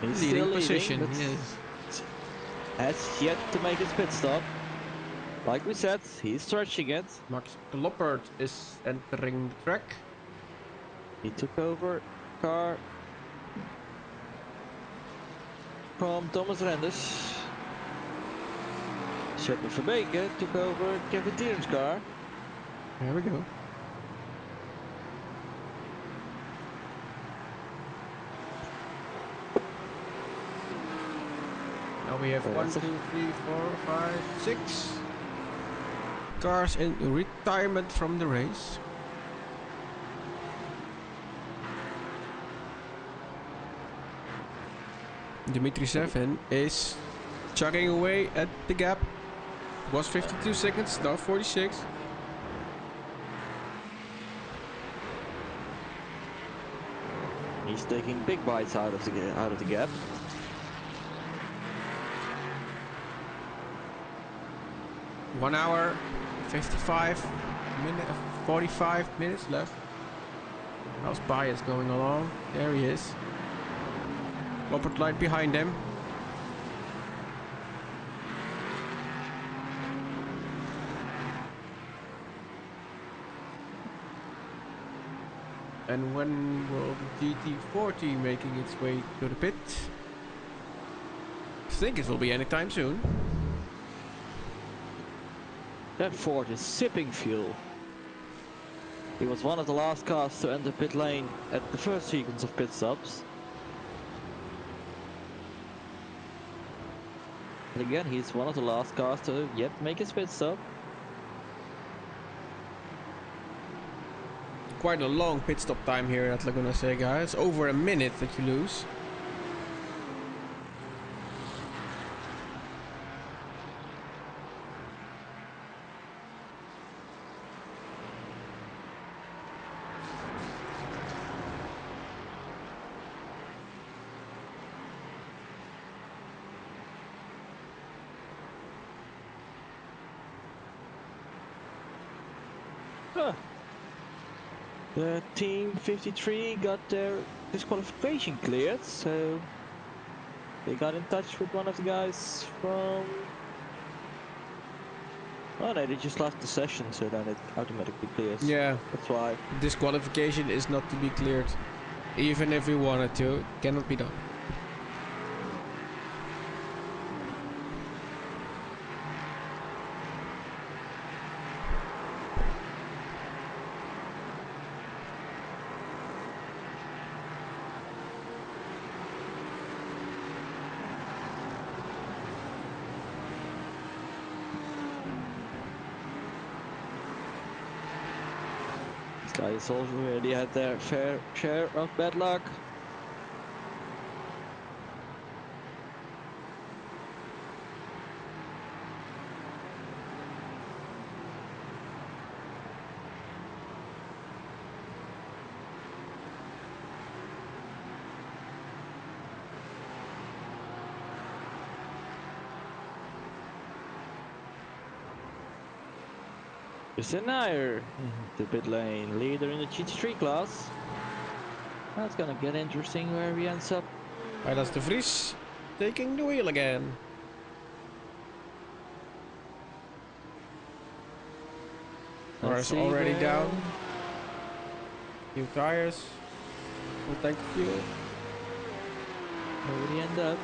He's leading still position. leading, Yes. has yet to make his pit stop. Like we said, he's stretching it. Max Kloppert is entering the track. He took over car from Thomas Renders. Shepard Verbeke took over Kevin Tier's car. There we go. Now we have 1, 2, 3, 4, 5, 6 cars in retirement from the race. Dimitri Sevin is chugging away at the gap. It was 52 seconds, now 46. He's taking big bites out of the gap. One hour, 45 minutes left. How's Bias going along? There he is. Robert Light behind him. And when will the GT40 making its way to the pit? I think it will be anytime soon. That Ford is sipping fuel. He was one of the last cars to enter pit lane at the first sequence of pit stops. And again, he's one of the last cars to yet make his pit stop. Quite a long pit stop time here at Laguna Seca. It's over a minute that you lose. Huh. The team 53 got their disqualification cleared, so they got in touch with one of the guys from... Oh no, they just lost the session, so then it automatically clears. Yeah, That's why. disqualification is not to be cleared. Even if we wanted to, it cannot be done. These guys already had their fair share of bad luck. Christian Nair, the pit lane leader in the GT3 class. That's gonna get interesting where he ends up. That's de Vries taking the wheel again. Cars already down. New tires. Full tank of fuel. Where would he end up?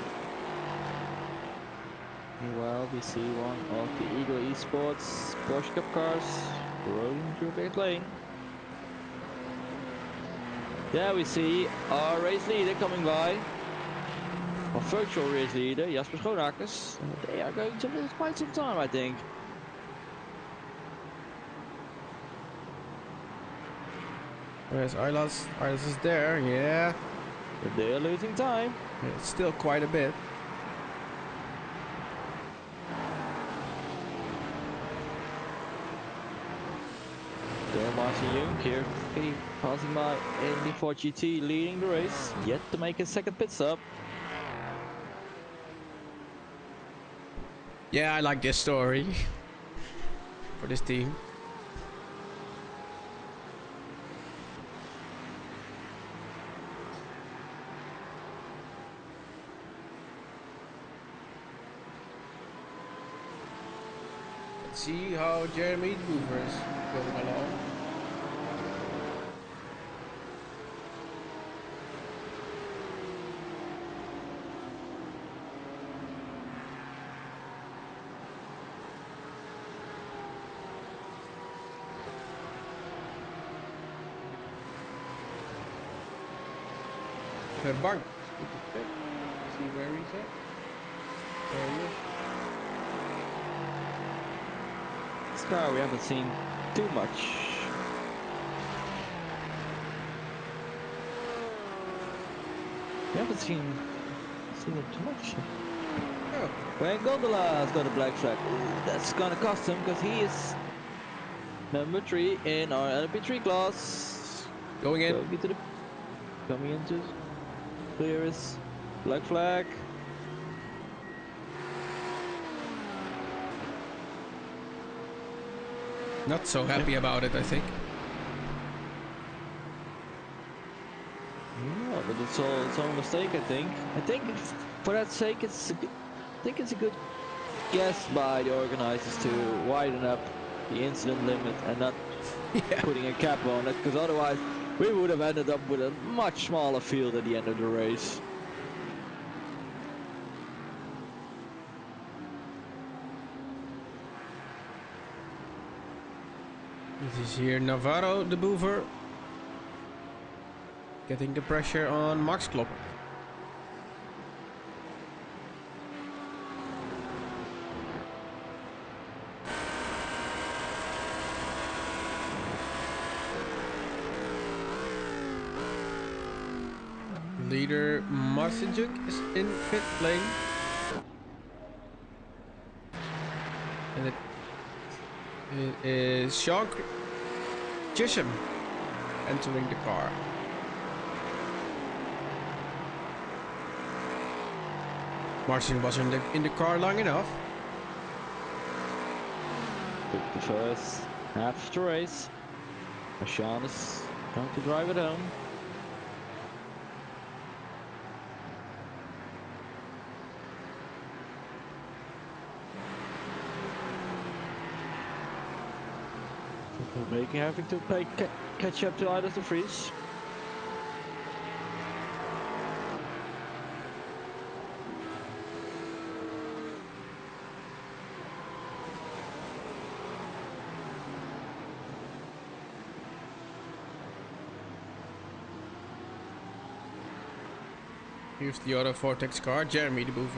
Meanwhile, we see one of the Eagle Esports Porsche Cup cars rolling through pit lane. Yeah, we see our race leader coming by. Our virtual race leader, Jasper Schoonakers. They are going to lose quite some time, I think. Where's Arlas? Arlas is there, yeah. But they are losing time. It's still quite a bit. Still Martin Jung here, passing by Indy 4 GT, leading the race, yet to make a second pit stop. Yeah, I like this story for this team. Let's see how Jeremy Hoover is going along. Verbank. See where he's at. There he is. This car we haven't seen too much. We haven't seen it too much. Oh, Ben Gondola's got a black flag. Ooh, that's gonna cost him because he is number 3 in our LP3 class. going in. Coming into clearest black flag. Not so happy about it, I think. No, but it's all its own mistake, I think. I think for that sake, it's a good guess by the organizers to widen up the incident limit and not Yeah. putting a cap on it, because otherwise we would have ended up with a much smaller field at the end of the race. This is here Navarro, the Boover, getting the pressure on Max Klopper. Leader Marcinjuk is in pit lane. And it is Sean Chisholm entering the car. Martin was in the car long enough. Took the first half of the race. Sean is going to drive it home. Making having to catch up to either of the freeze. Here's the other Vortex car, Jeremy the Boover.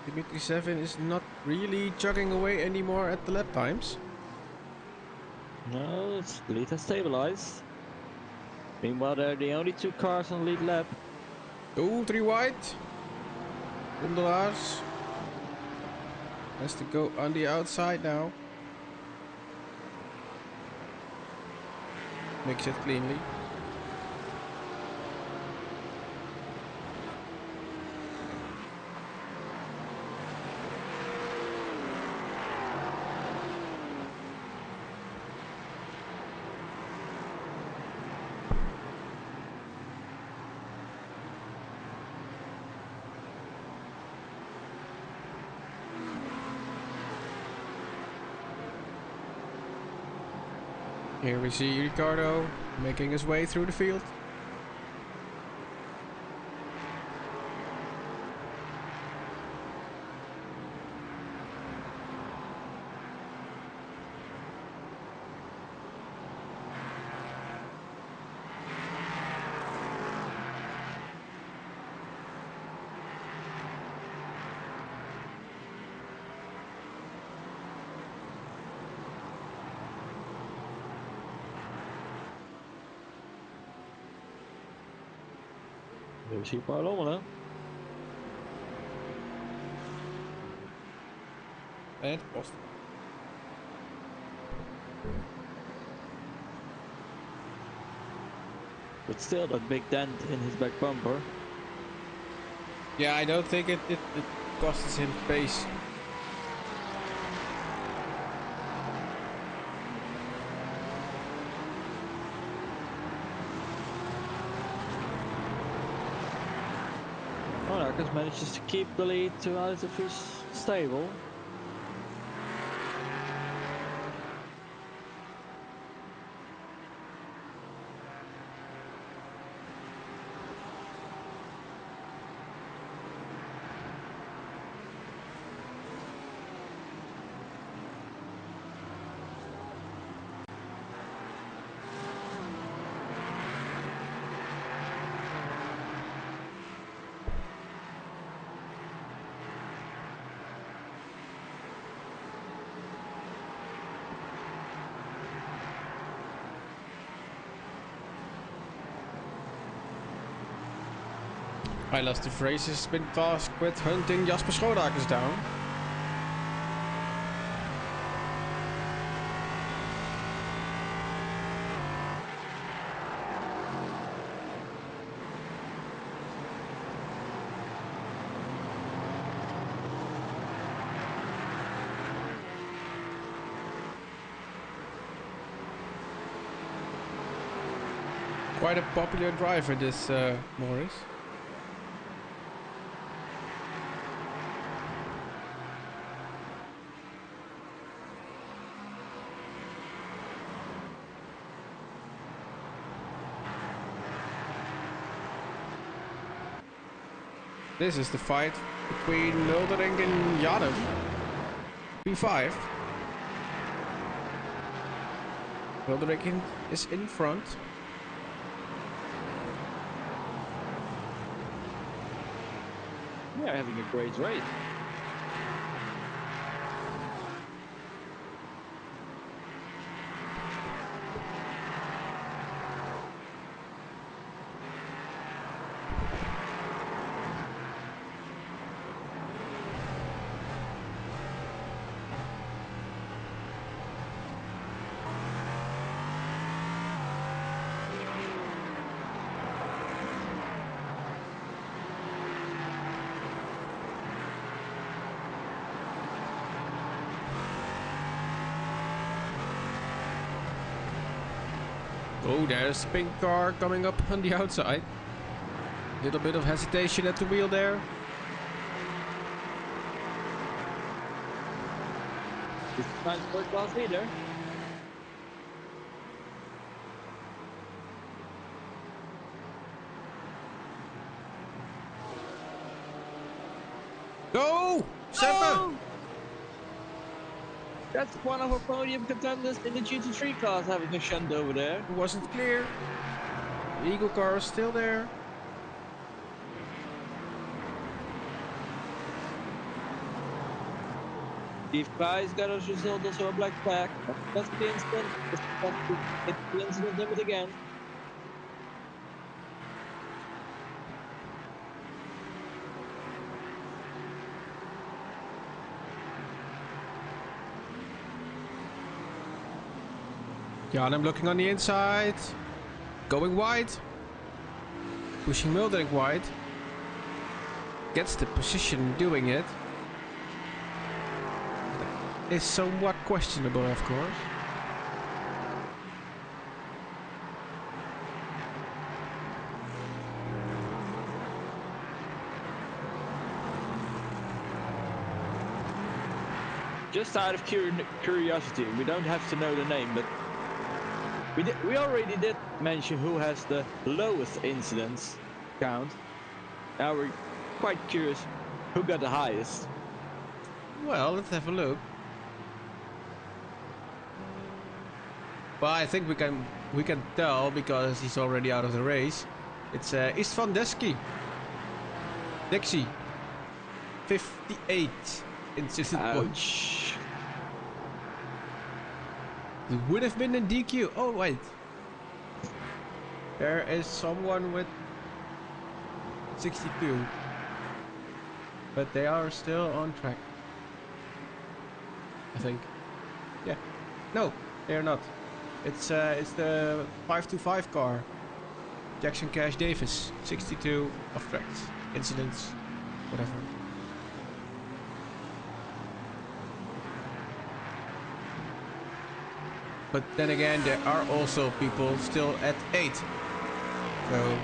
Dimitri 7 is not really chugging away anymore at the lap times. No, the lead has stabilized. Meanwhile, they're the only 2 cars on the lead lap. Oh, 3 wide. Wondelaars has to go on the outside now. Makes it cleanly. Here we see Ricardo making his way through the field. We zien Paul Lommelen. And post. But still that big dent in his back bumper. Yeah, I don't think it costs him pace. Marcus manages to keep the lead to out of his stable. I lost the phrase has been tasked with hunting Jasper Schoonmakers down. Quite a popular driver, this Morris. This is the fight between Muldering and Yadav. P5. Muldering is in front. Yeah, having a great race. Oh, there's a pink car coming up on the outside. Little bit of hesitation at the wheel there. It's time for class leader. Go! Seppe! Oh! That's one of our podium contenders in the GT3 class having a shunt over there. It wasn't clear. The Eagle car is still there. Steve Guy's got as a result also a black flag. That's the incident. It's the incident limit again. Jan, I'm looking on the inside. Going wide. Pushing Mildring wide. Gets the position doing it. Is somewhat questionable, of course. Just out of curiosity, we don't have to know the name, but we already did mention who has the lowest incidence count. Now we're quite curious who got the highest. Well, let's have a look. Well, I think we can tell because he's already out of the race. It's Istvan Dixie. 58 incident points. Ouch. It would have been in DQ. Oh wait. There is someone with 62. But they are still on track. I think. Yeah. No, they are not. It's the 525 car. Jackson Cash Davis, 62 off tracks, incidents, whatever. But then again, there are also people still at 8. So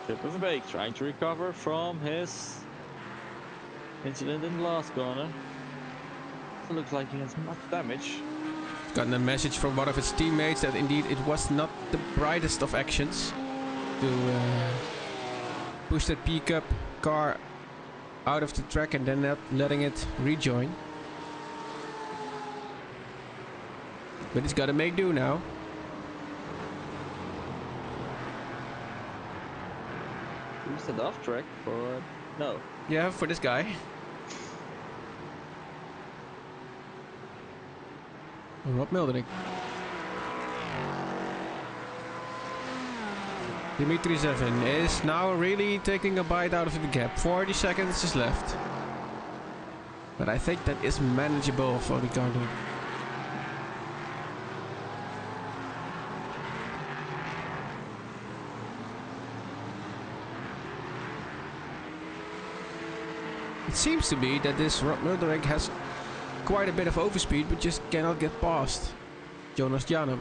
Tip of the bake, trying to recover from his incident in the last corner. Doesn't look like he has much damage. gotten a message from one of his teammates that indeed it was not the brightest of actions to push that pickup car out of the track and then not letting it rejoin. But he's got to make do now. Who's that off track for? No. Yeah, for this guy. Rob Mildering. Dimitri Zevin is now really taking a bite out of the gap. 40 seconds is left. But I think that is manageable for Ricardo. It seems to be that this Rob Mildering has quite a bit of overspeed, but just cannot get past Jonas Janum.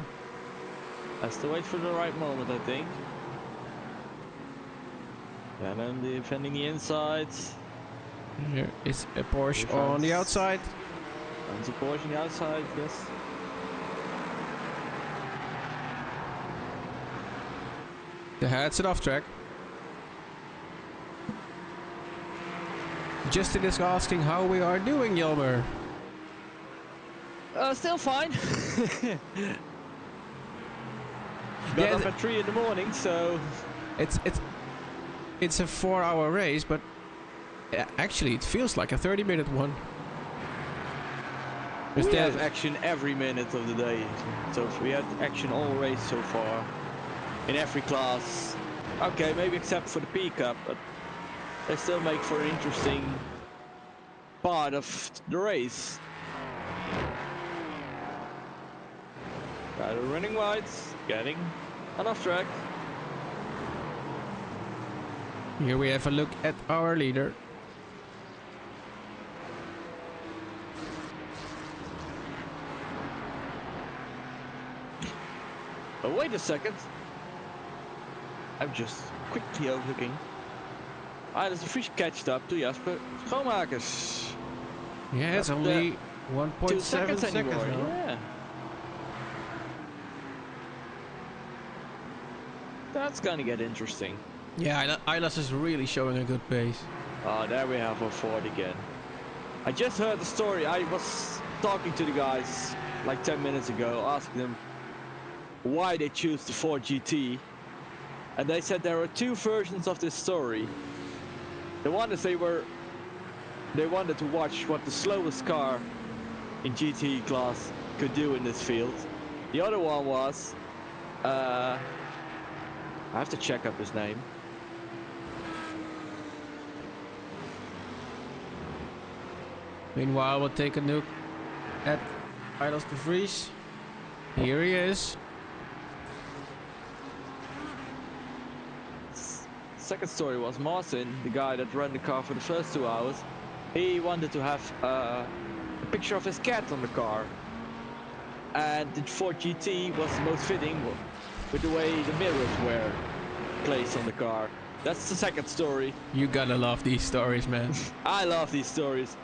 Has to wait for the right moment, I think. And then defending the insides. Here is a Porsche on the outside. And a Porsche on the outside, yes. The heads it off track. Justin is asking how we are doing, Jelmer. Still fine. Got up at 3 in the morning, so It's a 4-hour race, but actually it feels like a 30-minute one. we have action every minute of the day. So we had action all race so far, in every class. Okay, maybe except for the P-Cup, but they still make for an interesting part of the race. Running wide, getting on off track. Here we have a look at our leader. Oh, wait a second. I'm just quickly overlooking. There's a fish catched up to Jasper Schoonmakers. Yeah, it's Not, only 2 1.7 seconds seconds anymore. now. Yeah. That's gonna get interesting. Yeah, Ilas is really showing a good pace. Oh, there we have our Ford again. I just heard the story. I was talking to the guys like 10 minutes ago, asking them why they choose the Ford GT. And they said there are 2 versions of this story. The one is they wanted to watch what the slowest car in GT class could do in this field. The other one was, I have to check up his name. Meanwhile, we'll take a look at Ilas de Vries. Here he is. Second story was Martin, the guy that ran the car for the first 2 hours. He wanted to have a picture of his cat on the car. And the Ford GT was the most fitting with the way the mirrors were placed on the car. That's the second story. You gotta love these stories, man. I love these stories.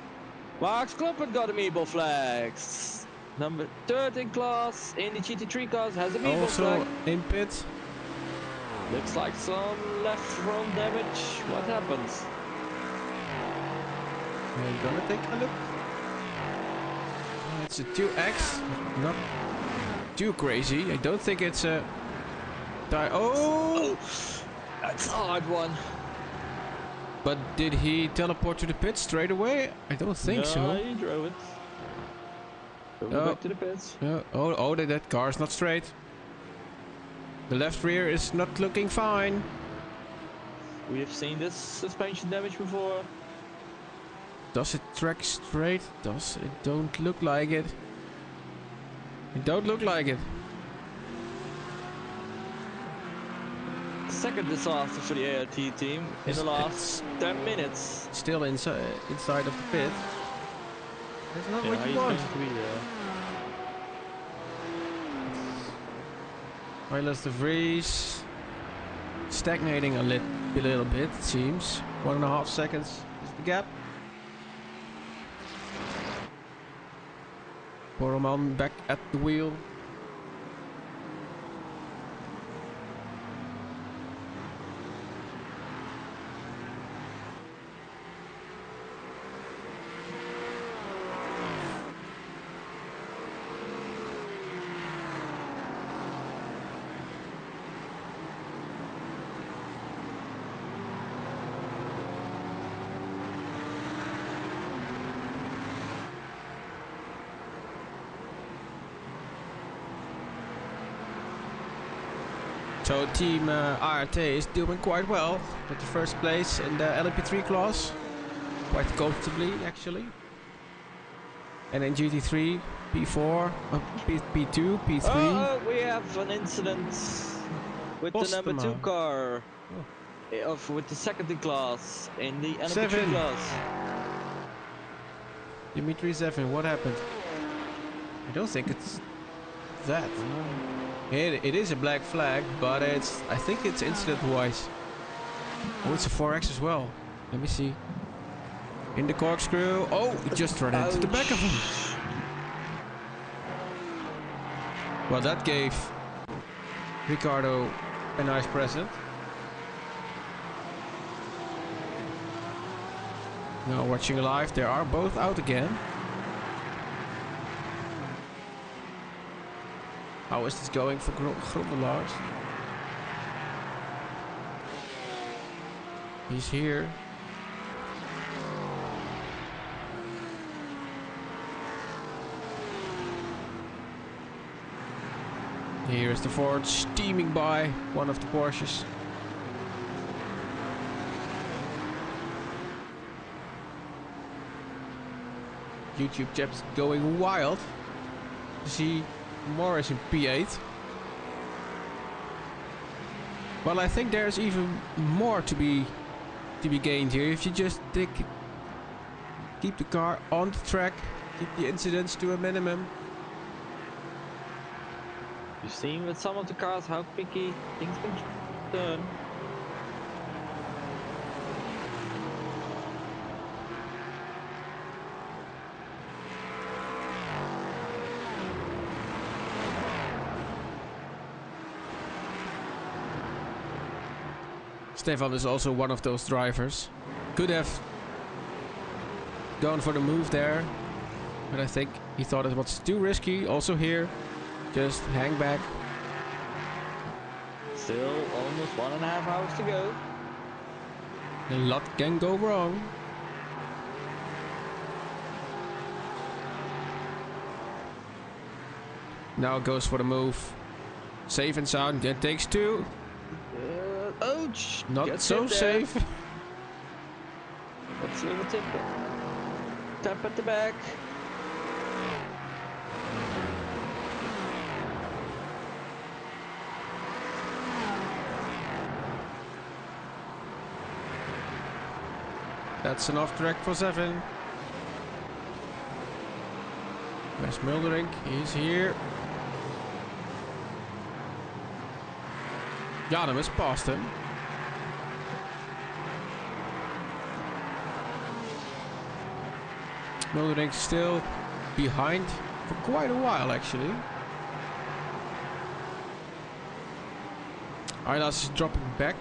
Max Kloppen got amiibo flags. Number 3rd in class in the GT3 cars has amiibo Also flag. in pit. Looks like some left front damage. What happens? We're gonna take a look. It's a 2X. Not too crazy. I don't think it's a... Oh! That's a hard one. But did he teleport to the pit straight away? I don't think so. No, he drove it. Go back to the pits. Oh, that car's not straight. The left rear is not looking fine. We have seen this suspension damage before. Does it track straight? Does it? Don't look like it. It don't look like it. Second disaster for the ART team in the last 10 minutes. Still inside of the pit. That's not what you he's want. going to be there. Ilas de Vries stagnating a little bit, it seems. 1.5 seconds is the gap. Borelman back at the wheel. So team ART is doing quite well with the first place in the LMP3 class. Quite comfortably actually. And in GT3, P4, P2, P3. Oh, we have an incident with the number 2 car. With the second in class in the LMP3 class. Dimitri 7, what happened? I don't think it's that. It is a black flag, but I think it's incident-wise. Oh, it's a 4X as well. Let me see. In the corkscrew. Oh, it just ran into the back of him. Well, that gave Ricardo a nice present. Now watching live, they are both out again. How is this going for Grondelaars? He's here. Here's the Ford steaming by one of the Porsches. YouTube chat's going wild to see Morris in P8. Well, I think there's even more to be to be gained here if you just keep the car on the track, keep the incidents to a minimum. You've seen with some of the cars how quickly things can turn. Stefan is also one of those drivers. Could have gone for the move there, but I think he thought it was too risky. Also here, just hang back. Still almost 1.5 hours to go. A lot can go wrong. Now goes for the move. Safe and sound. That takes 2. Ouch! Not Gets so hit there. safe. That's a little tap at the back. That's an off track for 7. Where's Muldering? He's here. Janum has passed him. Muldering still behind for quite a while actually. Ailas is dropping back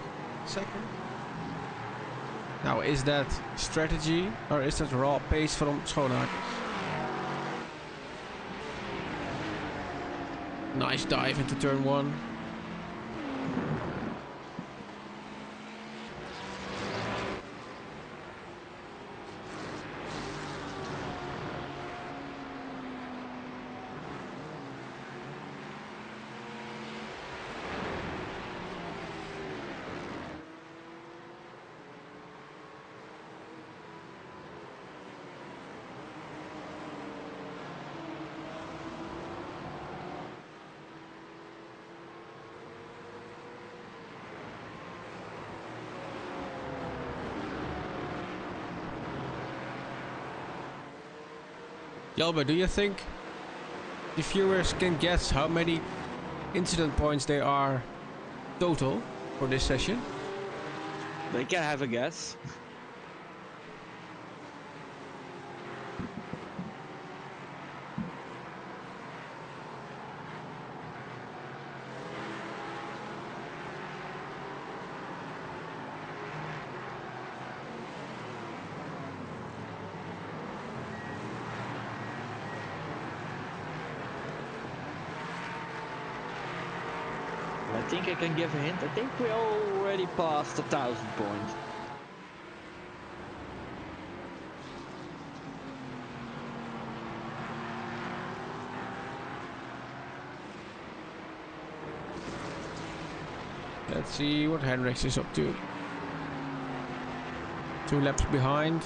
second. Now is that strategy or is that raw pace from Schoonhakers? Nice dive into turn 1. Jelber, do you think the viewers can guess how many incident points there are total for this session? They can have a guess. I think I can give a hint. I think we already passed 1,000 points. Let's see what Hendricks is up to. 2 laps behind.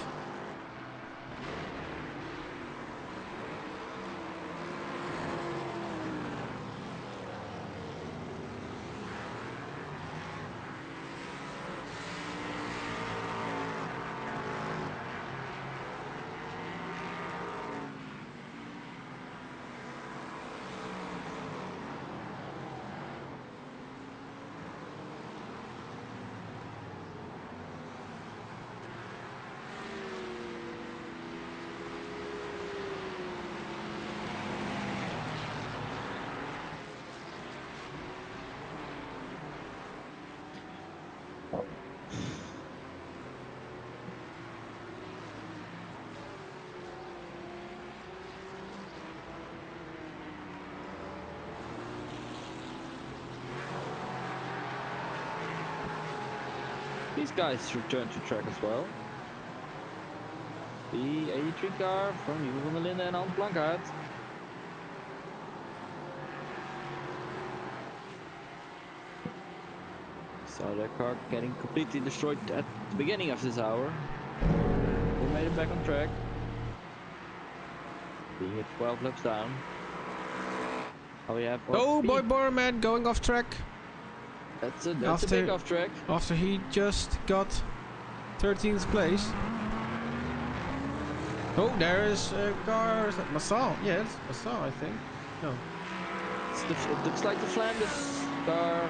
These guys return to track as well. The 83 car from Hugo van der Linden and Hans Blankaert. Saw their car getting completely destroyed at the beginning of this hour. They made it back on track. Being at 12 laps down. Oh, we have Oh boy, Borman going off track That's a big off track. after he just got 13th place. Oh, there is a car. Is that Massal? Yeah, it's Massal, I think. No. It looks like the Flanders car.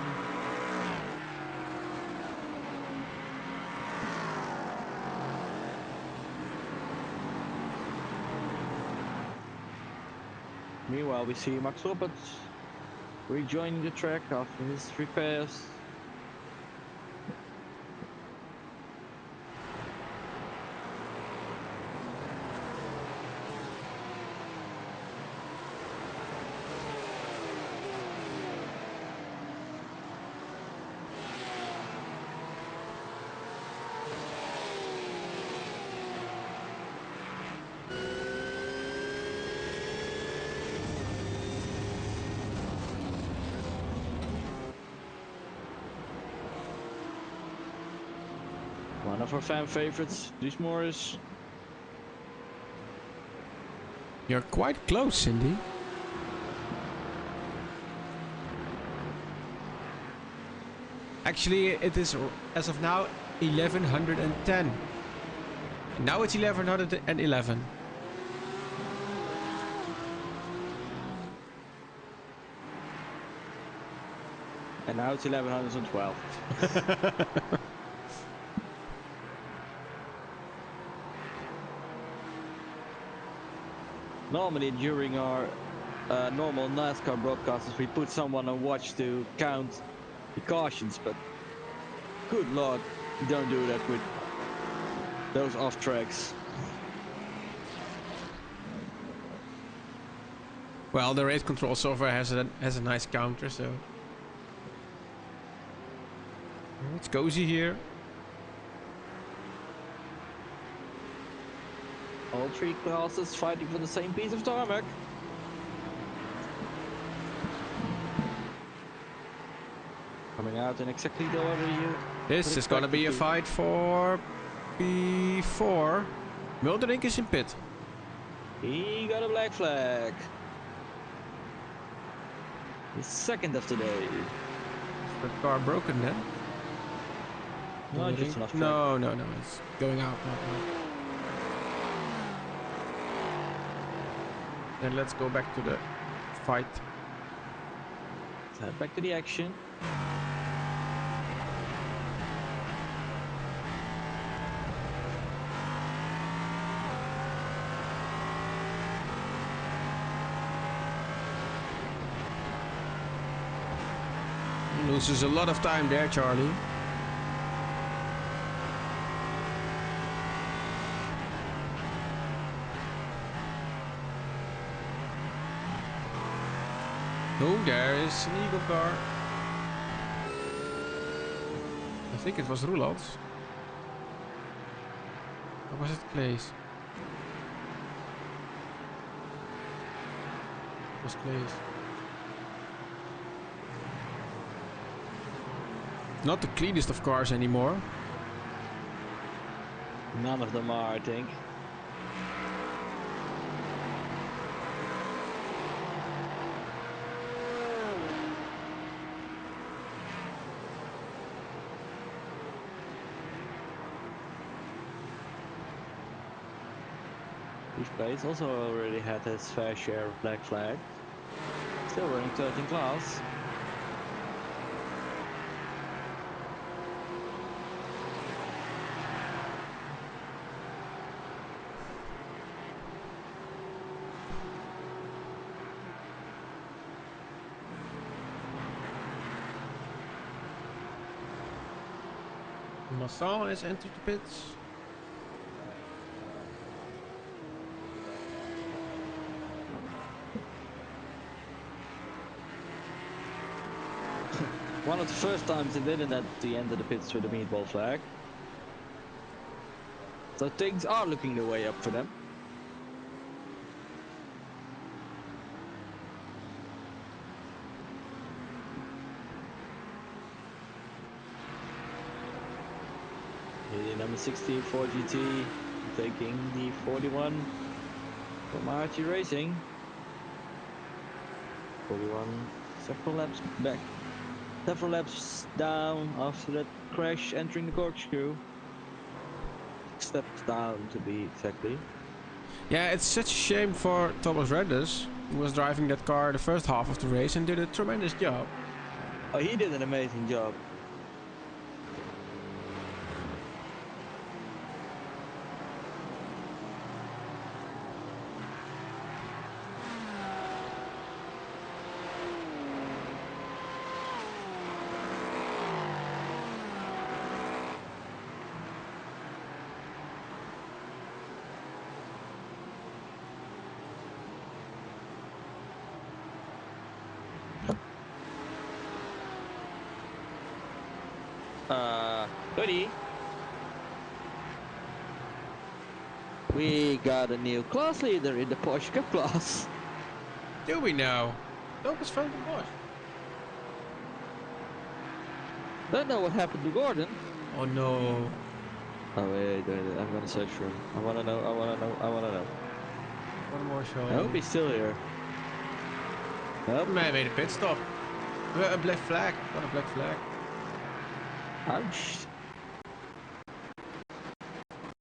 Meanwhile, we see Max Roberts rejoining the track after his repairs. One of our fan favorites, Dries Morris. You're quite close, Cindy. Actually, it is, as of now, 1110. And now it's 1111. And now it's 1112. Normally during our normal NASCAR broadcasts we put someone on watch to count the cautions, but good lord, you don't do that with those off tracks. Well, the race control software has a nice counter, so it's cozy here. All three classes fighting for the same piece of tarmac. Coming out in exactly the order you This is gonna be a fight for P4. Mulderink is in pit. He got a black flag. His second of the day. Is the car broken then? No, just an off track. No, it's going out now. Then let's go back to the fight. Let's head back to the action. He loses a lot of time there, Charlie. Oh, there is an Eagle car. I think it was Roeland's. Or was it Clay's? It was Clay's. Not the cleanest of cars anymore. None of them are, I think. Place also already had his fair share of black flags. Still running 13 class. Massal has entered the pits. One of the first times they didn't at the end of the pits with the meatball flag. So things are looking the way up for them. The number 16 Ford GT taking the 41 from RT Racing. 41 several laps back. Several laps down after that crash entering the corkscrew. steps down to be exactly. Yeah, it's such a shame for Thomas Redders, who was driving that car the first half of the race and did a tremendous job. Oh, he did an amazing job. Goody. We got a new class leader in the Porsche Cup class. Do we now? Thomas van der Bosch. Don't know what happened to Gordon. Oh no. Oh wait, I'm gonna search for him. I wanna know. One more show. I hope he's still here. Nope. Man made a pit stop. A black flag. What a black flag. Ouch.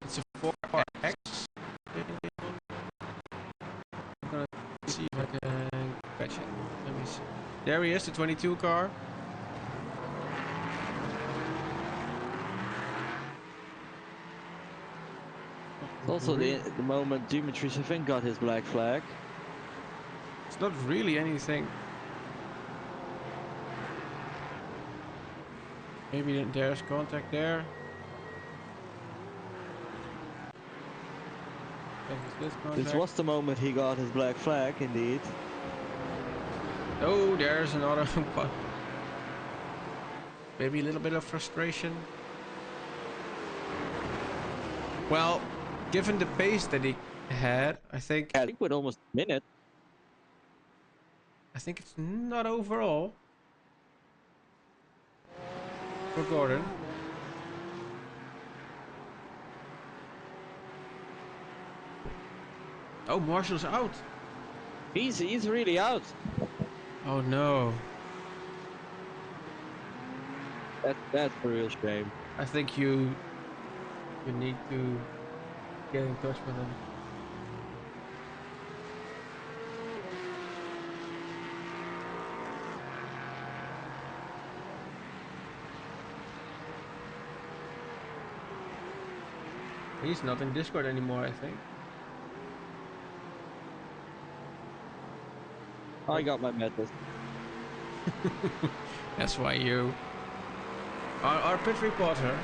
It's a 4X. I'm gonna see if I can catch it. Let me see. There he is, the 22 car. Also, the moment Dimitri Savin got his black flag. It's not really anything. Maybe there's contact there. This This was the moment he got his black flag, indeed. Oh, there's another one. Maybe a little bit of frustration. Well, given the pace that he had, I think with almost a minute. I think it's not overall for Gordon. Oh, Marshall's out. He's really out. Oh no. That's a real shame. I think you need to get in touch with him. He's not in Discord anymore, I think. I got my medal. That's why you are our pit reporter.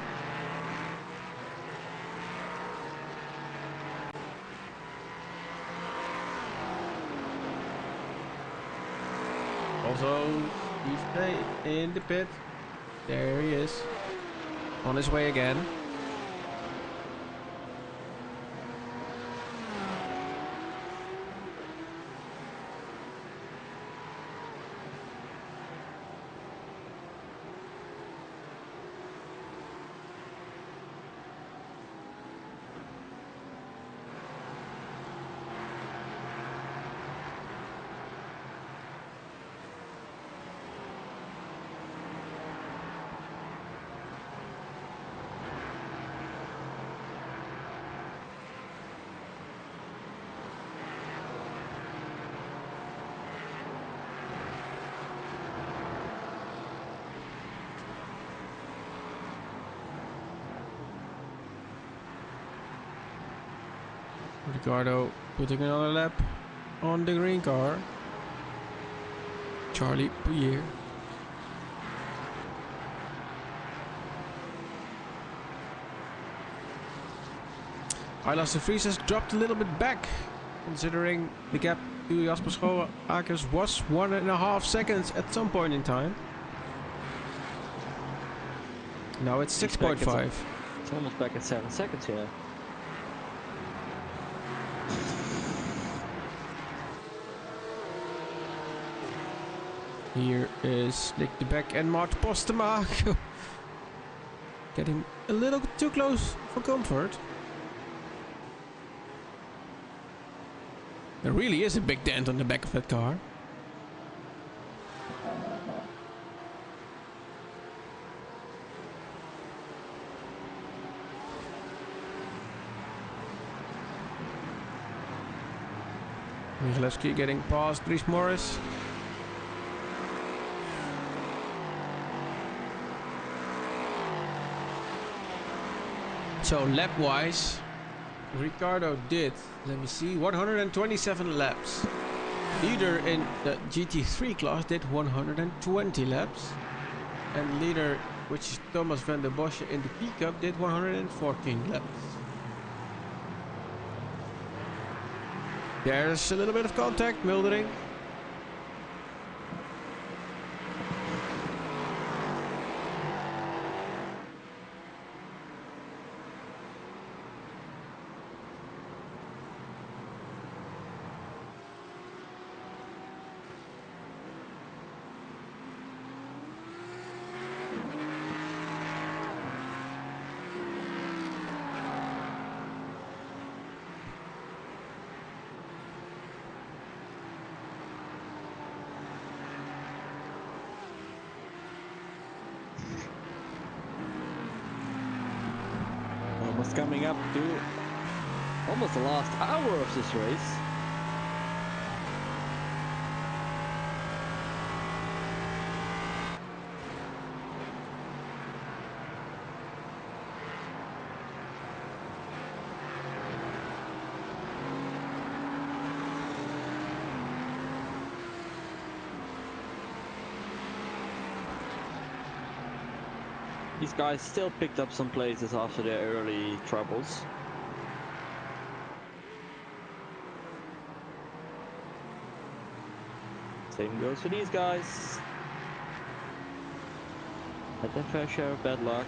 Also, Steve in the pit. There he is. On his way again. Ricardo putting another lap on the green car. Charlie Pouillet. Ayla de Vries has dropped a little bit back, considering the gap to Jasper Schoenmakers was 1.5 seconds at some point in time. Now it's 6.5. It's almost back at 7 seconds here. Here is Nick de Beck and Mart Postema. Getting a little too close for comfort. There really is a big dent on the back of that car. Michalewski getting past Dries Morris. So lap-wise, Ricardo did, let me see, 127 laps. Leader in the GT3 class did 120 laps. And leader, which is Thomas van der Bosche in the P Cup, did 114 laps. There's a little bit of contact, Mildering. Almost coming up to almost the last hour of this race. These guys still picked up some places after their early troubles. Same goes for these guys. Had their fair share of bad luck.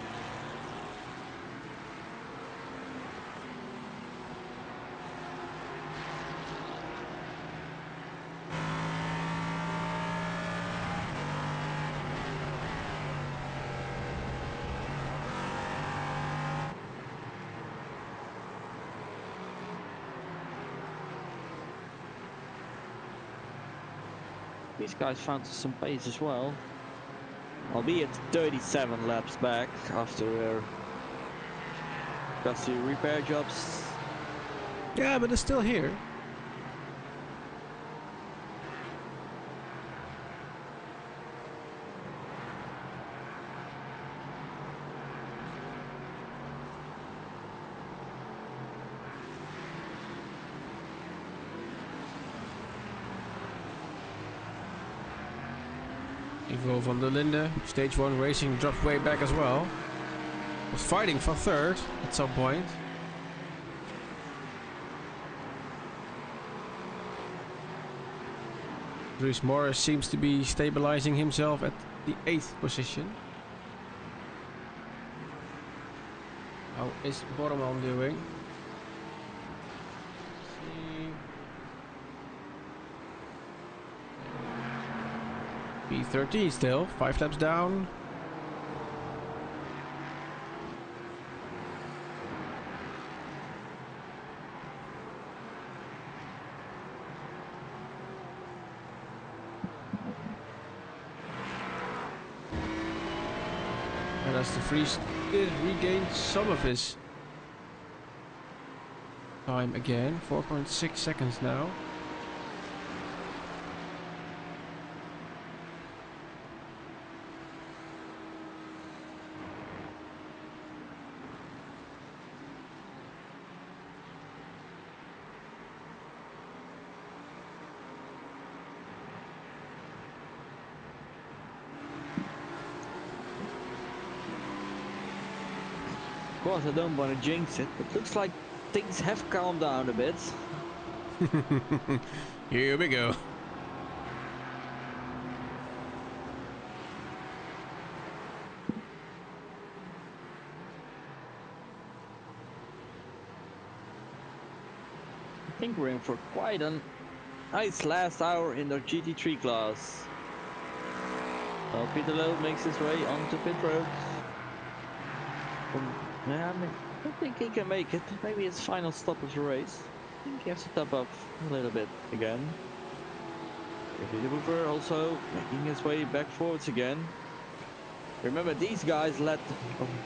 These guys found some pace as well, albeit 37 laps back after their costly repair jobs. Yeah, but they're still here. Ivo van der Linde, stage 1 racing, dropped way back as well. Was fighting for third at some point. Dries Morris seems to be stabilizing himself at the 8th position. How is Borman doing? P13 still, 5 laps down. And as the Vries did regain some of his time again, 4.6 seconds now. Of course, I don't want to jinx it, but looks like things have calmed down a bit. Here we go. I think we're in for quite a nice last hour in the GT3 class. Well, Peter Lowe makes his way onto pit road. Yeah, I don't think he can make it. Maybe his final stop of the race. I think he has to top up a little bit again. David Hoover also making his way back forwards again. Remember, these guys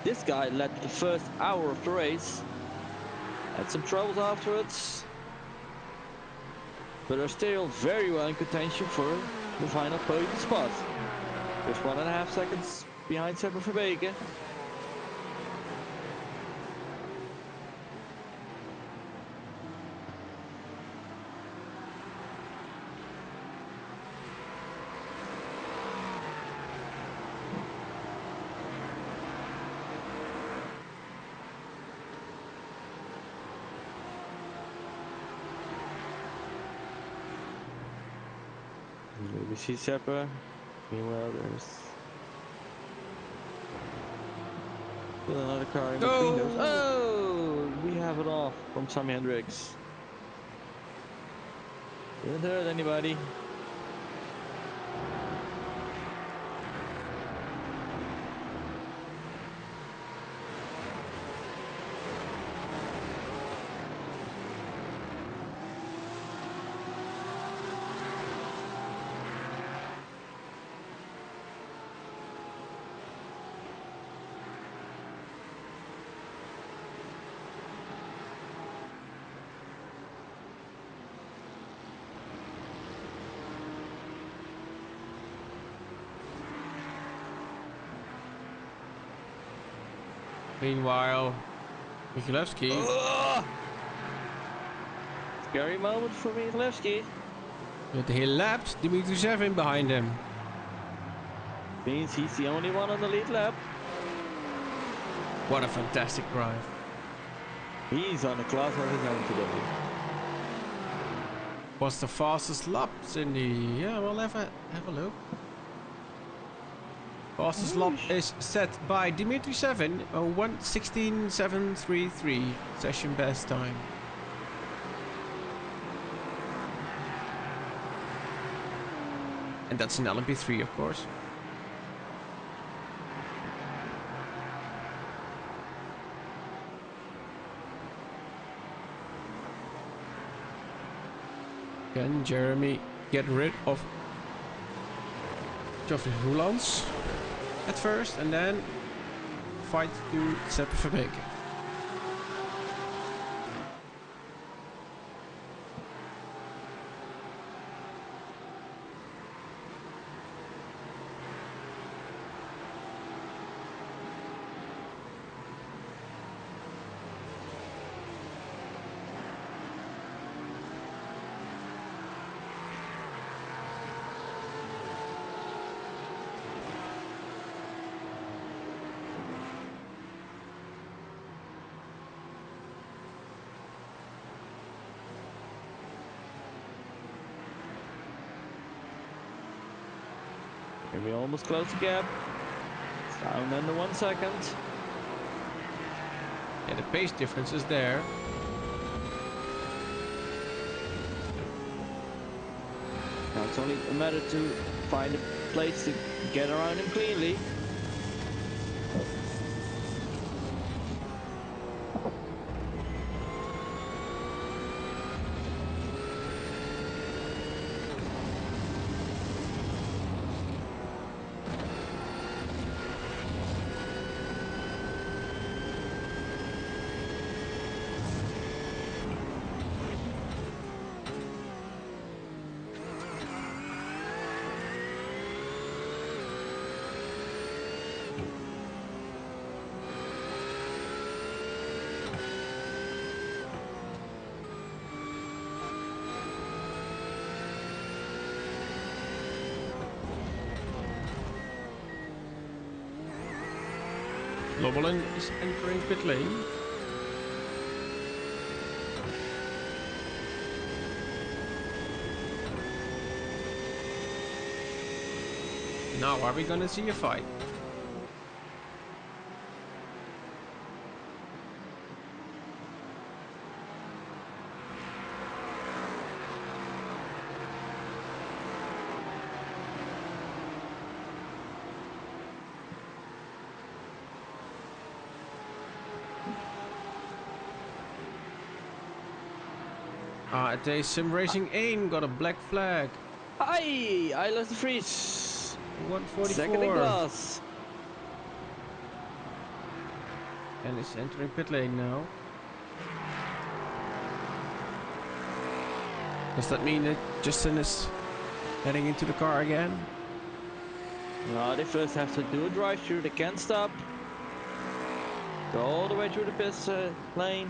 this guy led the first hour of the race. Had some troubles afterwards. but are still very well in contention for the final podium spot. Just 1.5 seconds behind Sepper Verbeke. We see Sepper. Meanwhile, there's still another car in between those. Oh, we have it off from Sammy Hendricks. Didn't hurt anybody. Meanwhile, Michalewski. Scary moment for Michalewski. But he lapped Dimitri Sevin behind him. Means he's the only one on the lead lap. What a fantastic drive. He's on a class of his own today. What's the fastest laps in the... Yeah, we'll have a look. Fastest lap is set by Dimitri Sevin, a 1:16.733 session best time. And that's an LMP3, of course. Can Jeremy get rid of Geoffrey Roulans at first and then fight to Sepper Verbeke? And we almost closed the gap. It's down under 1 second. Yeah, the pace difference is there. Now it's only a matter to find a place to get around him cleanly. Lobbelin is entering pit lane. Now are we gonna see a fight? At a sim racing aim got a black flag. Hi, I lost the freeze. 144. Second in class. And is entering pit lane now. Does that mean that Justin is heading into the car again? No, they first have to do a drive-through. They can't stop. Go all the way through the pit lane.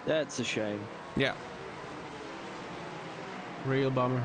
That's a shame. Yeah. Real bummer.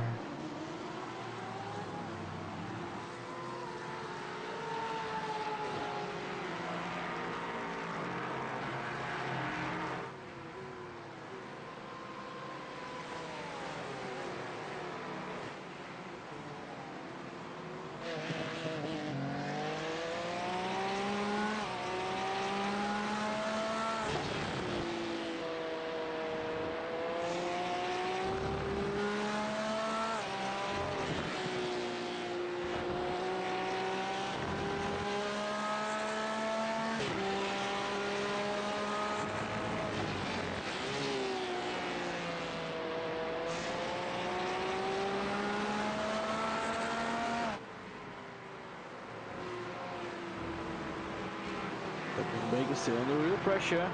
Baker still under real pressure.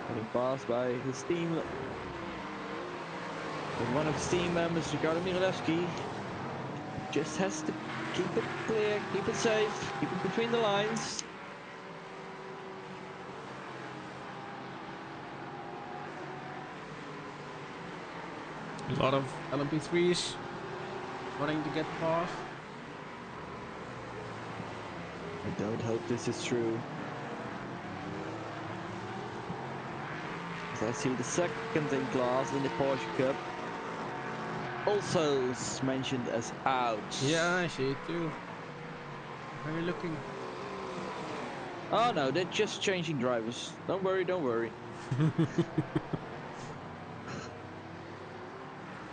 Getting passed by his team. With one of his team members, Ricardo Michalewski, just has to keep it clear, keep it safe, keep it between the lines. A lot of LMP3s wanting to get past. I don't hope this is true. As I see the second in class in the Porsche Cup also is mentioned as out. Yeah, I see it too. Where are you looking? Oh no, they're just changing drivers. Don't worry, don't worry.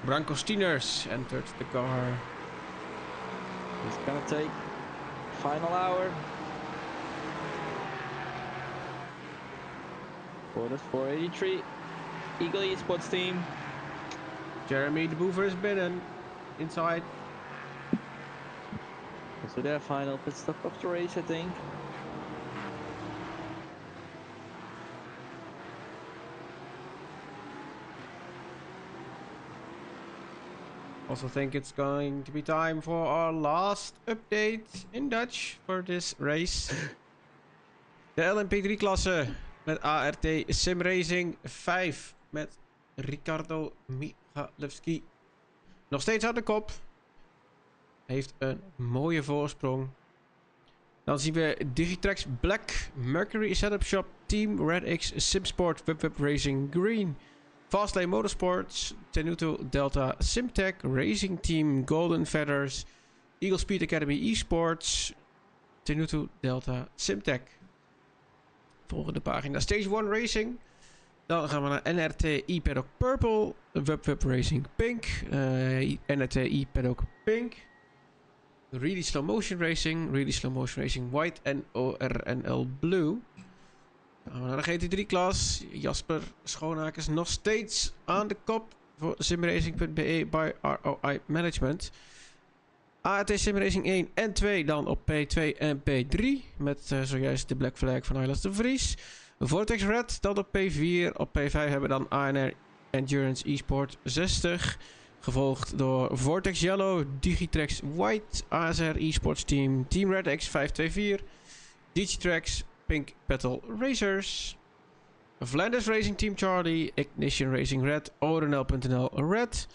Branko Stieners entered the car. It's gonna take final hour. For the 483 Eagle Esports team. Jeremy de Boever is binnen. Inside. So their final pit stop of the race, I think. Also think it's going to be time for our last update in Dutch for this race. De LMP3 klasse met ART Sim Racing 5 met Ricardo Michalewski. Nog steeds aan de kop. Heeft een mooie voorsprong. Dan zien we Digitrax Black, Mercury Setup Shop, Team Red X, Simsport, WebWeb Racing Green, Fastlane Motorsports, Tenuto Delta Simtech, Racing Team Golden Feathers, Eagle Speed Academy Esports, Tenuto Delta Simtech. Volgende pagina Stage 1 Racing. Dan gaan we naar NRT Paddock Purple, WebWeb Racing Pink, NRT Paddock Pink, Really Slow Motion Racing White en ORNL Blue. Dan gaan we naar de GT3-klas. Jasper Schoonakers nog steeds aan de kop voor simracing.be by ROI Management. ART Simracing 1 en 2 dan op P2 en P3. Met zojuist de Black Flag van Aylas de Vries. Vortex Red dan op P4. Op P5 hebben we dan ANR Endurance eSport 60. Gevolgd door Vortex Yellow, Digitrax White, ASR eSports Team, Team Red X 524, Digitrax Pink Battle Racers, Flanders Racing Team Charlie, Ignition Racing Red, ORNL.nl Red,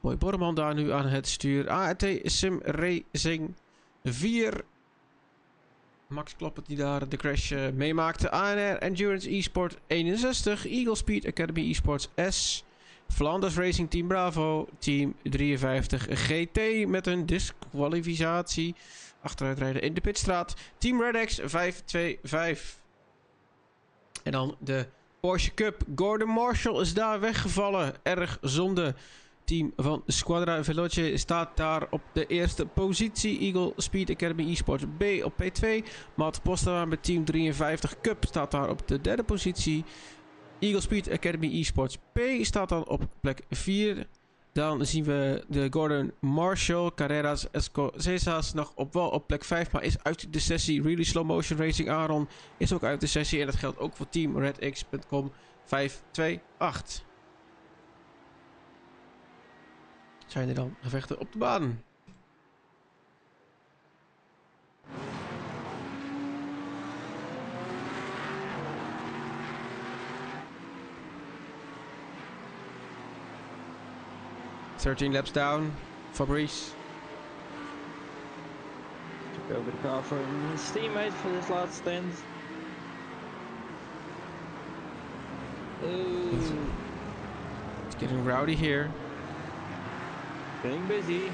Boy Borman daar nu aan het stuur, ART Sim Racing 4, Max Kloppert die daar de crash meemaakte, ANR Endurance eSport 61, Eagle Speed Academy eSports S, Flanders Racing Team Bravo, Team 53 GT met een disqualificatie. Achteruitrijden in de pitstraat. Team Red X 525. En dan de Porsche Cup. Gordon Marshall is daar weggevallen. Erg zonde. Team van Squadra Veloce staat daar op de eerste positie. Eagle Speed Academy eSports B op P2. Matt Postema met Team 53 Cup staat daar op de derde positie. Eagle Speed Academy eSports P staat dan op plek 4. Dan zien we de Gordon Marshall, Carreras Escocesas nog wel op plek 5, maar is uit de sessie. Really Slow Motion Racing Aaron is ook uit de sessie. En dat geldt ook voor team redx.com 528. Zijn er dan gevechten op de baan? ...13 laps down, Fabrice. Took over the car from his teammate for this last stint. Ooh. It's getting rowdy here. Getting busy.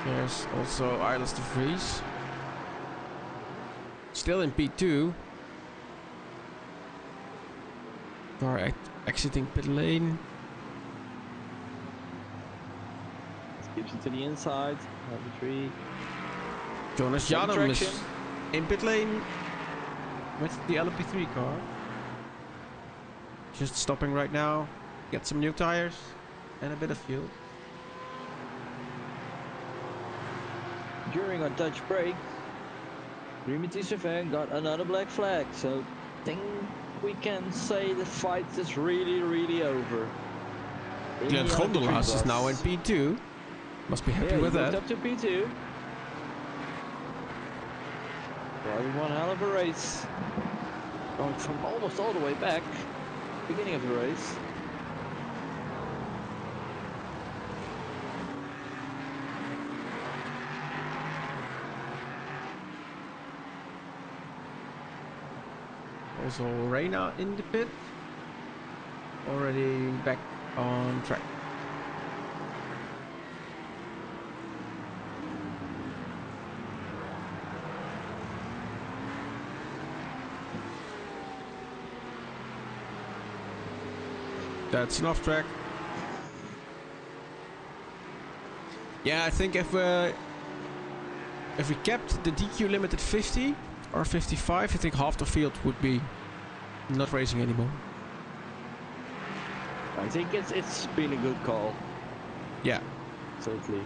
There's also Islas de Vries. Still in P2. Car exiting pit lane. Keeps it to the inside. LP3. Jonas Janum is in pit lane with the LP3 car. Just stopping right now. Get some new tires and a bit of fuel. During our Dutch break, Remedy Savin got another black flag, so I think we can say the fight is really over. Glenn Gondelaars is now in P2. Must be happy with that. Up to P2. Driving one hell of a race. Going from almost all the way back, beginning of the race. Also Reina in the pit. Already back on track. That's an off track. Yeah, I think if we kept the DQ limit at 50 or 55, I think half the field would be not racing anymore. I think it's been a good call. Yeah. Totally.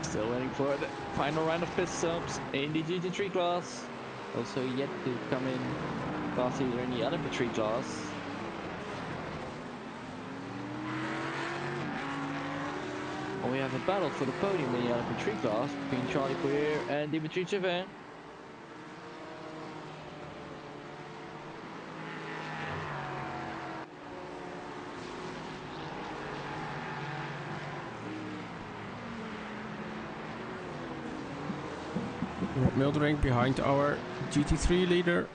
Still waiting for the final round of pit stops in the GT3 class. Also yet to come in class either in the LMP3 class. And we have a battle for the podium in the LMP3 class between Charlie Pouyer and Dimitri Chevin. Rob Mildering behind our GT3 leader.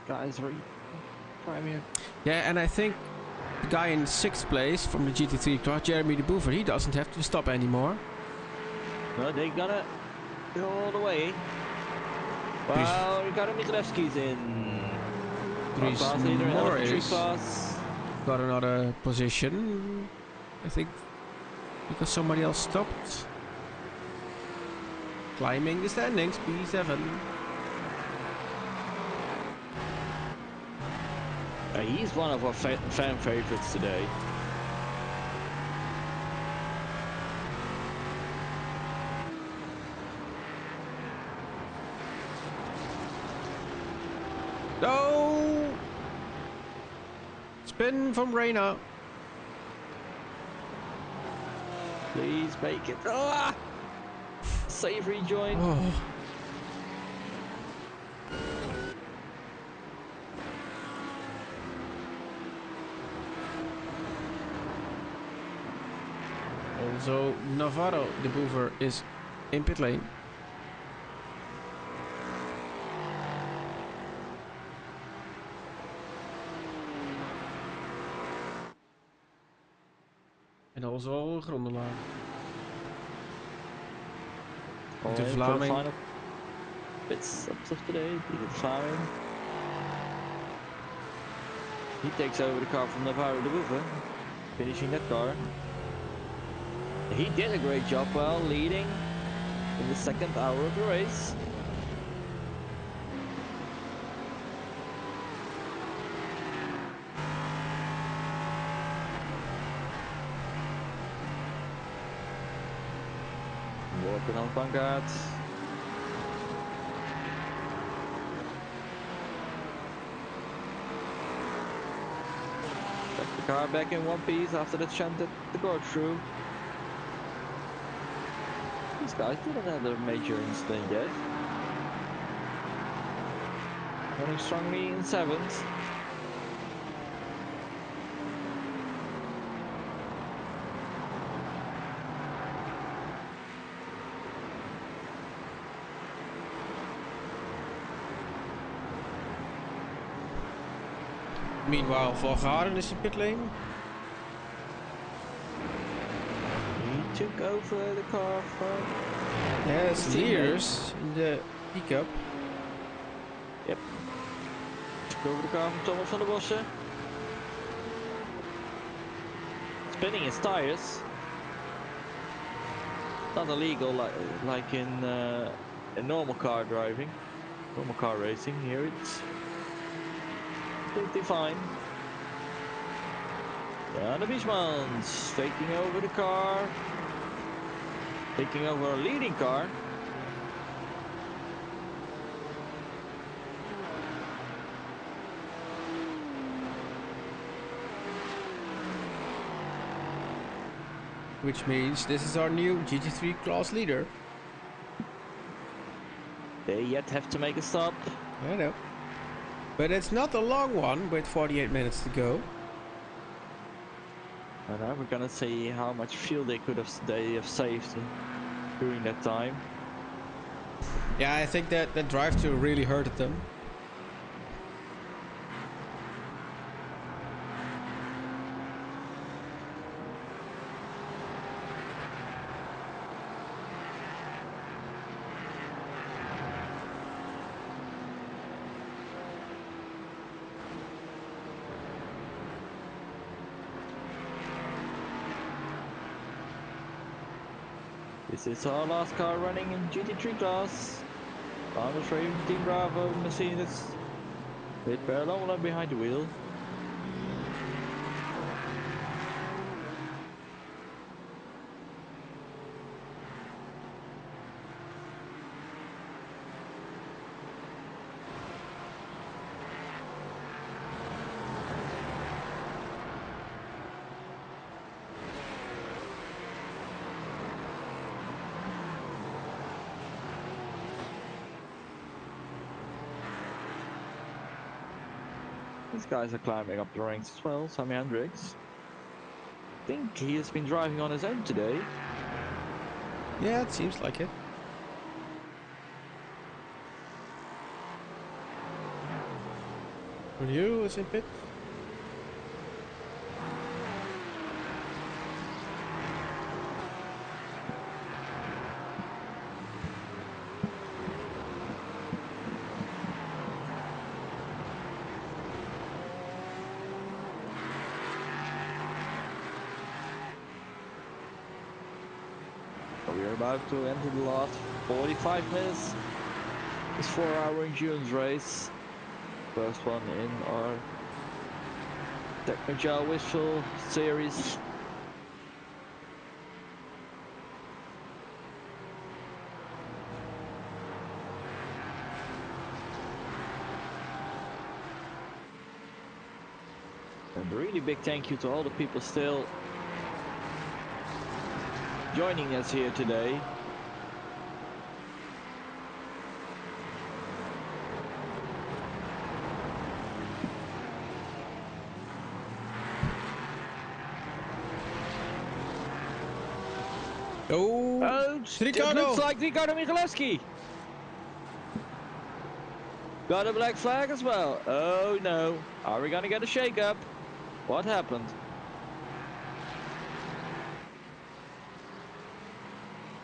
Guys, prime here. Yeah, and I think the guy in 6th place from the GT3 car, Jeremy de Boever, he doesn't have to stop anymore. No, they gotta go all the way. Well, Ricardo Michalewski's in. Dries Class leader in LMP3 Morris class. got another position, I think, because somebody else stopped. Climbing the standings, P7. He's one of our fan favorites today. No! Spin from Reina. Please make it. Ah! Safe rejoin. Oh. Also, Navarro de Boever is in pit lane. En also Grondelaar. De Vlaming. Bits of today. The Vlaming. He takes over the car from Navarro de Boever, finishing that car. He did a great job while leading in the second hour of the race. Working on Vanguard. Check the car back in one piece after the shunt that the go through. These guys didn't have a major incident yet. Running strongly in 7th. Meanwhile, Volgaren is in pit lane. He took over the car from... Yes, his teammate. leaders in the pickup. Yep. Took over the car from Thomas van der Bossen. Spinning his tires. Not illegal like in normal car driving, normal car racing. Here it's completely fine. Yeah, the Biesmans taking over the car, taking over a leading car. Which means this is our new GT3 class leader. They yet have to make a stop. I know. But it's not a long one with 48 minutes to go. And now we're gonna see how much fuel they have saved during that time. Yeah, I think that drive-thru really hurted them. This is our last car running in GT3 class. Flanders Racing Team Bravo Mercedes with Perlola behind the wheel. These guys are climbing up the ranks as well. Sammy Hendricks. I think he has been driving on his own today. Yeah, it seems like it. Ryu is in pit. We are about to enter the last 45 minutes. This 4-hour endurance race. First one in our Technogel Wishful series. And a really big thank you to all the people still joining us here today. Oh, It looks like Ricardo Michalewski got a black flag as well. Oh no, are we gonna get a shake-up? What happened?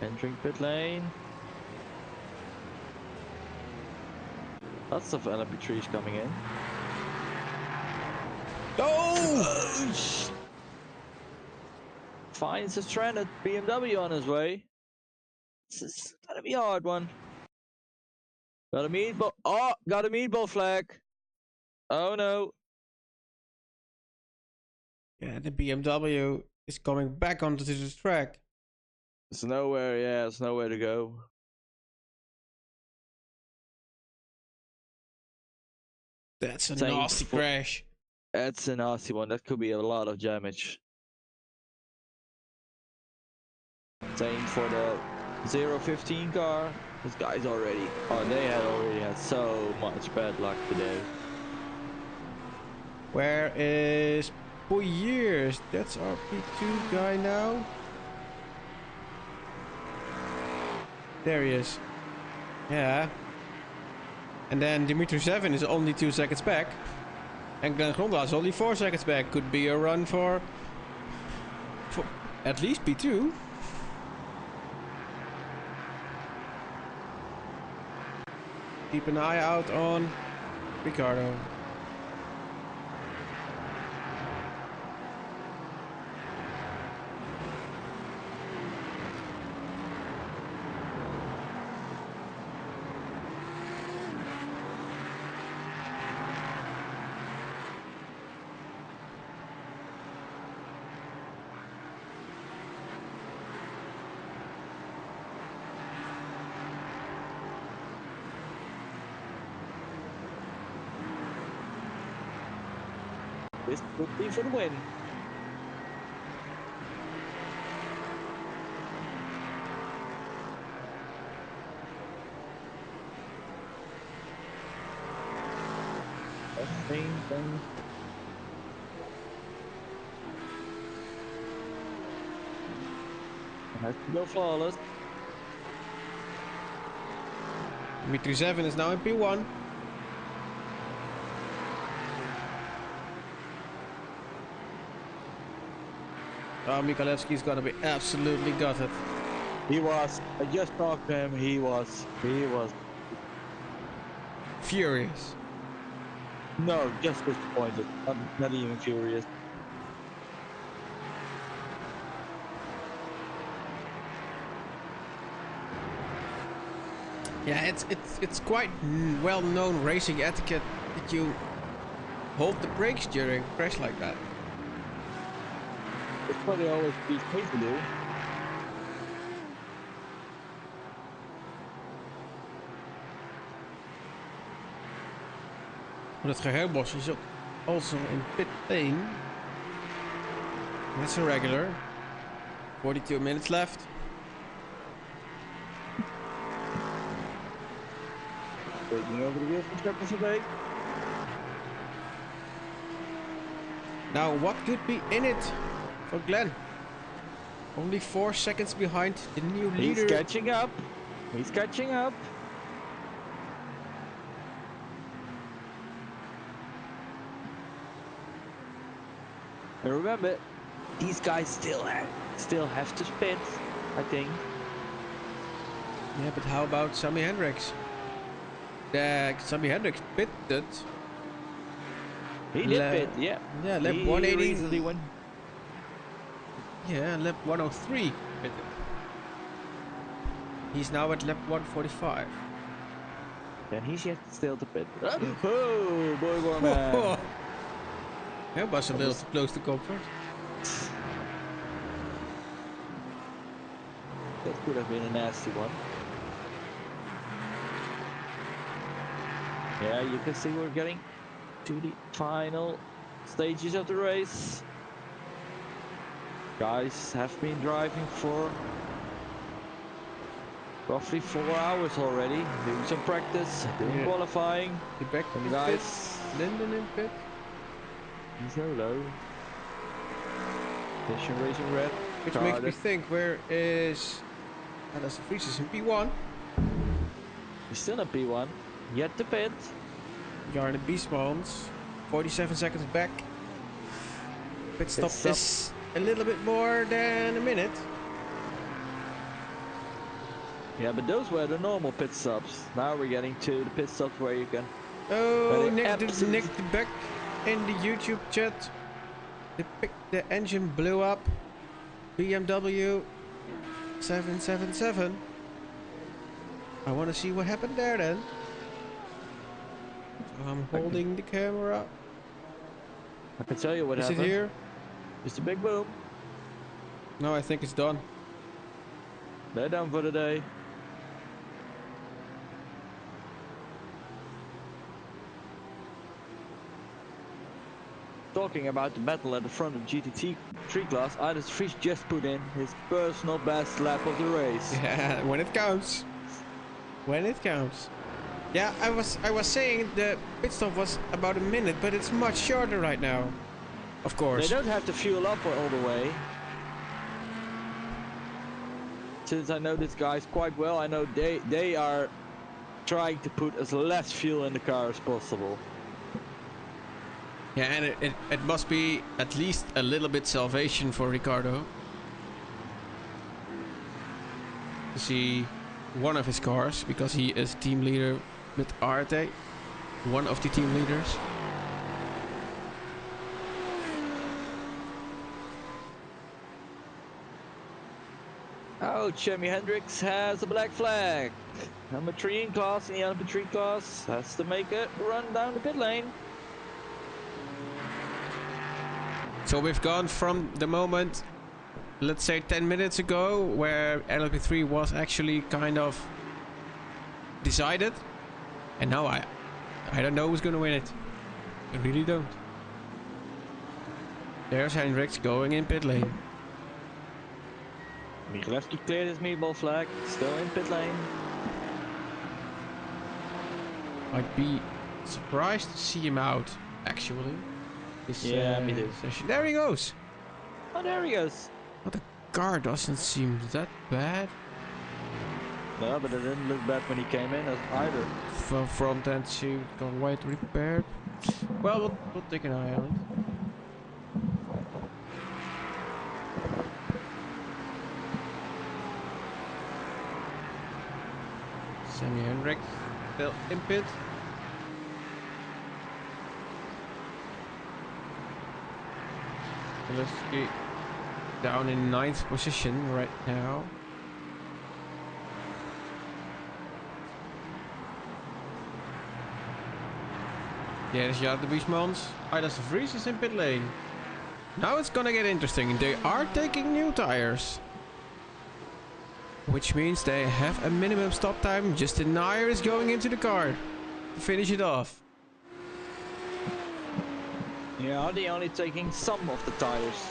Entering pit lane. Lots of LMP3s coming in. Oh! finds a stranded BMW on his way. This is gonna be a hard one. Got a meatball. Oh, got a meatball flag. Oh no. Yeah, the BMW is coming back onto the track. It's nowhere. Yeah, it's nowhere to go. That's a Same nasty for- crash. That's a nasty one. That could be a lot of damage. Same for the 015 car. These guys already. Oh, they had already had so much bad luck today. Where is Poyers? That's our P2 guy now. There he is. Yeah. And then Dimitri 7 is only 2 seconds back. And Glenn Gronda is only 4 seconds back. Could be a run for at least P2. Keep an eye out on Ricardo. This would be for the win. Thing. Has to go flawless. Dimitri 7 is now in P1. Oh, Mikalevsky is gonna be absolutely gutted. He was. I just talked to him. He was. Furious. No, just disappointed. Not even furious. Yeah, it's quite well-known racing etiquette that you hold the brakes during a crash like that. That's what they always teach me to do. Rutger Herbos is also in pit lane. That's a regular. 42 minutes left. Taking over the wheel from Trevor today. Now, what could be in it for Glenn? Only 4 seconds behind the new leader. He's catching up. He's catching up. And remember, these guys still have to spin, I think. Yeah, but how about Sammy Hendricks? Sammy Hendricks pitted. He did pit, yeah. Yeah, lap He 180. easily won. Yeah, lap 103 pitted. He's now at lap 145. And he's yet still to pit. Oh, boy, Gorman. That was a little too close to comfort. That could have been a nasty one. Yeah, you can see we're getting to the final stages of the race. Guys have been driving for roughly 4 hours already, doing some practice, doing qualifying. The back And in guys, pit. Linden in pit. he's so low. Mission Racing Red. Which makes me think, where is Alice de Vries is in P1. He's still in P1, yet to pit. Jarne Biesmans, 47 seconds back. Pit stop is a little bit more than a minute. Yeah, but those were the normal pit stops. Now we're getting to the pit stops where you can... Oh, Nick back in the YouTube chat. The engine blew up. BMW 777. I want to see what happened there then. So I'm holding the camera. I can tell you what Is happened. it here? Just a big boom. No, I think it's done. They're done for the day. Talking about the battle at the front of GT3 class, Idris Vries just put in his personal best lap of the race. Yeah, when it counts. When it counts. Yeah, I was saying the pit stop was about a minute, but it's much shorter right now. Of course. They don't have to fuel up all the way. Since I know these guys quite well, I know they are trying to put as less fuel in the car as possible. Yeah, and it must be at least a little bit salvation for Ricardo to see one of his cars, because he is team leader with Arte, one of the team leaders. Oh, Jimi Hendrix has a black flag. Number 3 in class, in the number 3 class, has to make a run down the pit lane. So we've gone from the moment, let's say 10 minutes ago, where LP3 was actually kind of decided, and now I don't know who's gonna win it. I really don't. There's Hendricks going in pit lane. Michalewski cleared his meatball flag, still in pit lane. I'd be surprised to see him out, actually. Yeah, me too. Session. There he goes. Oh, there he goes. Well, the car doesn't seem that bad. No, but it didn't look bad when he came in either. Front end suit got white repaired. Well, we'll take an eye on it. Sammy Hendricks still in pit. Let's down in 9th position right now. There's Jaap de Biesmans. Idris Vries is in pit lane. Now it's gonna get interesting. They are taking new tires, which means they have a minimum stop time. Justin Nair is going into the car to finish it off. Yeah, they're only taking some of the tires.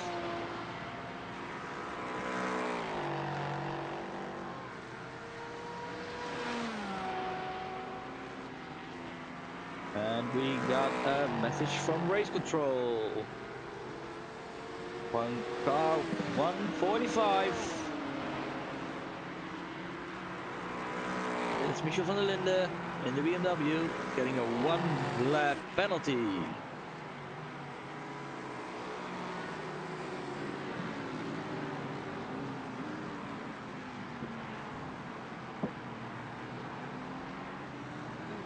And we got a message from race control. One car, 145. It's Michel van der Linde in the BMW getting a 1 lap penalty.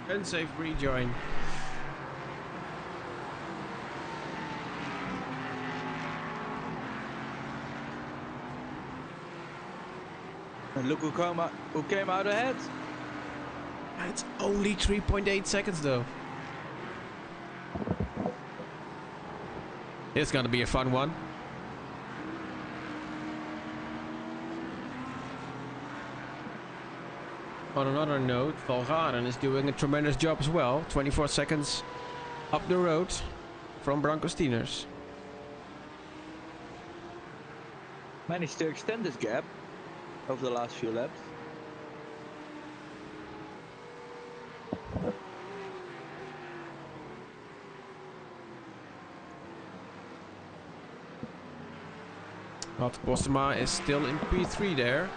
Unsafe rejoin. And look who came out ahead. It's only 3.8 seconds though. It's gonna be a fun one. On another note, Valgaren is doing a tremendous job as well. 24 seconds up the road from Branko Stieners. Managed to extend this gap over the last few laps. But Postema is still in P3 there.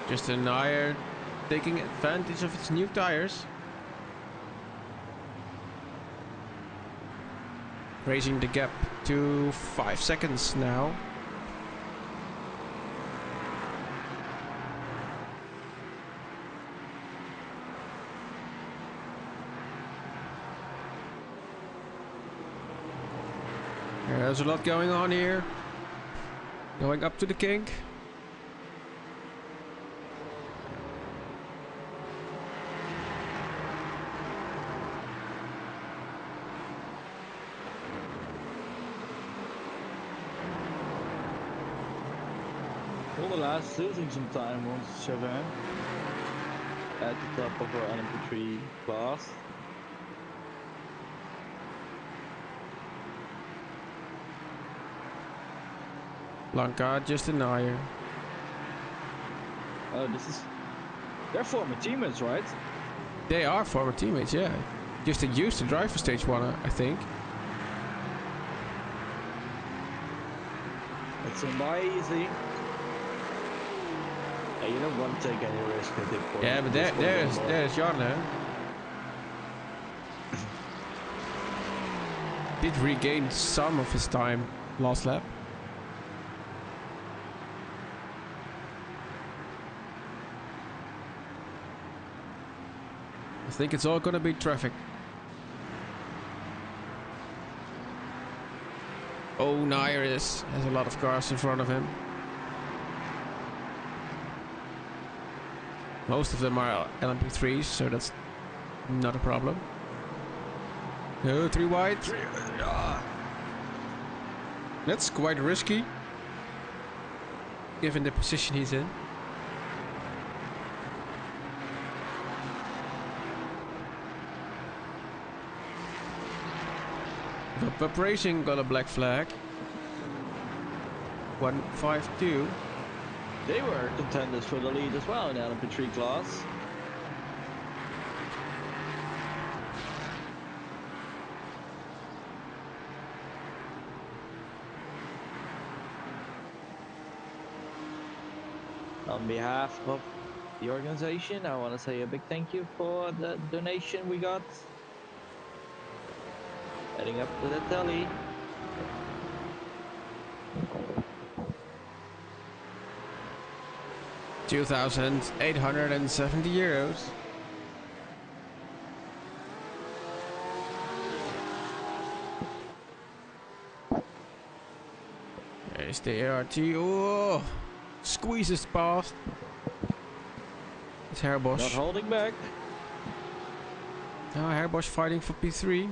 Justin Nair taking advantage of its new tires. raising the gap to 5 seconds now. There's a lot going on here. Going up to the kink. All the lads losing some time on Chevron at the top of our LMP3 class. Blanca just a Nair. Oh, they're former teammates, right? They are former teammates, yeah. Just they used to drive for stage 1, I think. It's in by easy. Yeah, you don't want to take any risk at this point. Yeah, but there's Jarno. Did regain some of his time last lap. I think it's all gonna be traffic. Oh, Nair has a lot of cars in front of him. Most of them are LMP3s, so that's not a problem. No, 3 wide. That's quite risky, given the position he's in. Up Racing got a black flag. 152. They were contenders for the lead as well in the LMP3 class. On behalf of the organization, I want to say a big thank you for the donation we got. Heading up to the telly. €2,870. There's the ART. Oh, squeezes past. It's Herbosch. Not holding back. Now Herbosch fighting for P3.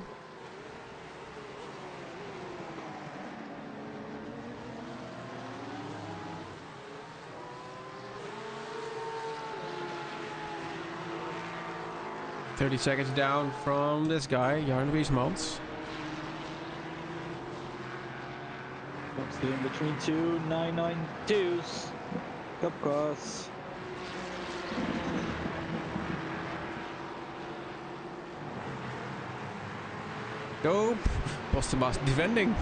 "30 seconds down from this guy, Jarno Wiesmans. Still in between two 992s. Cup cars. Dope. Postema's defending.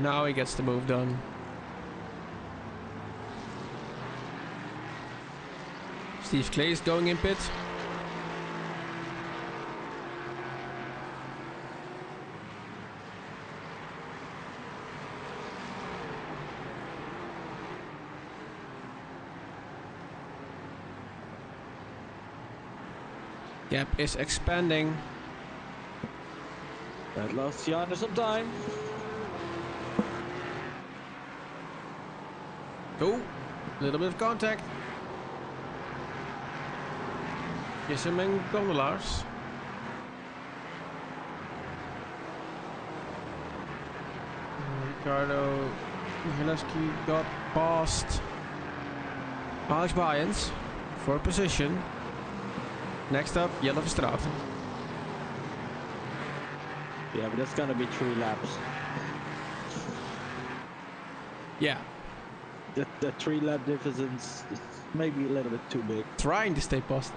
Now he gets the move done. Steve Clay is going in pit. Gap is expanding. That lost Jarno some time. Oh, a little bit of contact. Gissem en Gondelaars. Ricardo Michaleski got past Alex Byens for position. Next up, Jelle Verstraeten. Yeah, but that's gonna be 3 laps. Yeah, The 3 lap difference is maybe a little bit too big. trying to stay past.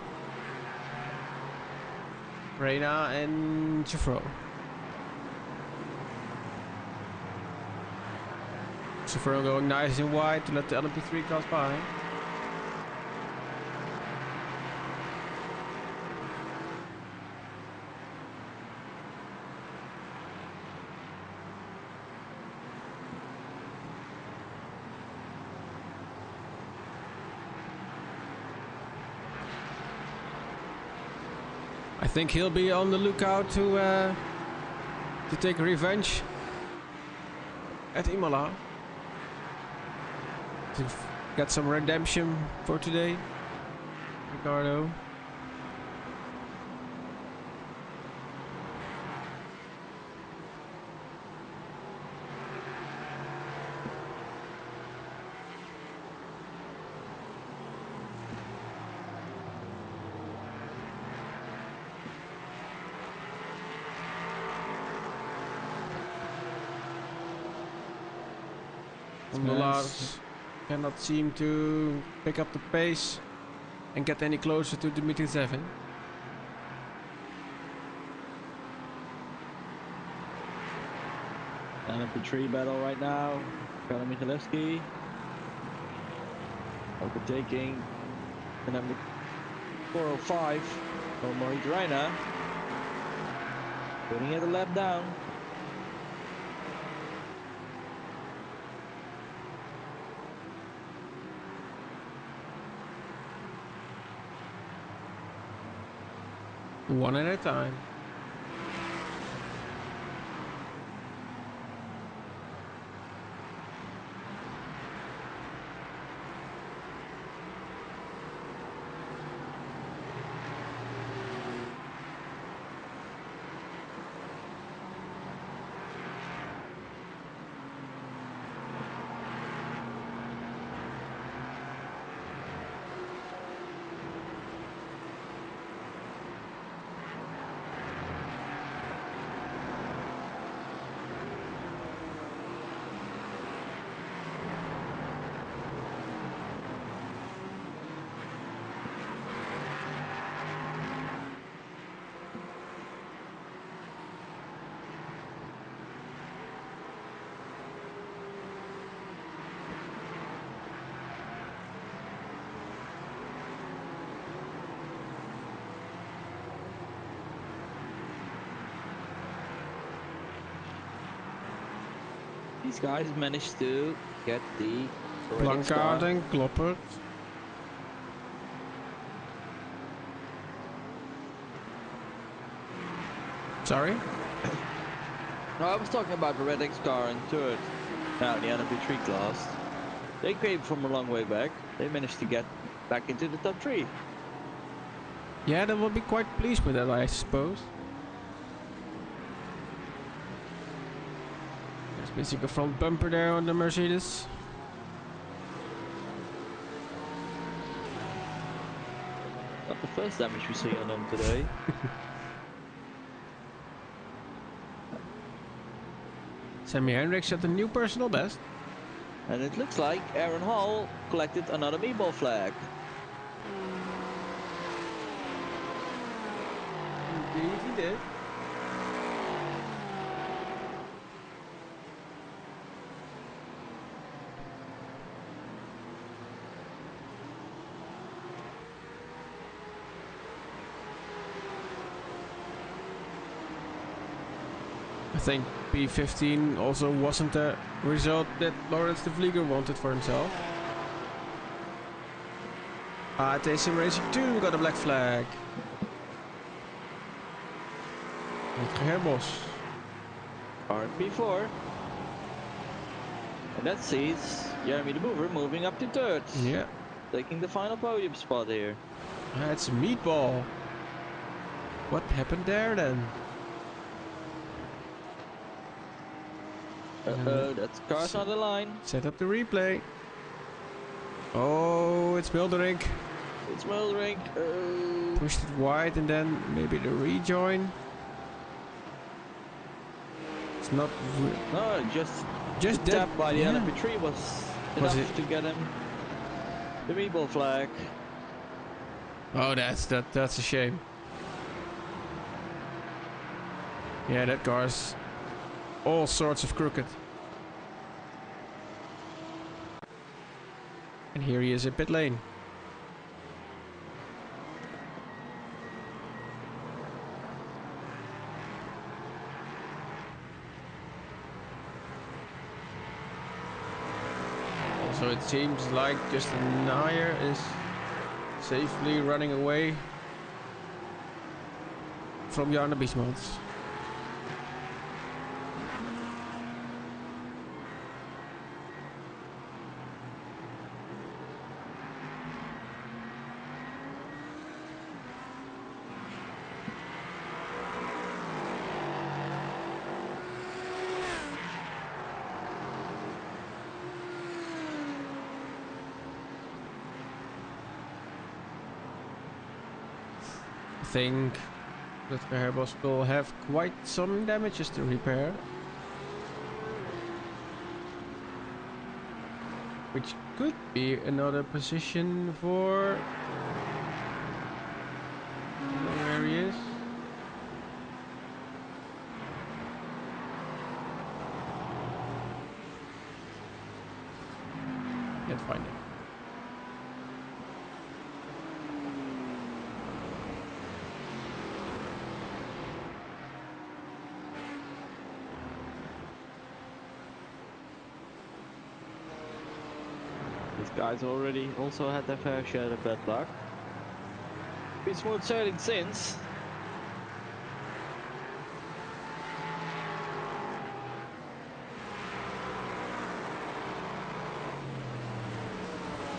Reina and Chafro. Chafro going nice and wide to let the LMP3 cars by. I think he'll be on the lookout to take revenge at Imola. To get some redemption for today, Ricardo. On the last, cannot seem to pick up the pace and get any closer to Dimitri Zevin. And up the tree battle right now. Karel Michalewski overtaking the number 405 for Mohit Reina. Putting it a lap down. One at a time. These guys managed to get the Blankaart and Kloppert. Sorry? No, I was talking about the Red X car in third. Now the LMP3 class. They came from a long way back. They managed to get back into the top 3. Yeah, they will be quite pleased with that, I suppose. There's missing a front bumper there on the Mercedes. Not the first damage we see on them today. Sammy Hendricks set a new personal best. And it looks like Aaron Hall collected another meatball flag. Indeed, he did. I think P15 also wasn't the result that Lawrence de Vlieger wanted for himself. TSM Racing 2 got a black flag. Herbos. RP4. And that sees Jeremy de Boever moving up to third. Yeah. Taking the final podium spot here. It's a meatball. What happened there then? Uh-oh, that's cars on the line. Set up the replay. Oh, it's Mildering. It's Mildering. Oh. Pushed it wide and then maybe the rejoin. It's not... No, just Just the that, tap by the yeah. LMP3 was enough to get him the meatball flag. Oh, that's a shame. Yeah, that car's all sorts of crooked. And here he is in pit lane. Also, it seems like Justin Nair is safely running away from Jarno Biesmans. I think that Herbos will have quite some damages to repair. Which could be another position for... I don't know where he is. Can't find it. These guys already also had their fair share of bad luck. Been smooth sailing since.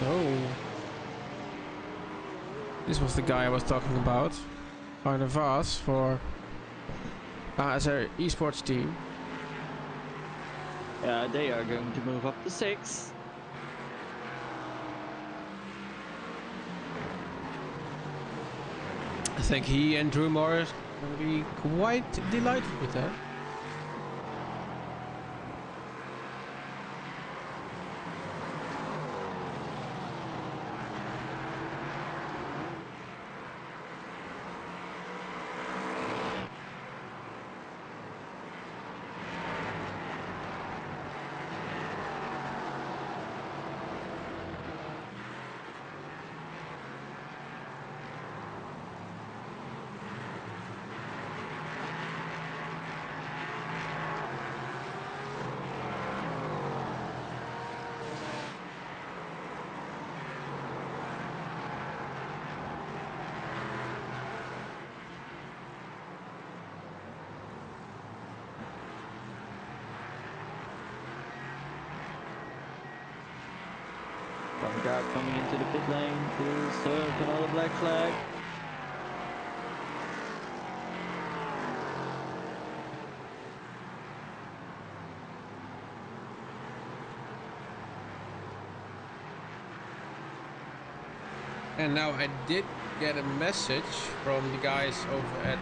Oh. This was the guy I was talking about. Arne Vaas for ASR esports team. Yeah, they are going to move up to 6. I think he and Drew Morris will be quite delighted with that. One guy coming into the pit lane to serve another black flag. And now I did get a message from the guys over at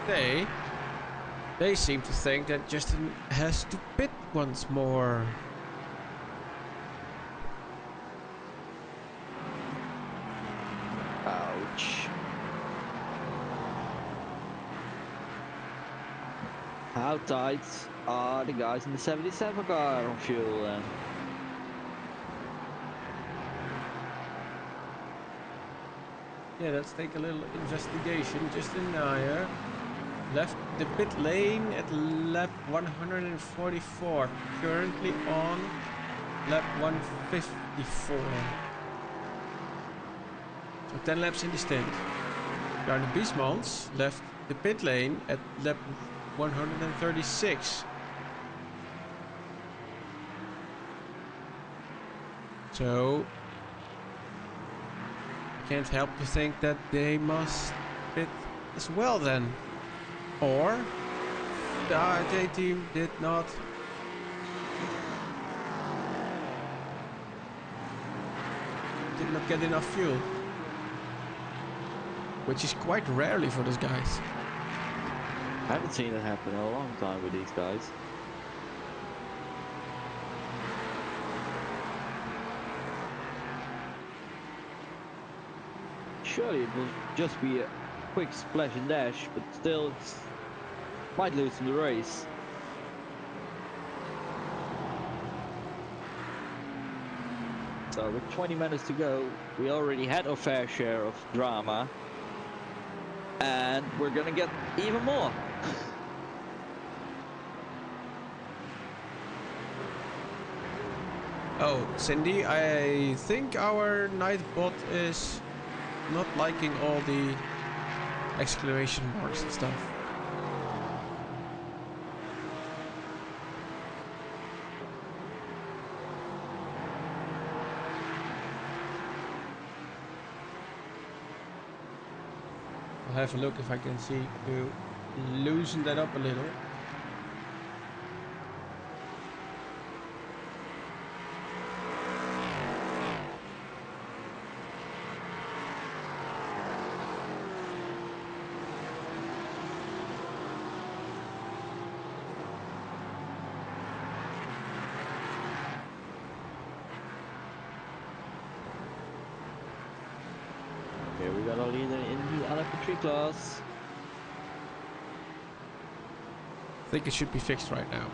RT. They seem to think that Justin has to pit once more. Ouch. How tight are the guys in the 77 car on fuel then? Yeah, let's take a little investigation. Justin Nair left the pit lane at lap 144. Currently on lap 154. So 10 laps in the stint. Jarno Biesmans left the pit lane at lap 136. So I can't help to think that they must pit as well then. Or the RJ team did not get enough fuel. Which is quite rarely for those guys. I haven't seen it happen in a long time with these guys. Surely it will just be a quick splash and dash, but still it's might lose him the race. So with 20 minutes to go, we already had our fair share of drama, and we're gonna get even more. Oh, Cindy, I think our night bot is not liking all the exclamation marks and stuff. I'll have a look if I can see to loosen that up a little. Here we got a leader in the LF3 class. I think it should be fixed right now.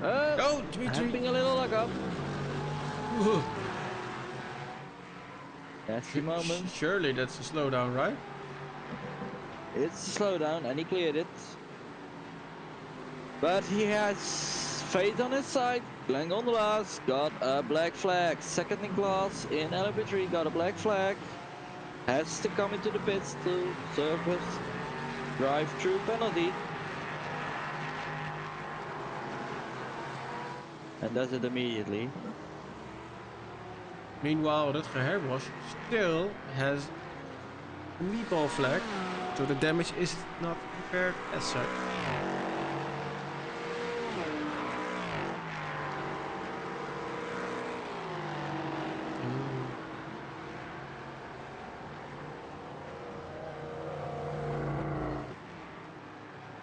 Oh, Dimitri! Having a little luck up. Whoa. Nasty moment. Surely that's a slowdown, right? It's a slowdown, and he cleared it. But he has fate on his side. Glenn Gondolas got a black flag. Second in class in LF3 got a black flag. Has to come into the pits to serve his drive-through penalty. And does it immediately. Meanwhile, Rutger Herbos still has a meatball flag, so the damage is not repaired as such.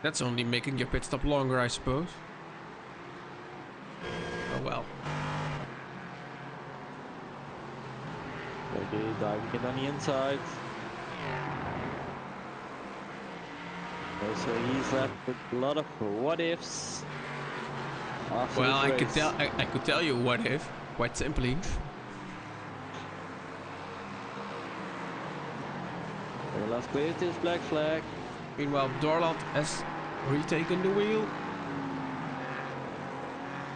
That's only making your pit stop longer, I suppose. Oh well. Okay, diving it on the inside. So he's left with a lot of what ifs. After Well, this race. I could tell you what if, quite simply. Last cleared his black flag. Meanwhile, Dorland has retaken the wheel.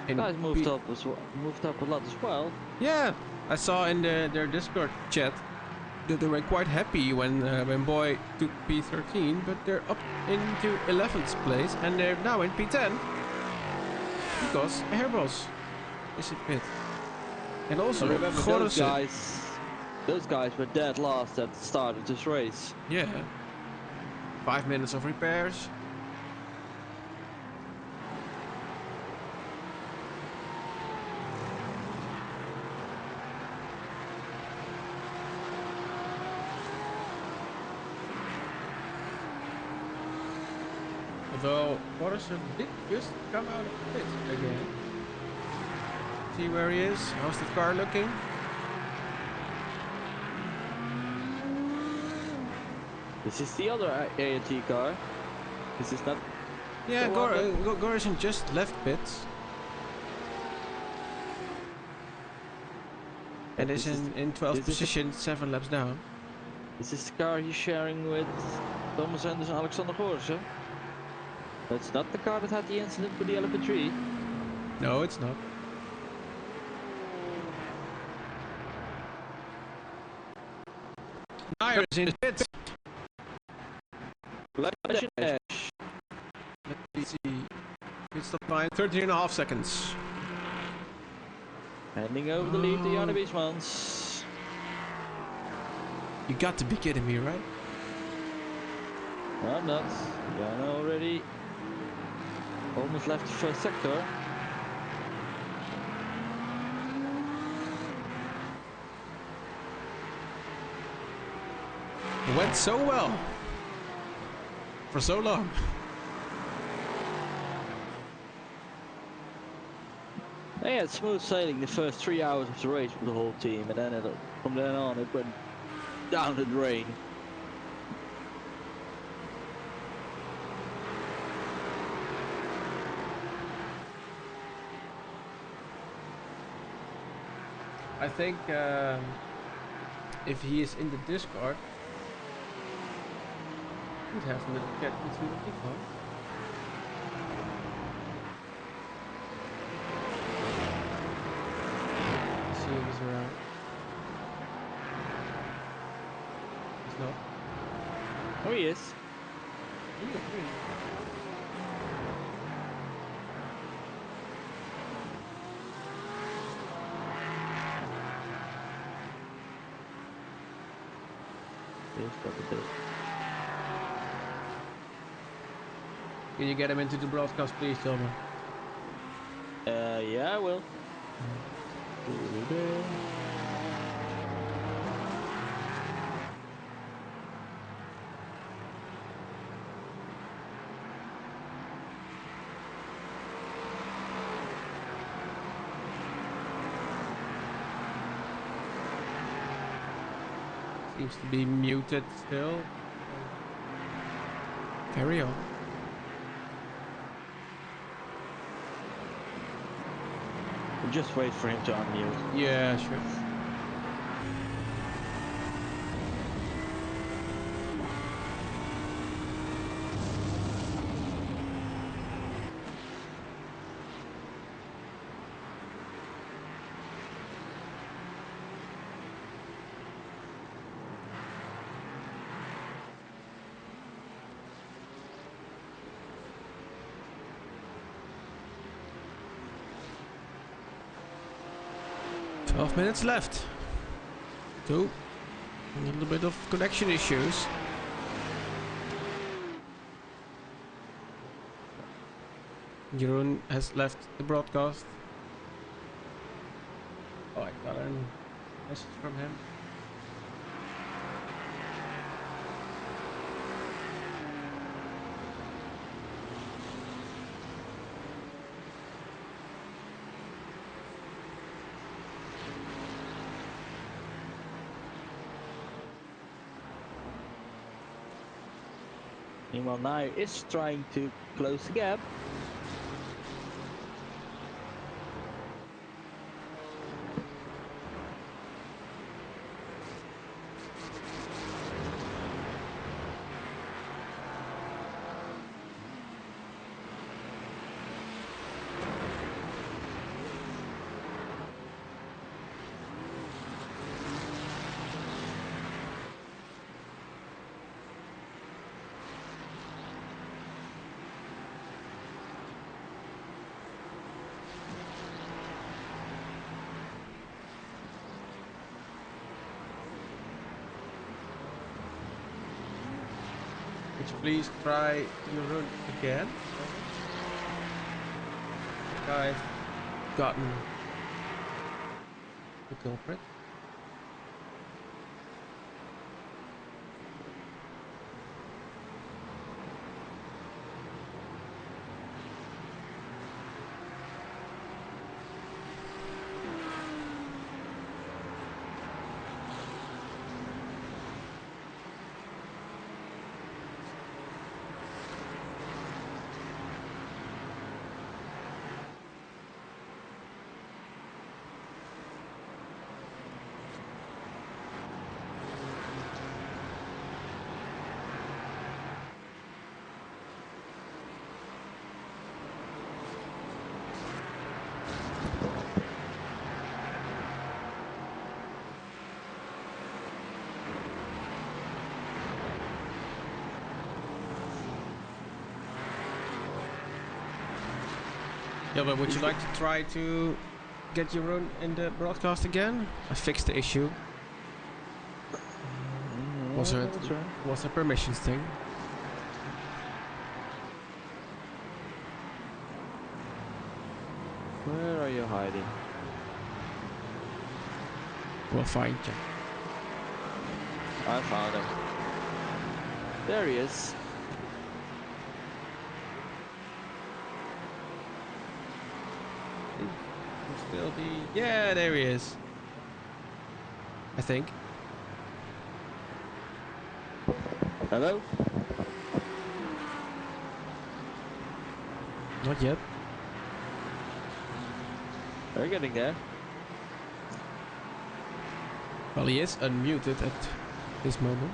And Guys moved up as well, moved up a lot as well. Yeah, I saw in their Discord chat that they were quite happy when Boy took P13, but they're up into 11th place and they're now in P10 because Airbus is in pit. And also, Remember Gorrissen. those guys were dead last at the start of this race. Yeah, 5 minutes of repairs. Although Gorrissen did just come out of the pit again. See where he is? How's the car looking? This is the other ANT car. This is not. Yeah, the one that- Gorrissen just left pits. And is in 12th position, 7 laps down. This is the car he's sharing with Thomas Anders and Alexander Gorrissen. That's not the car that had the incident with the Elephant Tree. No, it's not. Nair is in pits. Let's see. Pit stop time, 13.5 seconds. Handing over the lead to Janne Wiesmans. You got to be kidding me, right? No, I'm not. Janne already almost left the first sector. It went so well. For so long. They had smooth sailing the first 3 hours of the race with the whole team, and then from then on it went down the drain. I think if he is in the Discord, we'd have a little get into the info. See if he's around. He's not. Oh, he is. He's got the bit. Can you get him into the broadcast, please, Tilman? Yeah, I will. Seems to be muted still. Carry on. We'll just wait for him to unmute. Yeah, sure. Minutes left. Two. A little bit of connection issues. Jeroen has left the broadcast. Oh, I got a message from him. Meanwhile, Nair is trying to close the gap. Could you please try your run again? I've gotten the culprit. Yeah, but would you like to try to get your run in the broadcast again? I fixed the issue. Was a permissions thing? Where are you hiding? We'll find you. I found him. There he is. still be... Yeah, there he is. I think. Hello? Not yet. They're getting there. Well, he is unmuted at this moment.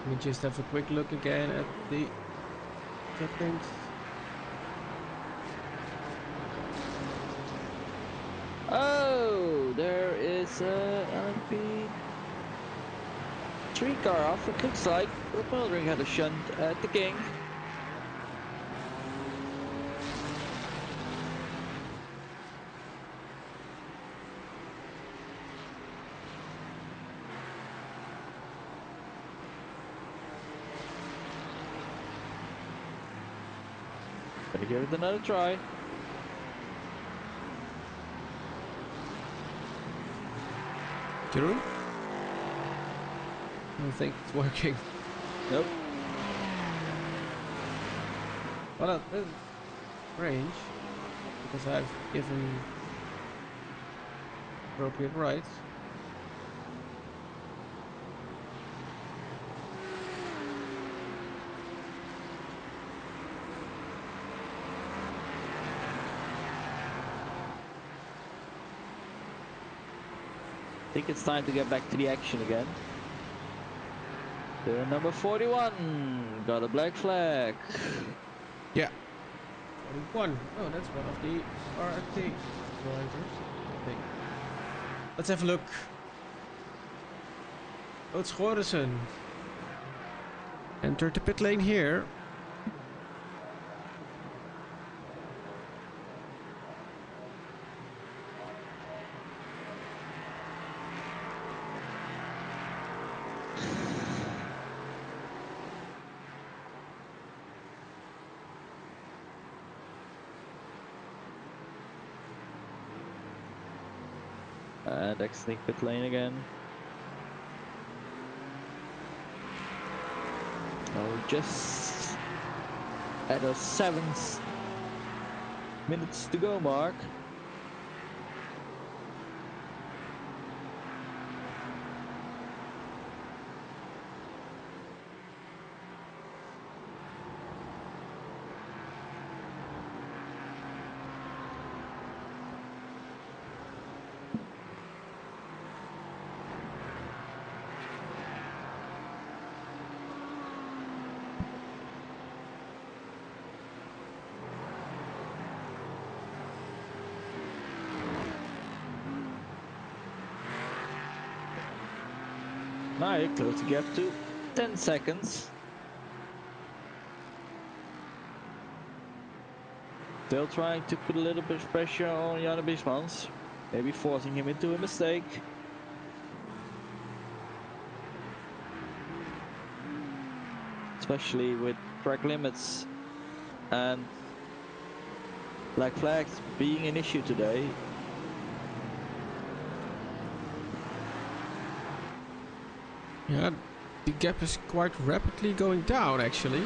Let me just have a quick look again at the settings. Oh, there is a LMP3 car off. It looks like Buildering had a shunt at the King. Better give it another try. Jeroen? I don't think it's working. Nope. Well, that's strange. Because I've given appropriate rights. I think it's time to get back to the action again. They're number 41. Got a black flag. Yeah. 41. Oh, that's one of the RT drivers, I think. Let's have a look. Oud Schorrissen entered the pit lane here. And exiting pit lane again. Oh, just at a 7 minutes to go mark. Now you close the gap to 10 seconds. Still trying to put a little bit of pressure on Janne Biesmans. Maybe forcing him into a mistake. Especially with track limits and black flags being an issue today. Yeah, the gap is quite rapidly going down, actually.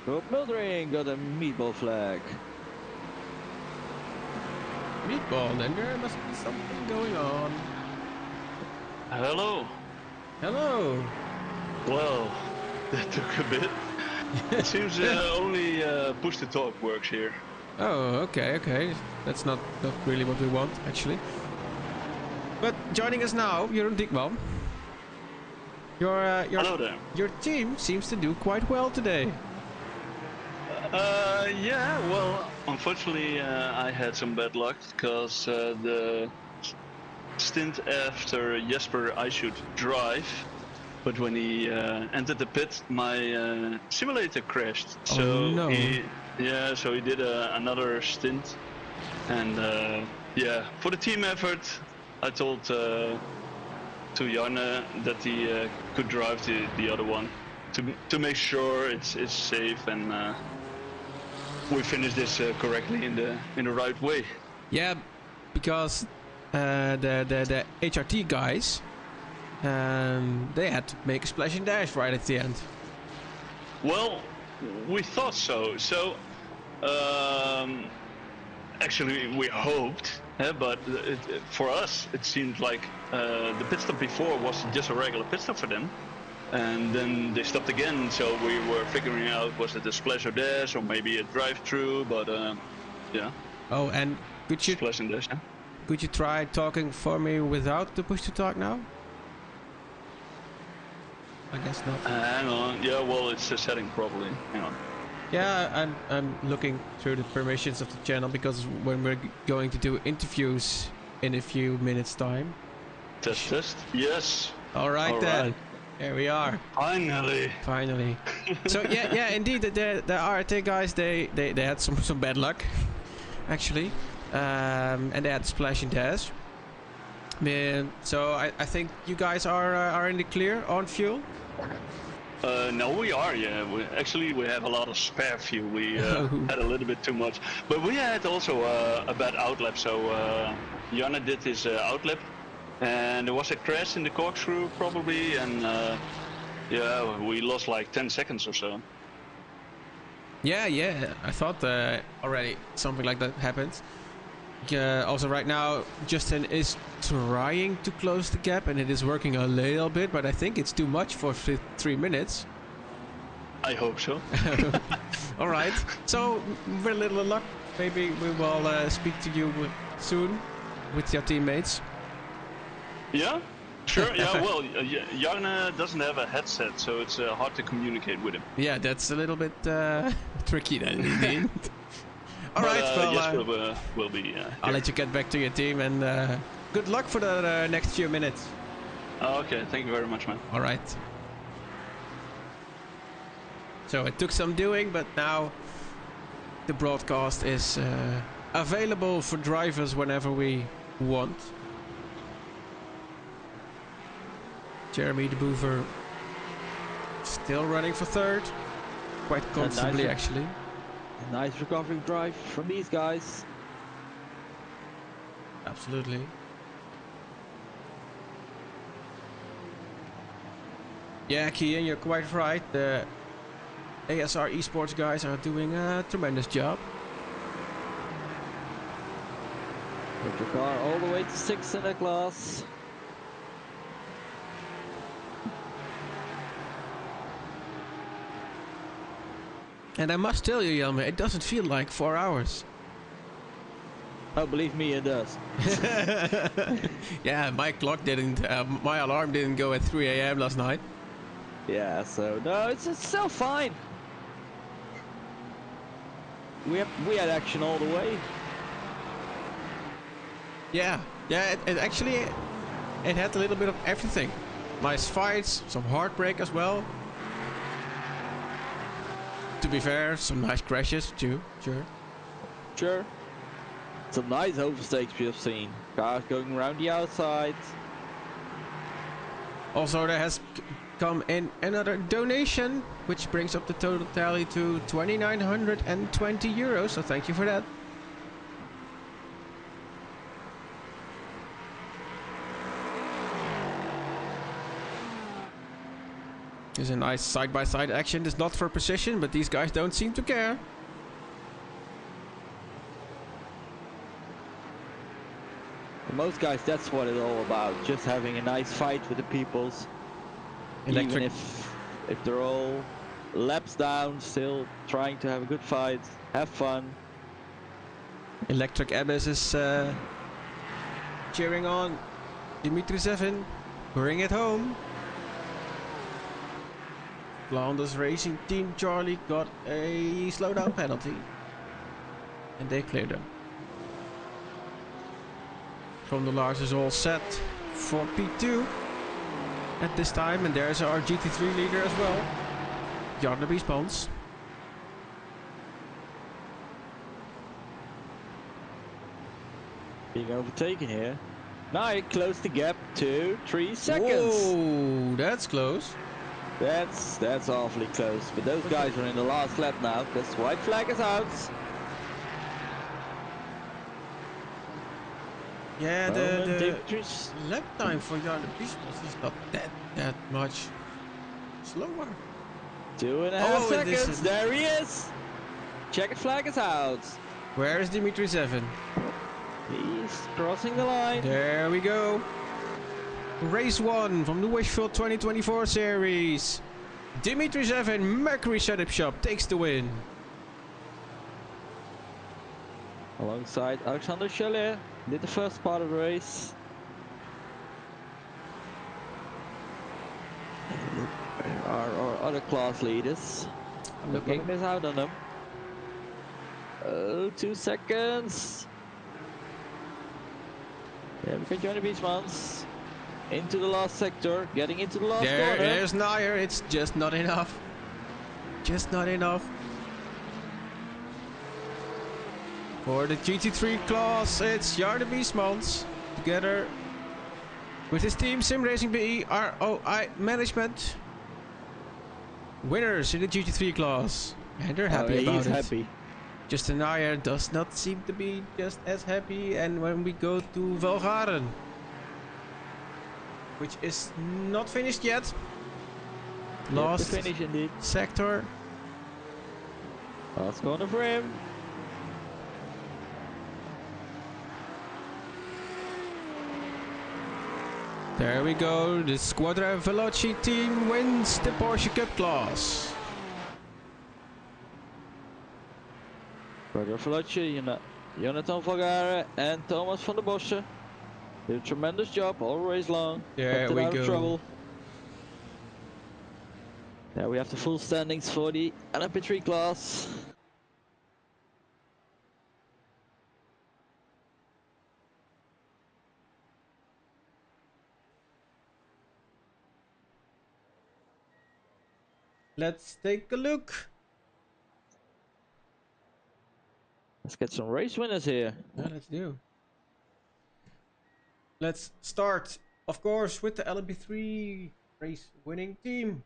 Rob Mildering got a meatball flag. Meatball, then there must be something going on. Hello. Hello. Well, that took a bit. It seems only push to talk works here. Oh, okay. That's not really what we want, actually. But joining us now, Jeroen Diekman. Hello there. Your team seems to do quite well today. Yeah, well, unfortunately, I had some bad luck because the stint after Jesper I should drive, but when he entered the pit, my simulator crashed. Oh, so no. he did another stint, and yeah, for the team effort, I told to Janne that he could drive the other one to make sure it's safe and we finish this correctly in the right way. Yeah, because the HRT guys, they had to make a splash and dash right at the end. Well, we thought so. So, actually, we hoped, but for us, it seemed like the pit stop before was just a regular pit stop for them. And then they stopped again, so we were figuring out, was it a splash or dash, or maybe a drive-through, but yeah. Oh, and could you Splash and dash, yeah. could you try talking for me without the push to talk now? I guess not. Hang on, yeah, well, it's setting properly. Hang on. Yeah, I'm looking through the permissions of the channel because when we're going to do interviews in a few minutes time. Test. Yes. All right All then. right. Here we are. Finally. So yeah, indeed, the RT guys they had some bad luck, actually, and they had splash and dash. So I think you guys are in the clear on fuel. No, we are. Yeah, we have a lot of spare fuel. We had a little bit too much, but we had also a bad outlap. So Janne did his outlap. And there was a crash in the corkscrew probably, and yeah, we lost like 10 seconds or so. Yeah, I thought already something like that happened. Also right now, Justin is trying to close the gap, and it is working a little bit, but I think it's too much for 3 minutes. I hope so. All right, so with a little luck, maybe we will speak to you soon with your teammates. Yeah, sure. Yeah, well, Janne doesn't have a headset, so it's hard to communicate with him. Yeah, that's a little bit tricky then, indeed. All right, well, yes, we'll be. I'll let you get back to your team, and good luck for the next few minutes. Okay, thank you very much, man. All right. So it took some doing, but now the broadcast is available for drivers whenever we want. Jeremy de Boever still running for third, quite comfortably actually. A nice recovery drive from these guys. Absolutely. Yeah, Kian, you're quite right. The ASR esports guys are doing a tremendous job. Put your car all the way to 6th in the class. And I must tell you, Jelmer, it doesn't feel like 4 hours. Oh, believe me, it does. Yeah, my clock didn't, my alarm didn't go at 3 AM last night. Yeah, so no, it's still fine. We had action all the way. Yeah, it actually, it had a little bit of everything. Nice fights, some heartbreak as well. To be fair, some nice crashes too, sure. Some nice overtakes we have seen. Cars going around the outside. Also, there has come in another donation, which brings up the total tally to 2,920 euros. So thank you for that. There's a nice side-by-side action. It's not for precision, but these guys don't seem to care. For most guys, that's what it's all about. Just having a nice fight with the peoples. Electric. Even if they're all laps down, still trying to have a good fight, have fun. Electric Abyss is cheering on Dimitri Zevin. Bring it home. Flanders Racing Team Charlie got a slowdown penalty. And they cleared them. From the Lars is all set for P2 at this time. And there's our GT3 leader as well. Jarno Biespans. Being overtaken here. Now he closed the gap to 3 seconds. Whoa, that's close. That's awfully close. But those guys are in the last lap now because white flag is out. Yeah, Roman the Dimitri's lap time for Jan de Vries is not that much slower. 2.5 Oh, and this seconds. is- There he is. Checkered flag is out. Where is Dimitri 7? He's crossing the line. There we go. Race 1 from the Wishful 2024 series. Dimitri 7, Mercury Setup Shop, takes the win. Alongside Alexander Chalet. Did the first part of the race. Our other class leaders. Looking miss out on them. Oh, 2 seconds. Yeah, we can join the Beachmans. Into the last sector, getting into the last corner. There's Nair, it's just not enough. Just not enough. For the GT3 class, it's Jarde Biesmans together with his team Sim Racing BE ROI Management. Winners in the GT3 class. And they're happy about he's it. happy. Justin Nair does not seem to be just as happy. And when we go to Velgaren, which is not finished yet. Last Yet to finish indeed. sector. Last corner for him. There we go. The Squadra Veloci team wins the Porsche Cup class. Roger Fellocci, Jonathan Valgare and Thomas van der Bosse did a tremendous job all race long. There Kept it we out of go. trouble. There we have the full standings for the LMP3 class. Let's take a look. Let's get some race winners here. Yeah, let's do. Let's start, of course, with the LMP3 race winning team.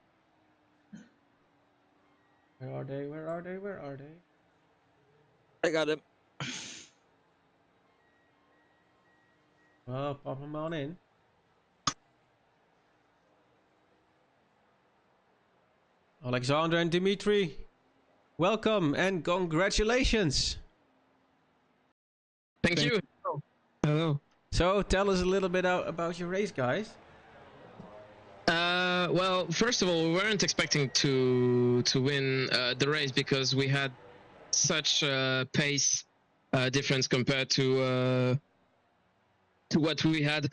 Where are they? Where are they? Where are they? I got him. Well, pop them on in. Alexander and Dimitri, welcome and congratulations. Thank you. Hello. So, tell us a little bit about your race, guys. Well, first of all, we weren't expecting to win the race because we had such a pace difference compared to what we had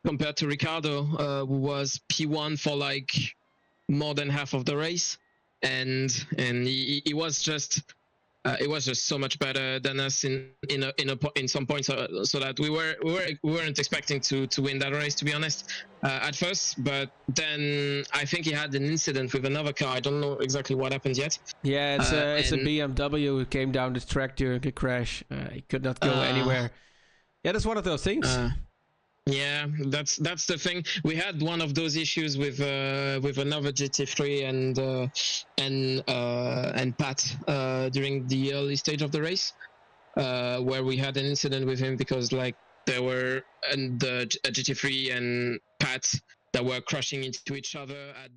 compared to Ricardo, who was P1 for like more than half of the race, and he was just it was just so much better than us in some points, so that we weren't expecting to win that race, to be honest, at first. But then I think he had an incident with another car. I don't know exactly what happened yet. Yeah, it's a BMW who came down the track during a crash. He could not go anywhere. Yeah, that's one of those things. Yeah, that's the thing. We had one of those issues with another GT3 and Pat during the early stage of the race, where we had an incident with him because like there were a GT3 and Pat that were crashing into each other at